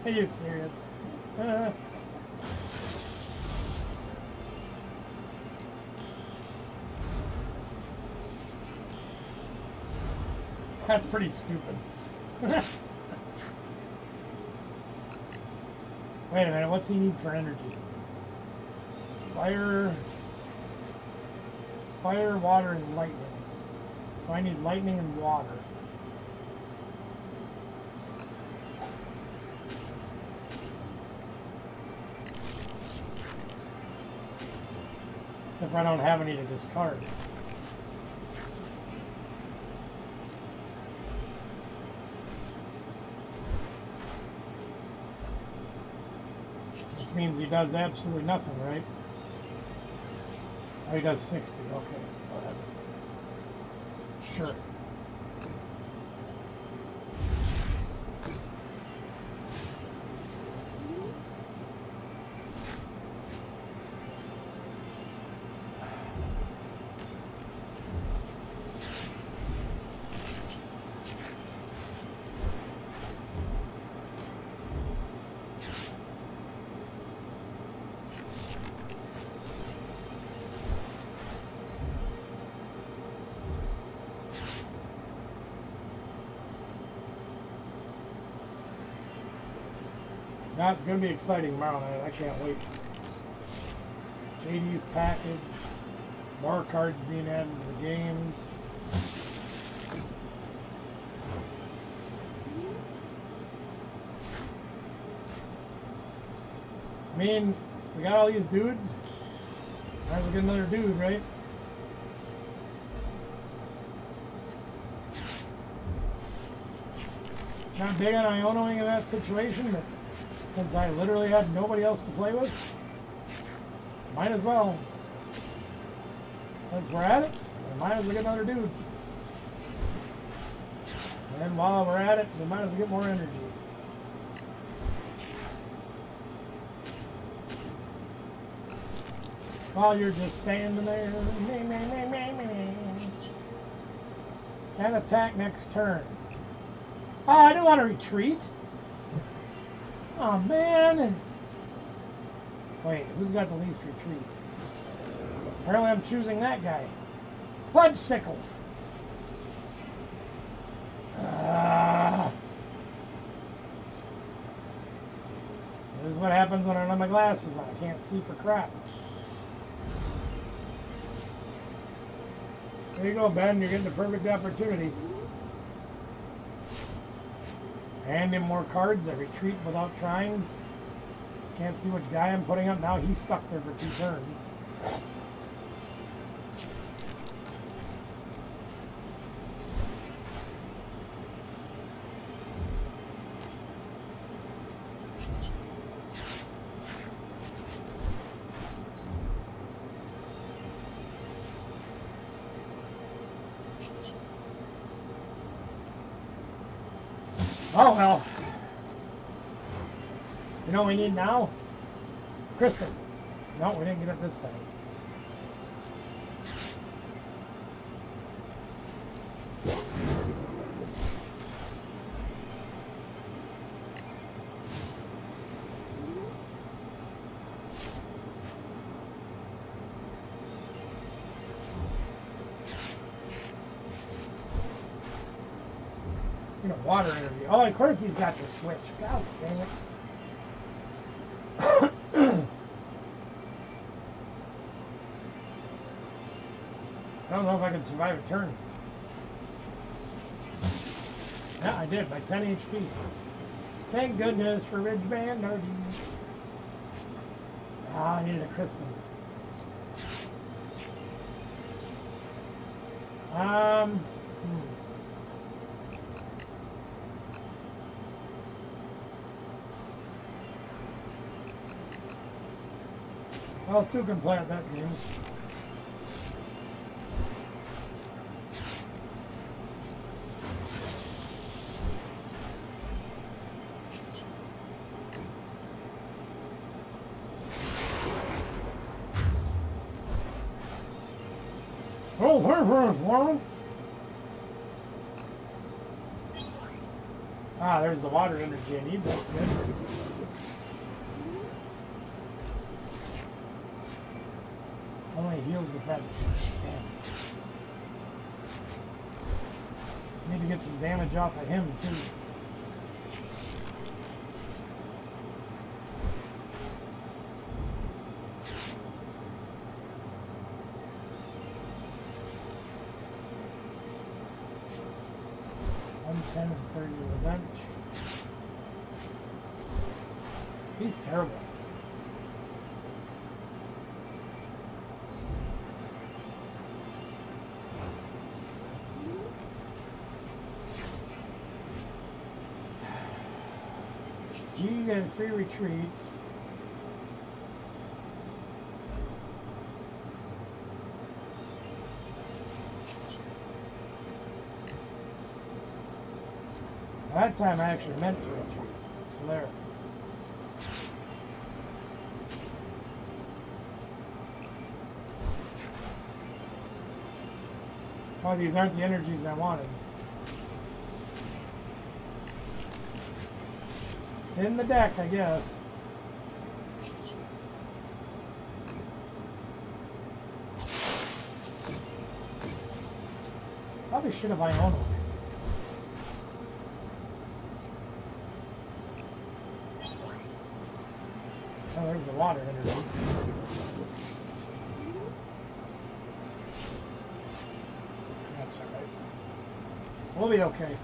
S1: Are you serious? That's pretty stupid. Wait a minute, what's he need for energy? Fire, water, and lightning. So I need lightning and water. Except I don't have any to discard. Which means he does absolutely nothing, right? Oh, he does 60. Okay, whatever. Sure. Now it's going to be exciting tomorrow night. I can't wait. JD's package. More cards being added to the games. I mean, we got all these dudes. Might as well get another dude, right? Not big on Ionoing in that situation, but since I literally had nobody else to play with, might as well. Since we're at it, we might as well get another dude. And then while we're at it, we might as well get more energy. While you're just standing there, can attack next turn. Oh, I don't want to retreat. Oh man. Wait, who's got the least retreat? Apparently I'm choosing that guy. Fudge Sickles. This is what happens when I don't have my glasses on. I can't see for crap. There you go, Ben. You're getting the perfect opportunity. Hand him more cards. I retreat without trying. Can't see which guy I'm putting up. Now he's stuck there for 2 turns. Oh well. You know what we need now? Kristen. No, we didn't get it this time. You know, water energy. Oh, of course he's got the switch. God dang it. I don't know if I can survive a turn. Yeah, I did, by 10 HP. Thank goodness for Ridge Band. Ah, I needed a Crispin. Well, 2 can play at that game. Oh, ah, there's the water energy I need. That's good. Only heals the fetish. Damn. Need to get some damage off of him too. $110 and 30 to the bench. He's terrible. You get a free retreat. That time I actually meant to retreat. So there. Oh, these aren't the energies I wanted. In the deck, I guess. Probably should have Iono. Oh, there's the water underneath. That's all right. We'll be okay.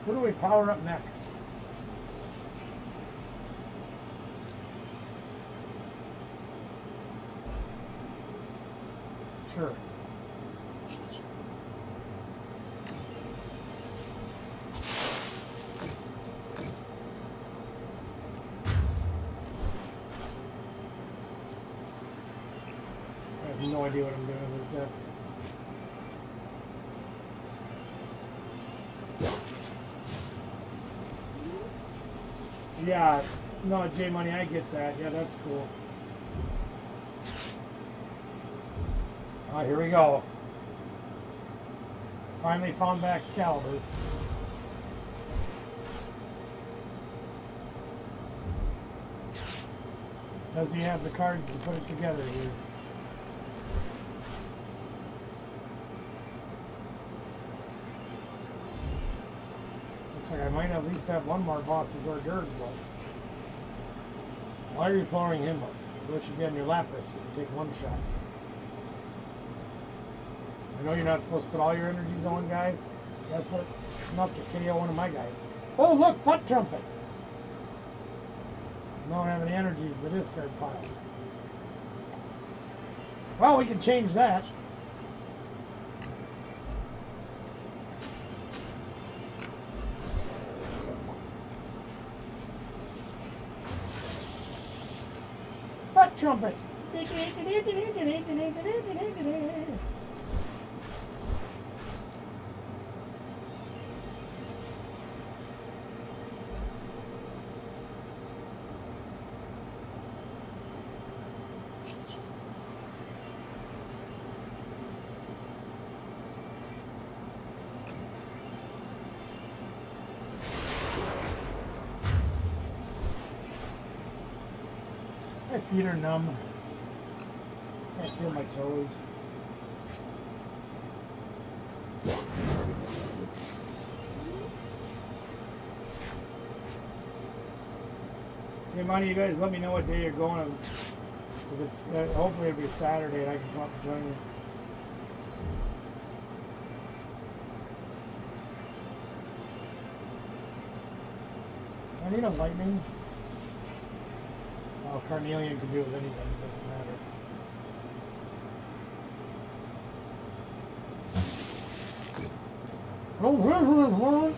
S1: Who do we power up next? Sure. I have no idea what I'm doing with this deck. Yeah, no, J Money, I get that. Yeah, that's cool. All right, here we go. Finally found back Excalibur. Does he have the cards to put it together here? Looks like I might at least have one more boss's hors d'oeuvres left. Why are you powering him up? What should be on your Lapras and take one shots? I know you're not supposed to put all your energies on one guy. You gotta put enough to KO one of my guys. Oh look, butt trumpet! I don't have any energies in the discard pile. Well, we can change that. Butt trumpet! My feet are numb. I feel my toes. Hey, Monty, you guys let me know what day you're going. If it's hopefully it'll be Saturday and I can come up and join you. I need a lightning. Oh, Carnelian can do with anything, it doesn't matter. Oh,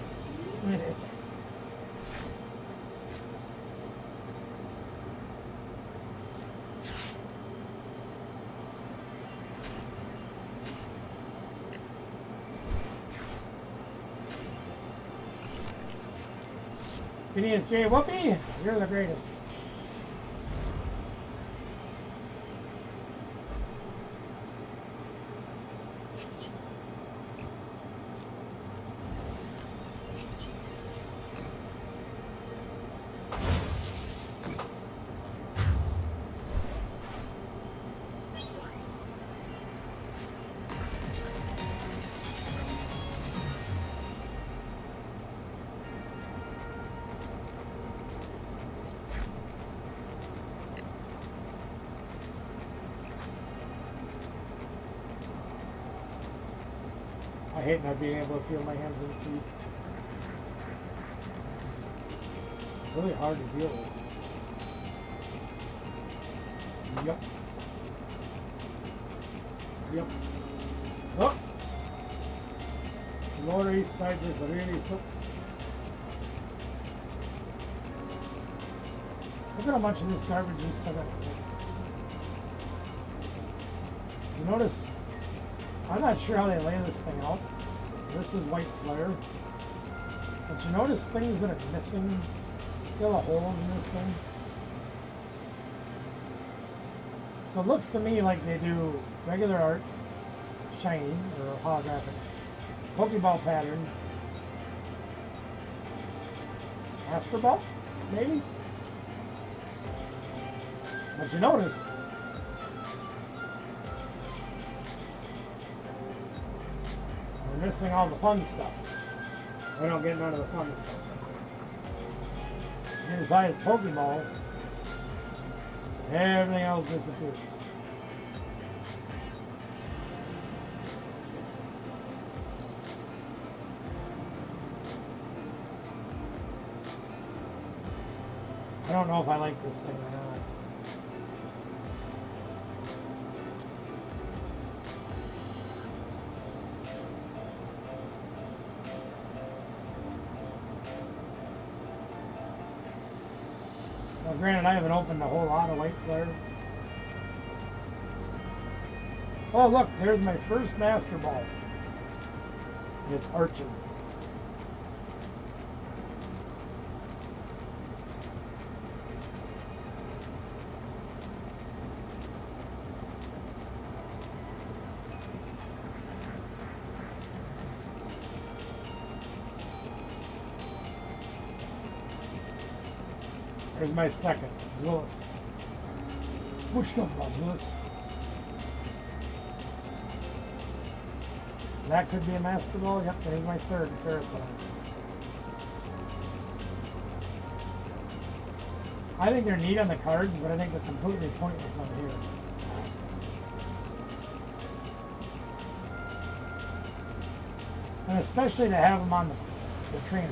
S1: Phineas J. Whoopi, you're the greatest. I hate not being able to feel my hands and feet. It's really hard to deal with. Yep. Yep. Sucks. Lower East Side just really sucks. Look at how much of this garbage you still got. You notice, I'm not sure how they lay this thing out. This is white flare. But you notice things that are missing? See all the holes in this thing? So it looks to me like they do regular art, shiny or holographic, Pokeball pattern, Master Ball, maybe. But you notice we're missing all the fun stuff. We don't get none of the fun stuff. Get as high as Pokeball, everything else disappears. I don't know if I like this thing or not. Well, granted, I haven't opened a whole lot of white flare. Oh, look, there's my first Master Ball. It's Archon. There's my second, Willis. What you talking about, Willis? That could be a Master Ball. Yep, there's my third Terraform. I think they're neat on the cards, but I think they're completely pointless on here. And especially to have them on the trainers.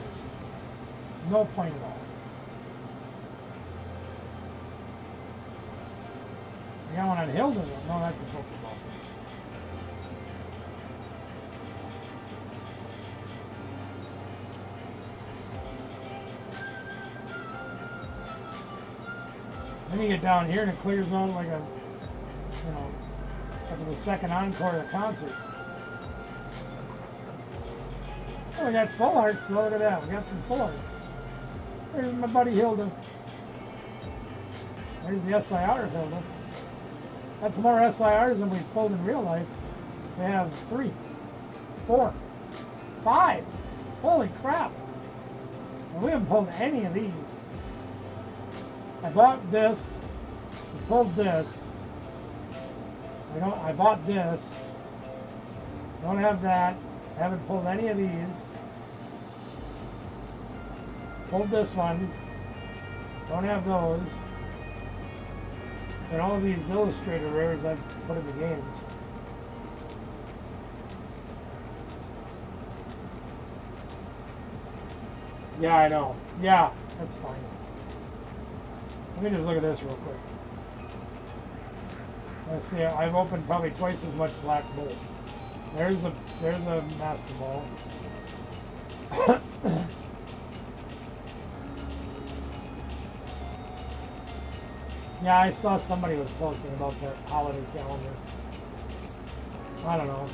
S1: No point at all. I got one on Hilda though. No, that's a Pokeball. Then you get down here and it clears out like a, you know, after the second encore of the concert. Oh, we got full arts. Look at that. We got some full arts. There's my buddy Hilda. There's the SIR of Hilda. That's more SIRs than we've pulled in real life. We have 3, 4, 5. Holy crap. And we haven't pulled any of these. I bought this. I pulled this. I bought this. Don't have that. I haven't pulled any of these. Pulled this one. Don't have those. And all of these Illustrator rares I've put in the games. Yeah, I know. Yeah, that's fine. Let me just look at this real quick. Let's see, I've opened probably twice as much Black Bolt. There's a Master Ball. Yeah, I saw somebody was posting about that holiday calendar. I don't know.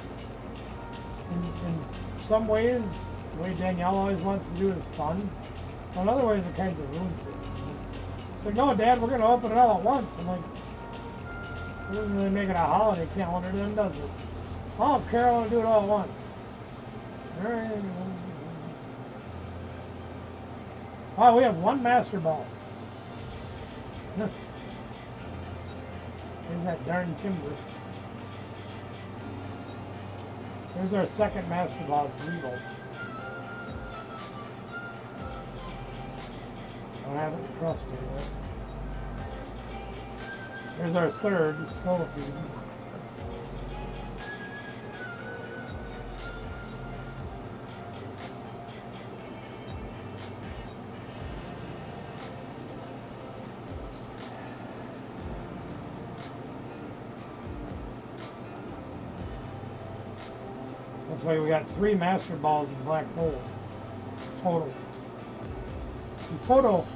S1: In some ways, the way Danielle always wants to do it is fun. But in other ways, it kind of ruins it. So, no, Dad, we're going to open it all at once. I'm like, it doesn't really make it a holiday calendar then, does it? Oh, Carol, I want to do it all at once. All right. Oh, we have one Master Ball. There's that darn timber. There's our second Master Ball. It's Regal. Don't have it across me yet. There's our third, Scolipede. Looks like we got 3 Master Balls in Black Hole total. In total.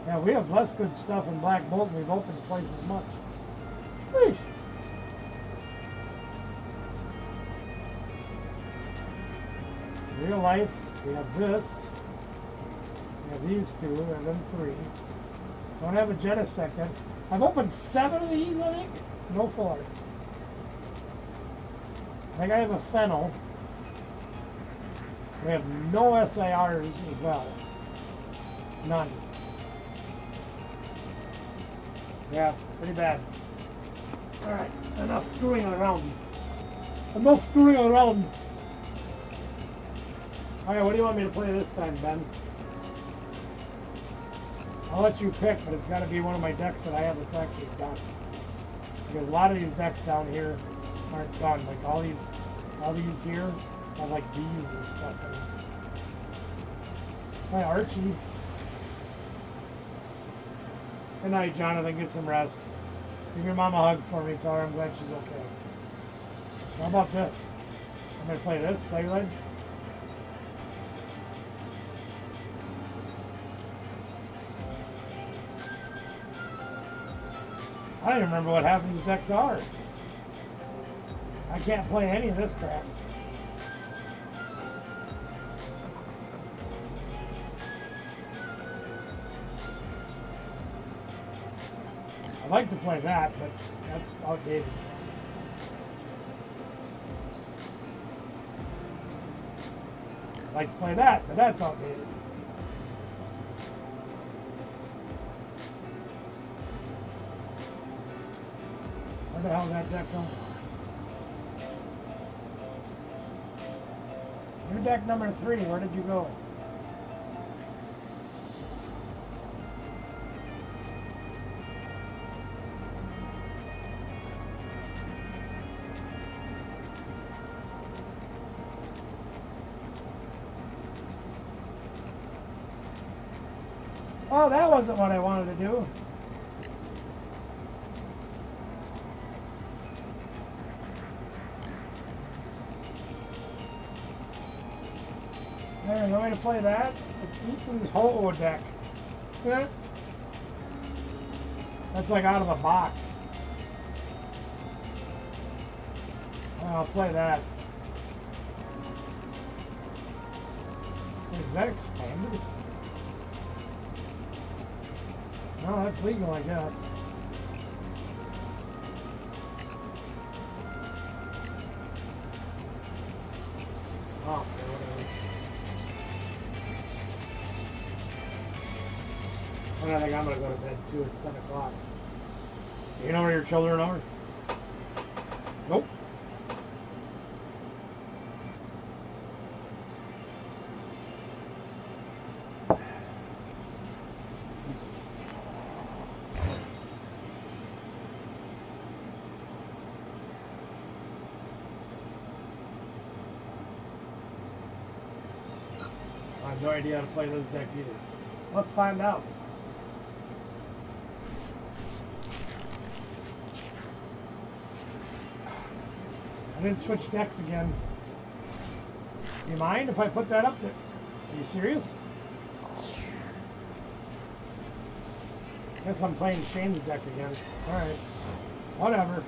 S1: Yeah, we have less good stuff in Black Bolt and we've opened twice as much. Sheesh. Real life, we have this. We have these two, and then 3. Don't have a Genesect. I've opened 7 of these, I think. No full arts. I think I have a Fennel. We have no SIRs as well. None. Yeah, pretty bad. Alright, enough screwing around. Enough screwing around. Alright, what do you want me to play this time, Ben? I'll let you pick, but it's got to be one of my decks that I have that's actually done. Because a lot of these decks down here aren't done. Like all these here have like bees and stuff in them. Hi, Archie. Good night, Jonathan. Get some rest. Give your mom a hug for me. Tell her I'm glad she's okay. How about this? I'm going to play this, Silage. I don't even remember what half of these decks are. I can't play any of this crap. I'd like to play that, but that's outdated. I'd like to play that, but that's outdated. Where the hell is that deck going? Your deck number 3, where did you go? Oh, that wasn't what I wanted to do. There's no way to play that. It's Ethan's Ho-Oh deck. Yeah. That's like out of the box. I'll play that. Is that expanded? No, that's legal, I guess. Oh, okay, whatever. I think I'm going to go to bed too. It's 10 o'clock. You know where your children are? Nope. I have no idea how to play this deck either. Let's find out. I didn't switch decks again. You mind if I put that up there? Are you serious? Guess I'm playing Shane's deck again. Alright. Whatever.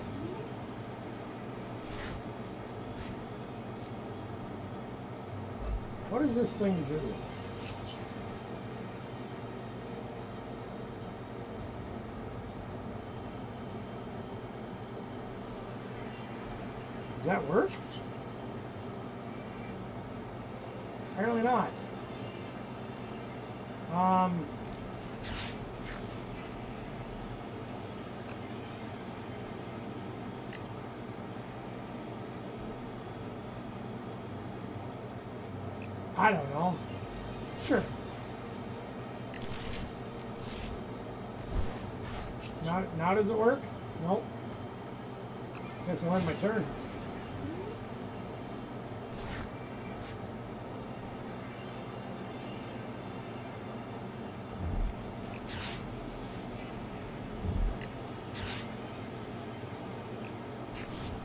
S1: What does this thing do? Does that work? Apparently not. I don't know. Sure. Now does it work? Nope. Guess I won my turn.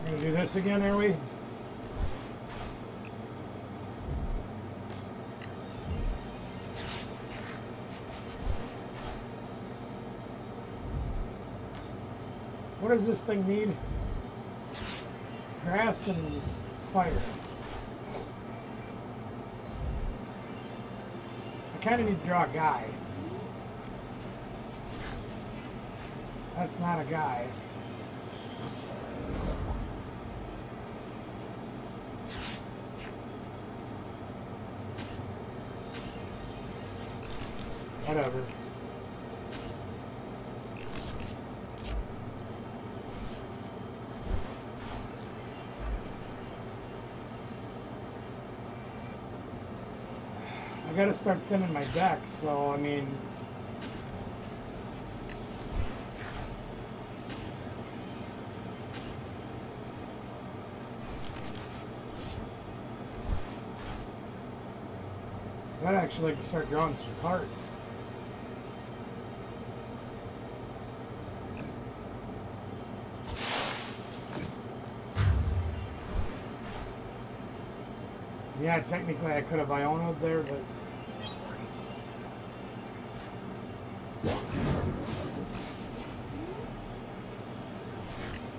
S1: We're gonna do this again, are we? What does this thing need? Grass and fire. I kind of need to draw a guy. That's not a guy. Whatever. I gotta start thinning my deck, so I mean, I'd actually like to start drawing some cards. Yeah, technically I could have Iono'd there, but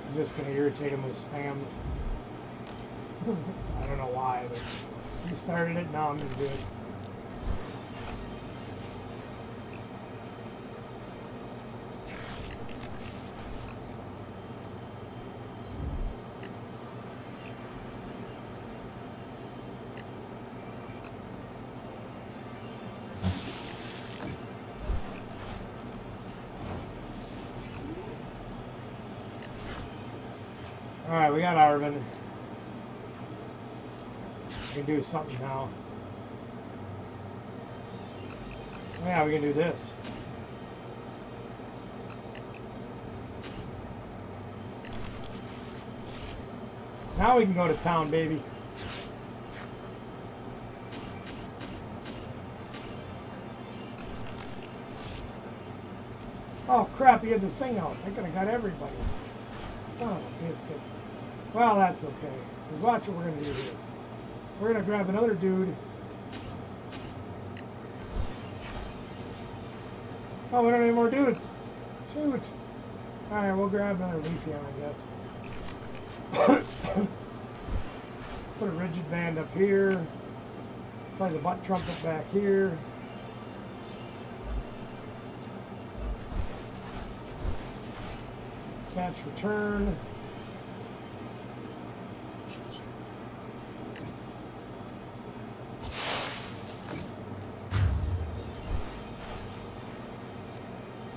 S1: I'm just going to irritate him with spams. I don't know why, but he started it, now I'm going to do it. Alright, we got Arvin. We can do something now. Yeah, we can do this. Now we can go to town, baby. Oh crap, he had the thing out. I could have got everybody. Son of a biscuit. Well, that's okay. Because watch what we're going to do here. We're going to grab another dude. Oh, we don't have any more dudes. Shoot. Alright, we'll grab another Leafeon, I guess. Put a rigid band up here. Play the butt trumpet back here. Catch return.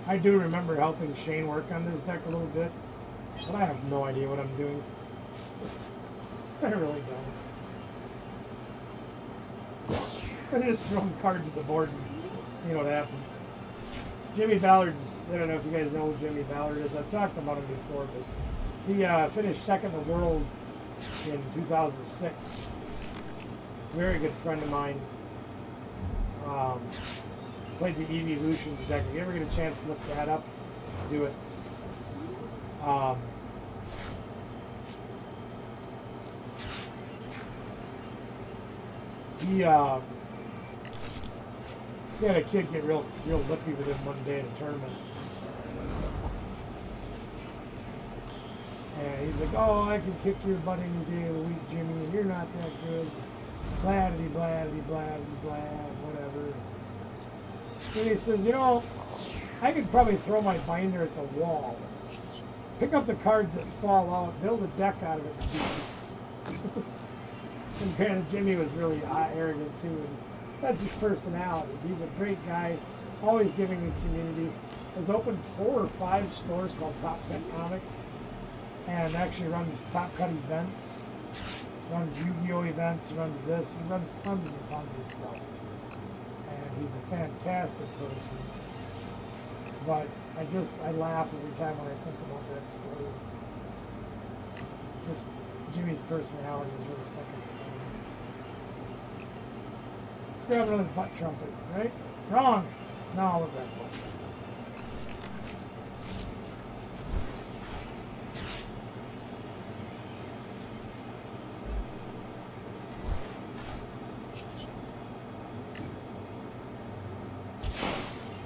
S1: I do remember helping Shane work on this deck a little bit, but I have no idea what I'm doing. I really don't. I just throw cards at the board and see what happens. Jimmy Ballard's, I don't know if you guys know who Jimmy Ballard is. I've talked about him before, but he finished second in the world in 2006. Very good friend of mine. Played the Evolutions deck. If you ever get a chance to look that up, do it. He had a kid get real lippy with him one day in a tournament. And he's like, oh, I can kick your butt any day of the week, Jimmy, and you're not that good. Bladdy, bladdy, bladdy, blad, whatever. And he says, you know, I could probably throw my binder at the wall, pick up the cards that fall out, build a deck out of it, and beat you. And granted, Jimmy was really arrogant too, and that's his personality. He's a great guy, always giving the community. Has opened 4 or 5 stores called Top Cut Comics, and actually runs Top Cut events, runs Yu-Gi-Oh events, runs this, he runs tons and tons of stuff. And he's a fantastic person. But I laugh every time when I think about that story. Just Jimmy's personality is really second to none. Let's grab another butt trumpet, right? Wrong! No, I'll look that butt.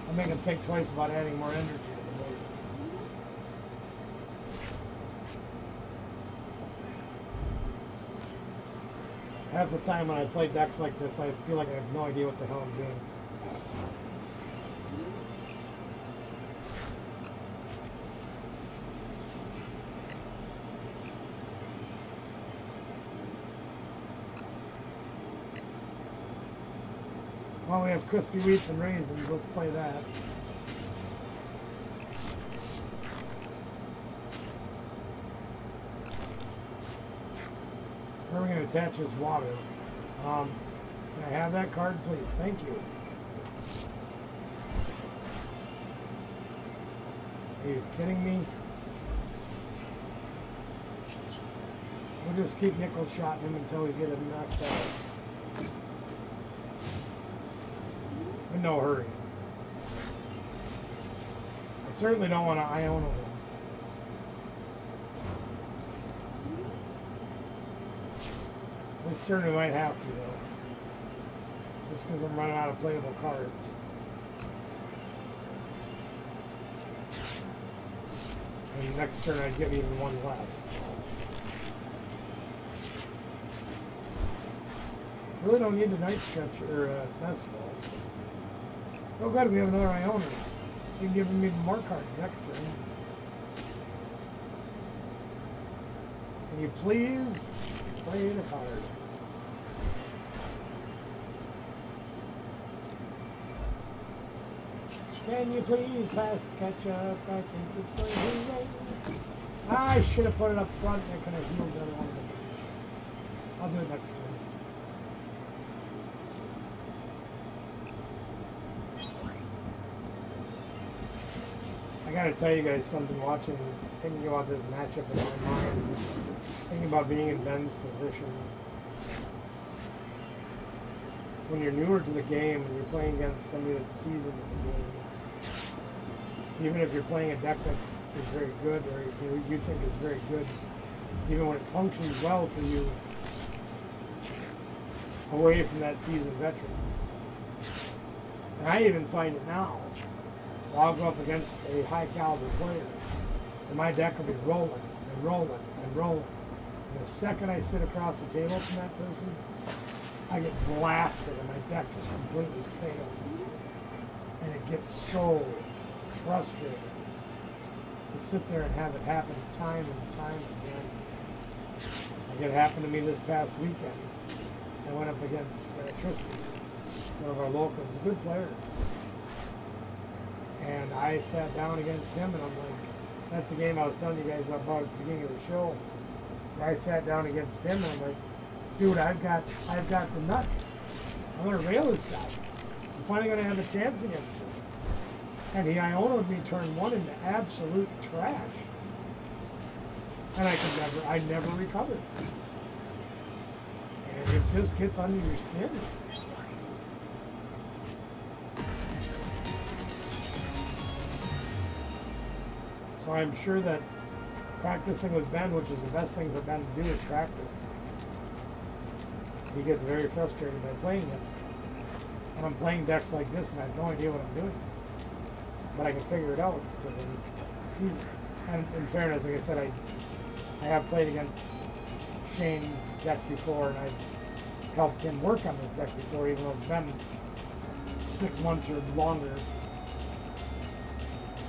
S1: I'll make him think twice about adding more energy to the base. Half the time when I play decks like this, I feel like I have no idea what the hell I'm doing. Oh, we have crispy wheats and raisins. Let's play that. Where are we going to attach this water? Can I have that card, please? Thank you. Are you kidding me? We'll just keep nickel shotting him until we get him knocked out. In no hurry. I certainly don't want to Iona him. This turn we might have to, though. Just because I'm running out of playable cards. And next turn I'd give even one less. Really don't need the night stretch or nest balls. Oh good, we have another Iona. You can give him even more cards next turn. Can you please play the card? Can you please pass the ketchup? I think it's going to rain. I should have put it up front and I could have healed the other one. I'll do it next turn. I gotta tell you guys something, watching, thinking about this matchup in my mind, thinking about being in Ben's position. When you're newer to the game and you're playing against somebody that's seasoned in the game, even if you're playing a deck that is very good or you think is very good, even when it functions well for you, away from that seasoned veteran. And I even find it now. I'll go up against a high caliber player and my deck will be rolling and rolling and rolling. And the second I sit across the table from that person, I get blasted and my deck just completely fails. And it gets so frustrating to sit there and have it happen time and time again. Like it happened to me this past weekend. I went up against Tristan, one of our locals, a good player. And I sat down against him and I'm like, that's the game I was telling you guys about at the beginning of the show. Where I sat down against him and I'm like, dude, I've got the nuts. I'm gonna rail this guy. I'm finally gonna have a chance against him. And he Iono'd me turn one into absolute trash. And I never recovered. And it just gets under your skin. So I'm sure that practicing with Ben, which is the best thing for Ben to do, is practice. He gets very frustrated by playing it. And I'm playing decks like this and I have no idea what I'm doing. But I can figure it out because I'm seasoned. And in fairness, like I said, I have played against Shane's deck before and I've helped him work on this deck before, even though it's been 6 months or longer.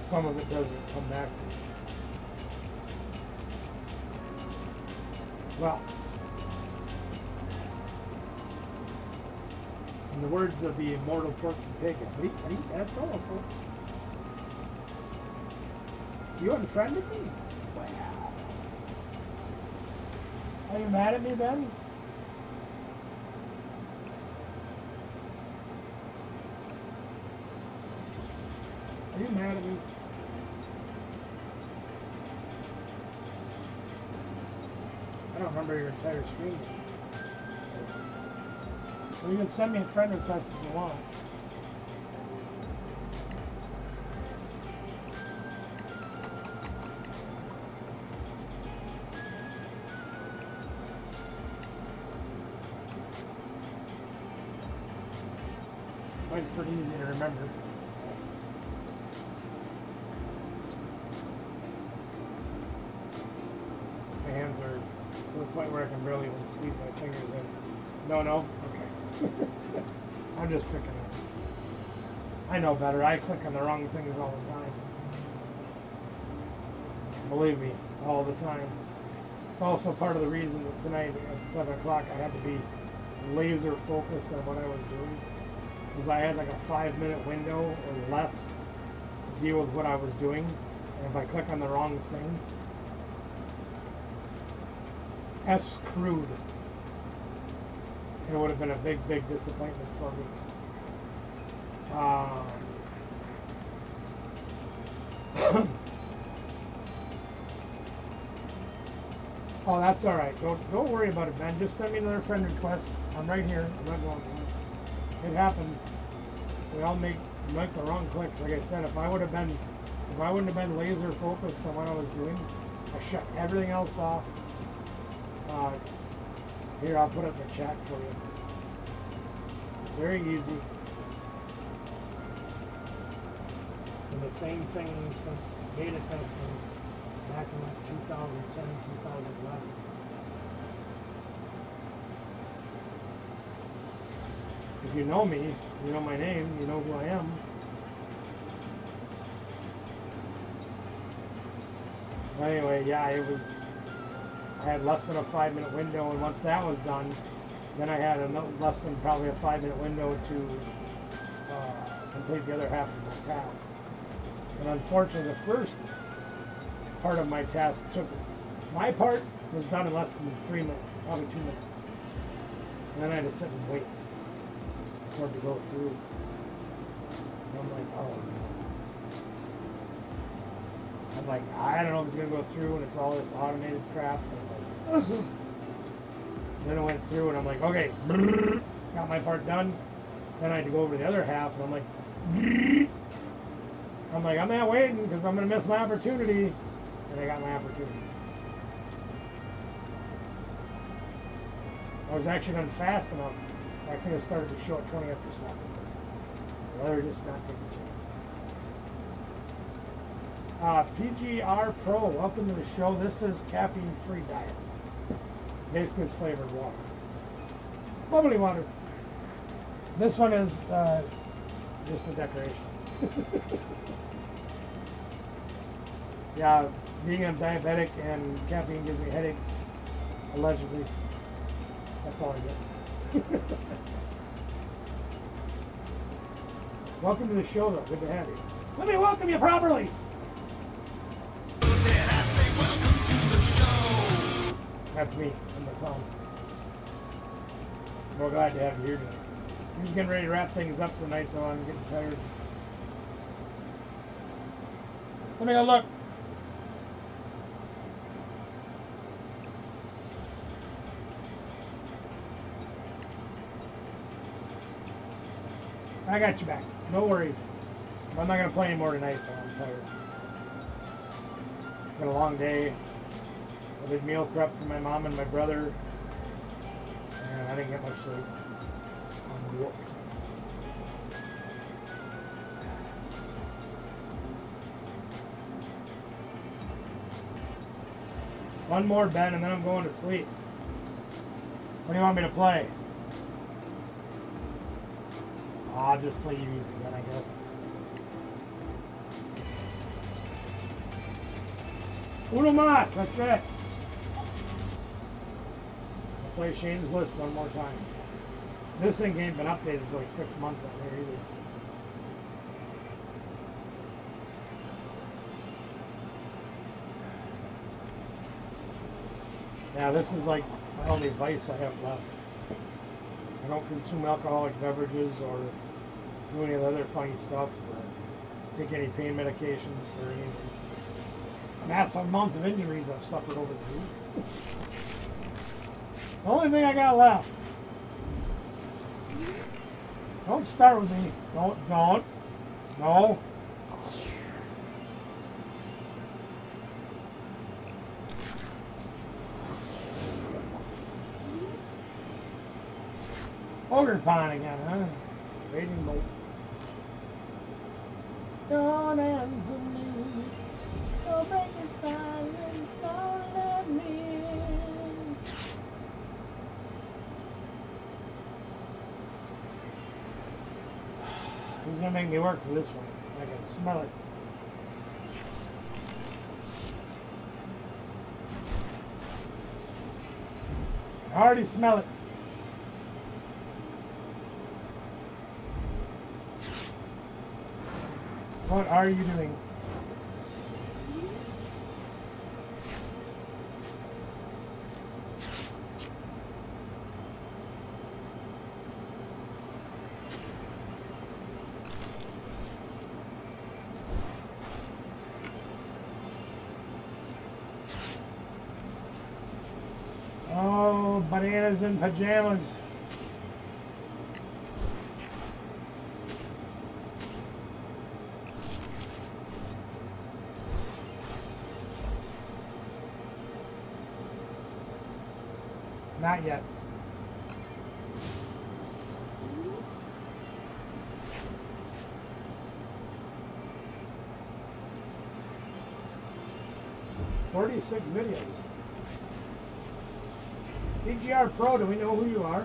S1: Some of it doesn't come back to me. Well, in the words of the immortal Porky Pig, that's all, folks. You unfriended me? Wow. Are you mad at me, Ben? Are you mad at me? I don't remember your entire screen. So you can send me a friend request if you want. Mine's pretty easy to remember. My hands are to the point where I can barely even squeeze my fingers in. No? Okay. I'm just picking up. I know better. I click on the wrong things all the time. Believe me, all the time. It's also part of the reason that tonight at 7 o'clock I had to be laser focused on what I was doing. is I had like a 5-minute window or less to deal with what I was doing. And if I click on the wrong thing, screwed. It would have been a big, big disappointment for me. Oh, that's all right. Don't worry about it, Ben. Just send me another friend request. I'm right here. I'm not going anywhere. It happens. We all make the wrong clicks. Like I said, if I wouldn't have been laser focused on what I was doing, I shut everything else off. Here, I'll put it in the chat for you. Very easy. And the same thing since beta testing back in like 2010, 2011. If you know me, you know my name, you know who I am. But anyway, yeah, I had less than a 5-minute window, and once that was done, then I had less than probably a 5-minute window to complete the other half of my task. And unfortunately, the first part of my task my part was done in less than 3 minutes, probably 2 minutes. And then I had to sit and wait for it to go through. And I'm like, oh. I'm like, I don't know if it's going to go through, and it's all this automated crap. And I'm like, then it went through, and I'm like, okay, got my part done. Then I had to go over the other half, and I'm like, I'm not waiting because I'm going to miss my opportunity. And I got my opportunity. I was actually done fast enough. I could have started to show at 20 after 7. I'd rather just not take the chance. PGR Pro, welcome to the show. This is caffeine-free diet. Basically, it's flavored water. Bubbly water. This one is just a decoration. Yeah, being a diabetic and caffeine gives me headaches, allegedly. That's all I get. Welcome to the show, though. Good to have you. Let me welcome you properly. That's me. I'm the clown. We're glad to have you here today. I'm just getting ready to wrap things up tonight, though. I'm getting tired. Let me go look. I got you back. No worries. I'm not going to play anymore tonight, though. I'm tired. Been a long day. I did meal prep for my mom and my brother. And I didn't get much sleep. I'm whooped. One more, Ben, and then I'm going to sleep. What do you want me to play? I'll just play you easy then, I guess. Uno mas, that's it. I'll play Shane's List one more time. This thing ain't been updated for like 6 months on here either. Yeah, this is like my only vice I have left. I don't consume alcoholic beverages or do any of the other funny stuff or take any pain medications for any massive amounts of injuries I've suffered over the years. The only thing I got left. Don't start with me. Don't. No. Ogre Pond again, huh? Raging boat. Don't answer me. Don't break it silent. Don't let me in. He's gonna make me work for this one. I can smell it. I already smell it. What are you doing? Oh, bananas in pajamas. Not yet. "46 videos. PGR Pro, do we know who you are?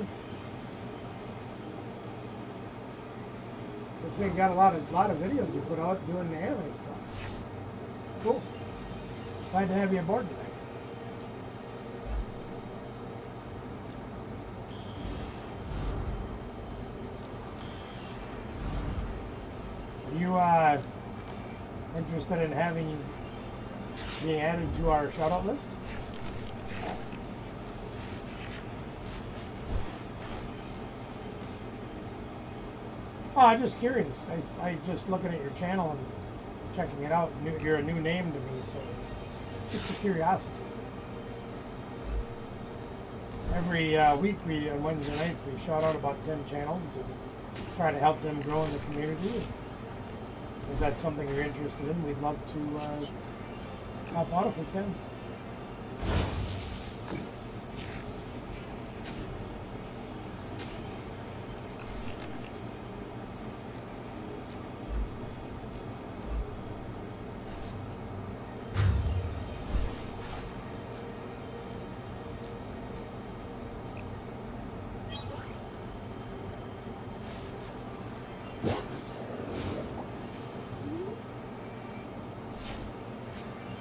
S1: Looks like you got a lot of videos you put out doing the anime stuff. Cool. Glad to have you aboard tonight. Are you interested in being added to our shout-out list? Oh, I'm just curious. I just looking at your channel and checking it out. You're a new name to me, so it's just a curiosity. Every week, on Wednesday nights, we shout out about 10 channels to try to help them grow in the community. If that's something you're interested in, we'd love to help out if we can.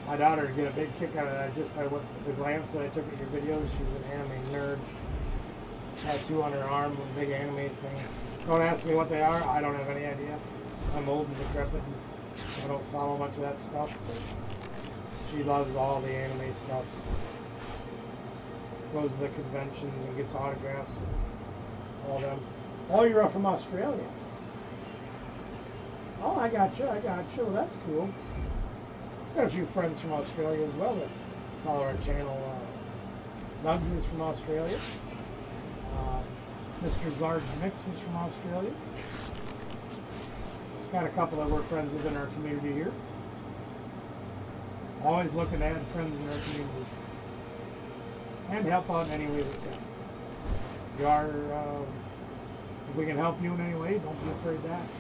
S1: My daughter would get a big kick out of that just by the glance that I took at your videos. She's an anime nerd. Tattoo on her arm, a big anime thing. Don't ask me what they are. I don't have any idea. I'm old and decrepit and I don't follow much of that stuff. But she loves all the anime stuff. Goes to the conventions and gets autographs and all them. Oh, you're from Australia. Oh, I got you. Well, that's cool. Got a few friends from Australia as well that follow our channel. Nugs is from Australia. Mr. Zard's Mix is from Australia. Got a couple that we're friends with in our community here. Always looking to add friends in our community. And help out in any way we can. If we can help you in any way, don't be afraid to ask.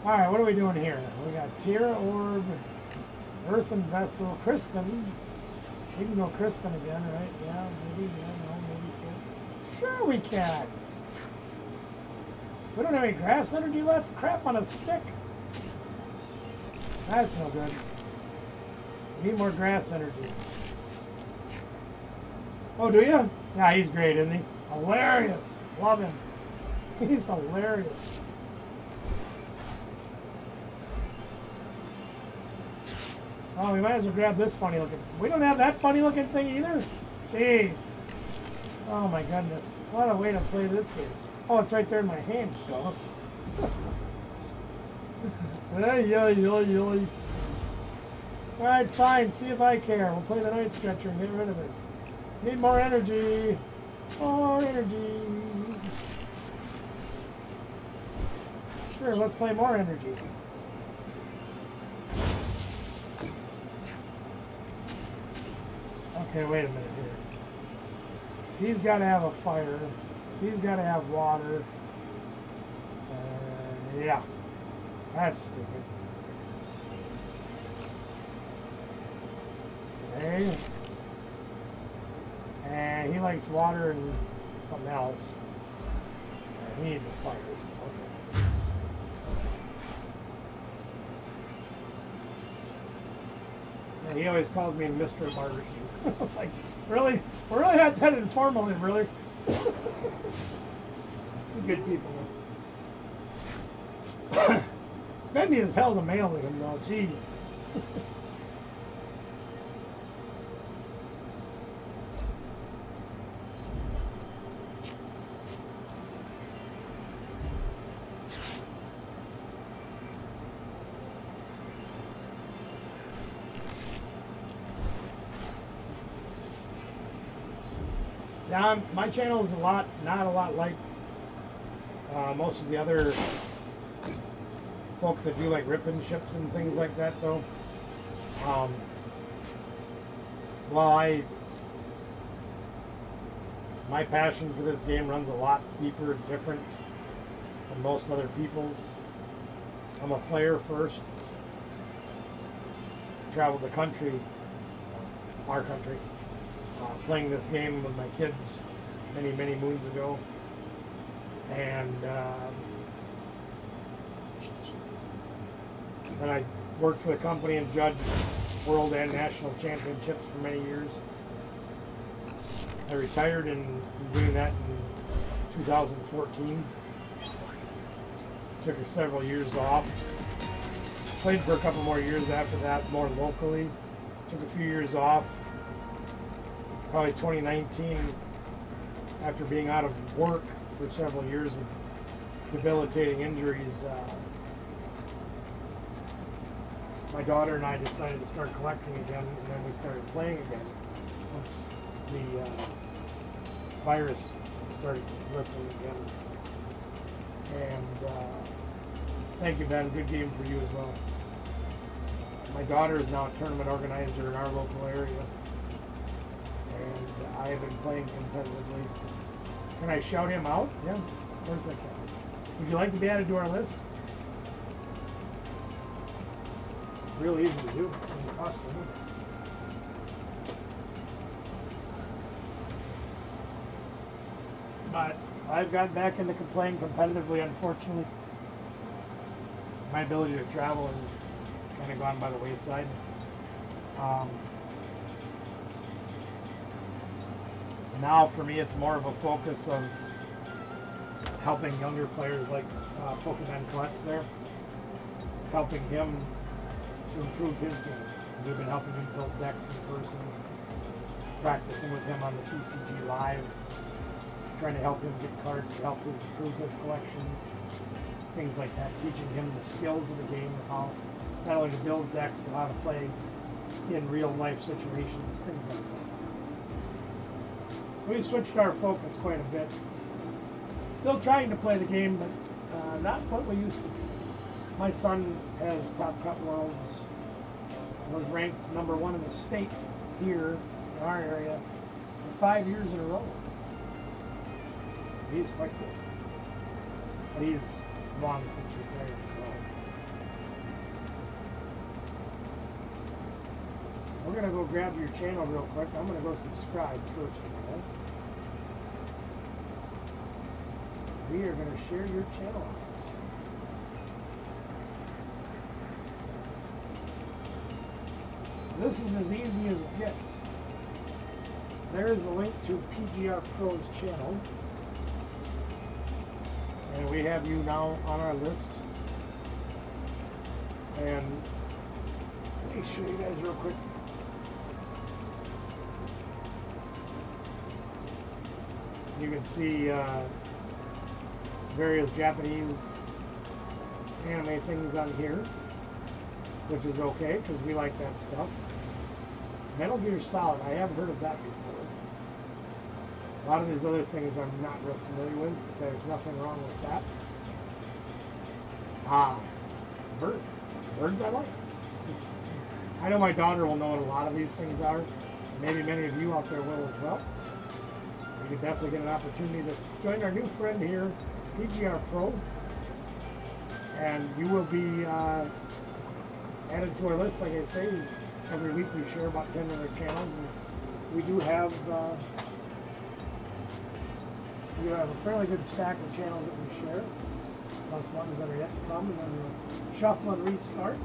S1: Alright, what are we doing here? We got Tira Orb, Earthen Vessel, Crispin. We can go Crispin again, right? Yeah, maybe, so. Sure we can! We don't have any grass energy left? Crap on a stick! That's no good. We need more grass energy. Oh, do you? Yeah, he's great, isn't he? Hilarious! Love him. He's hilarious. Oh, we might as well grab this funny looking. We don't have that funny looking thing either? Jeez. Oh my goodness. What a way to play this game. Oh, it's right there in my hand, so. Alright, fine. See if I care. We'll play the Night Stretcher and get rid of it. Need more energy. More energy. Sure, let's play more energy. Okay, wait a minute here. He's got to have a fire. He's got to have water. Yeah. That's stupid. Okay. And he likes water and something else. And he needs a fire, so okay. And he always calls me Mr. Barbecue. Like, really? We're really not that informal, really? Good people. Spendy is hell to mail to him though, jeez. Yeah, my channel is not a lot like most of the other folks that do like ripping ships and things like that though. Well, my passion for this game runs a lot deeper and different than most other people's. I'm a player first. Traveled the country, our country, playing this game with my kids many moons ago. And then I worked for the company and judged world and national championships for many years. I retired and doing that in 2014. Took several years off. Played for a couple more years after that, more locally. Took a few years off. Probably 2019, after being out of work for several years with debilitating injuries, my daughter and I decided to start collecting again, and then we started playing again once the virus started lifting again. And thank you, Ben. Good game for you as well. My daughter is now a tournament organizer in our local area, and I have been playing competitively. Can I shout him out? Yeah, of course I can. Would you like to be added to our list? Real easy to do. Doesn't cost you anything. But I've gotten back into playing competitively, unfortunately. My ability to travel has kind of gone by the wayside. Now for me it's more of a focus of helping younger players like Pokemon Clutch there, helping him to improve his game. We've been helping him build decks in person, practicing with him on the PTCGL Live, trying to help him get cards to help him improve his collection, things like that, teaching him the skills of the game, of how not only to build decks, but how to play in real life situations, things like that. So we've switched our focus quite a bit. Still trying to play the game, but not what we used to be. My son has Top Cut Worlds, was ranked #1 in the state here in our area for 5 years in a row. He's quite good. But he's long since retired as well. We're going to go grab your channel real quick. I'm going to go subscribe first of all. We are going to share your channel. This is as easy as it gets. There is a link to PGR Pro's channel. And we have you now on our list. And let me show you guys real quick. You can see various Japanese anime things on here, which is okay because we like that stuff. Metal Gear Solid, I haven't heard of that before. A lot of these other things I'm not real familiar with. There's nothing wrong with that. Birds I like. I know my daughter will know what a lot of these things are. Maybe many of you out there will as well. You can definitely get an opportunity to join our new friend here, PGR Pro. And you will be added to our list, like I say. Every week we share about 10 other channels, and we do have a fairly good stack of channels that we share, plus ones that are yet to come, and then we'll shuffle and restart.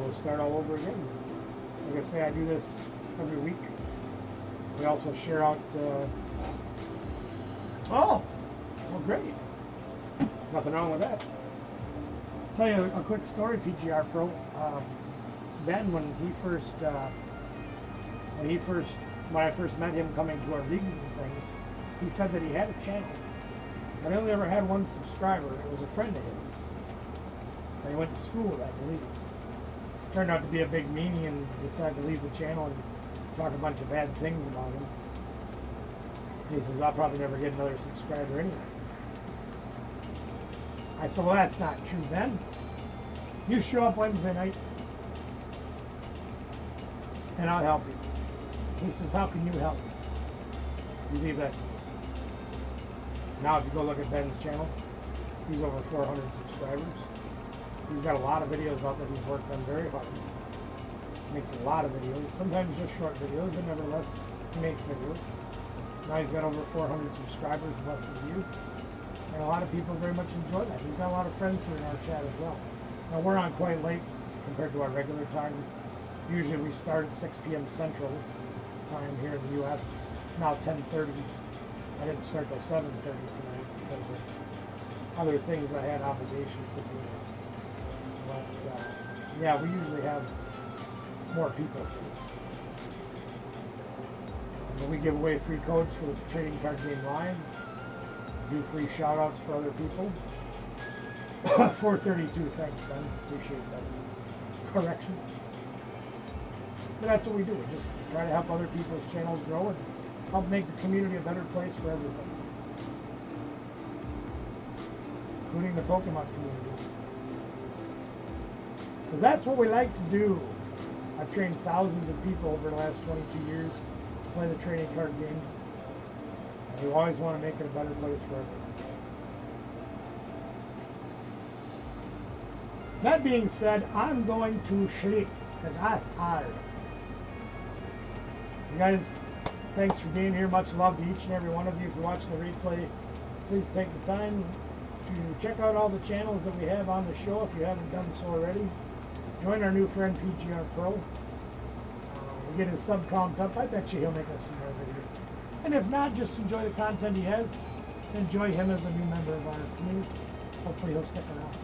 S1: We'll start all over again. Like I say, I do this every week. We also share out, oh, well, great. Nothing wrong with that. Tell you a quick story, PGR Pro. Ben, when I first met him coming to our leagues and things, he said that he had a channel, but he only ever had one subscriber. It was a friend of his that he went to school with, I believe. Turned out to be a big meanie and decided to leave the channel and talk a bunch of bad things about him. He says, I'll probably never get another subscriber anyway. I said, well, that's not true, Ben. You show up Wednesday night and I'll help you. He says, how can you help me? You leave that to me. Now if you go look at Ben's channel, he's over 400 subscribers. He's got a lot of videos out that he's worked on very hard. He makes a lot of videos, sometimes just short videos, but nevertheless, he makes videos. Now he's got over 400 subscribers in less than a year. And a lot of people very much enjoy that. He's got a lot of friends here in our chat as well. Now we're on quite late compared to our regular time. Usually we start at 6 p.m. Central time here in the U.S. It's now 10:30. I didn't start till 7:30 tonight because of other things I had obligations to do. But yeah, we usually have more people here. And we give away free codes for the trading card game live. Do free shout outs for other people. 432, thanks Ben, appreciate that correction. But that's what we do, we just try to help other people's channels grow and help make the community a better place for everybody. Including the Pokemon community. Because that's what we like to do. I've trained thousands of people over the last 22 years to play the trading card game. And we always want to make it a better place for everyone. That being said, I'm going to sleep because I'm tired. You guys, thanks for being here. Much love to each and every one of you. If you're watching the replay, please take the time to check out all the channels that we have on the show if you haven't done so already. Join our new friend PGR Pro. We get his sub count up. I bet you he'll make us some more videos. And if not, just enjoy the content he has. Enjoy him as a new member of our community. Hopefully he'll stick around.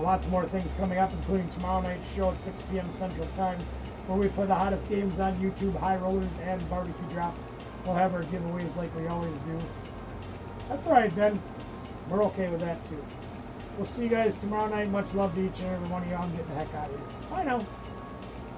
S1: Lots more things coming up, including tomorrow night's show at 6 p.m. Central Time, where we play the hottest games on YouTube, High Rollers and Barbecue Drop. We'll have our giveaways like we always do. That's all right, Ben. We're okay with that, too. We'll see you guys tomorrow night. Much love to each and every one of you. I'm getting the heck out of here. Bye now.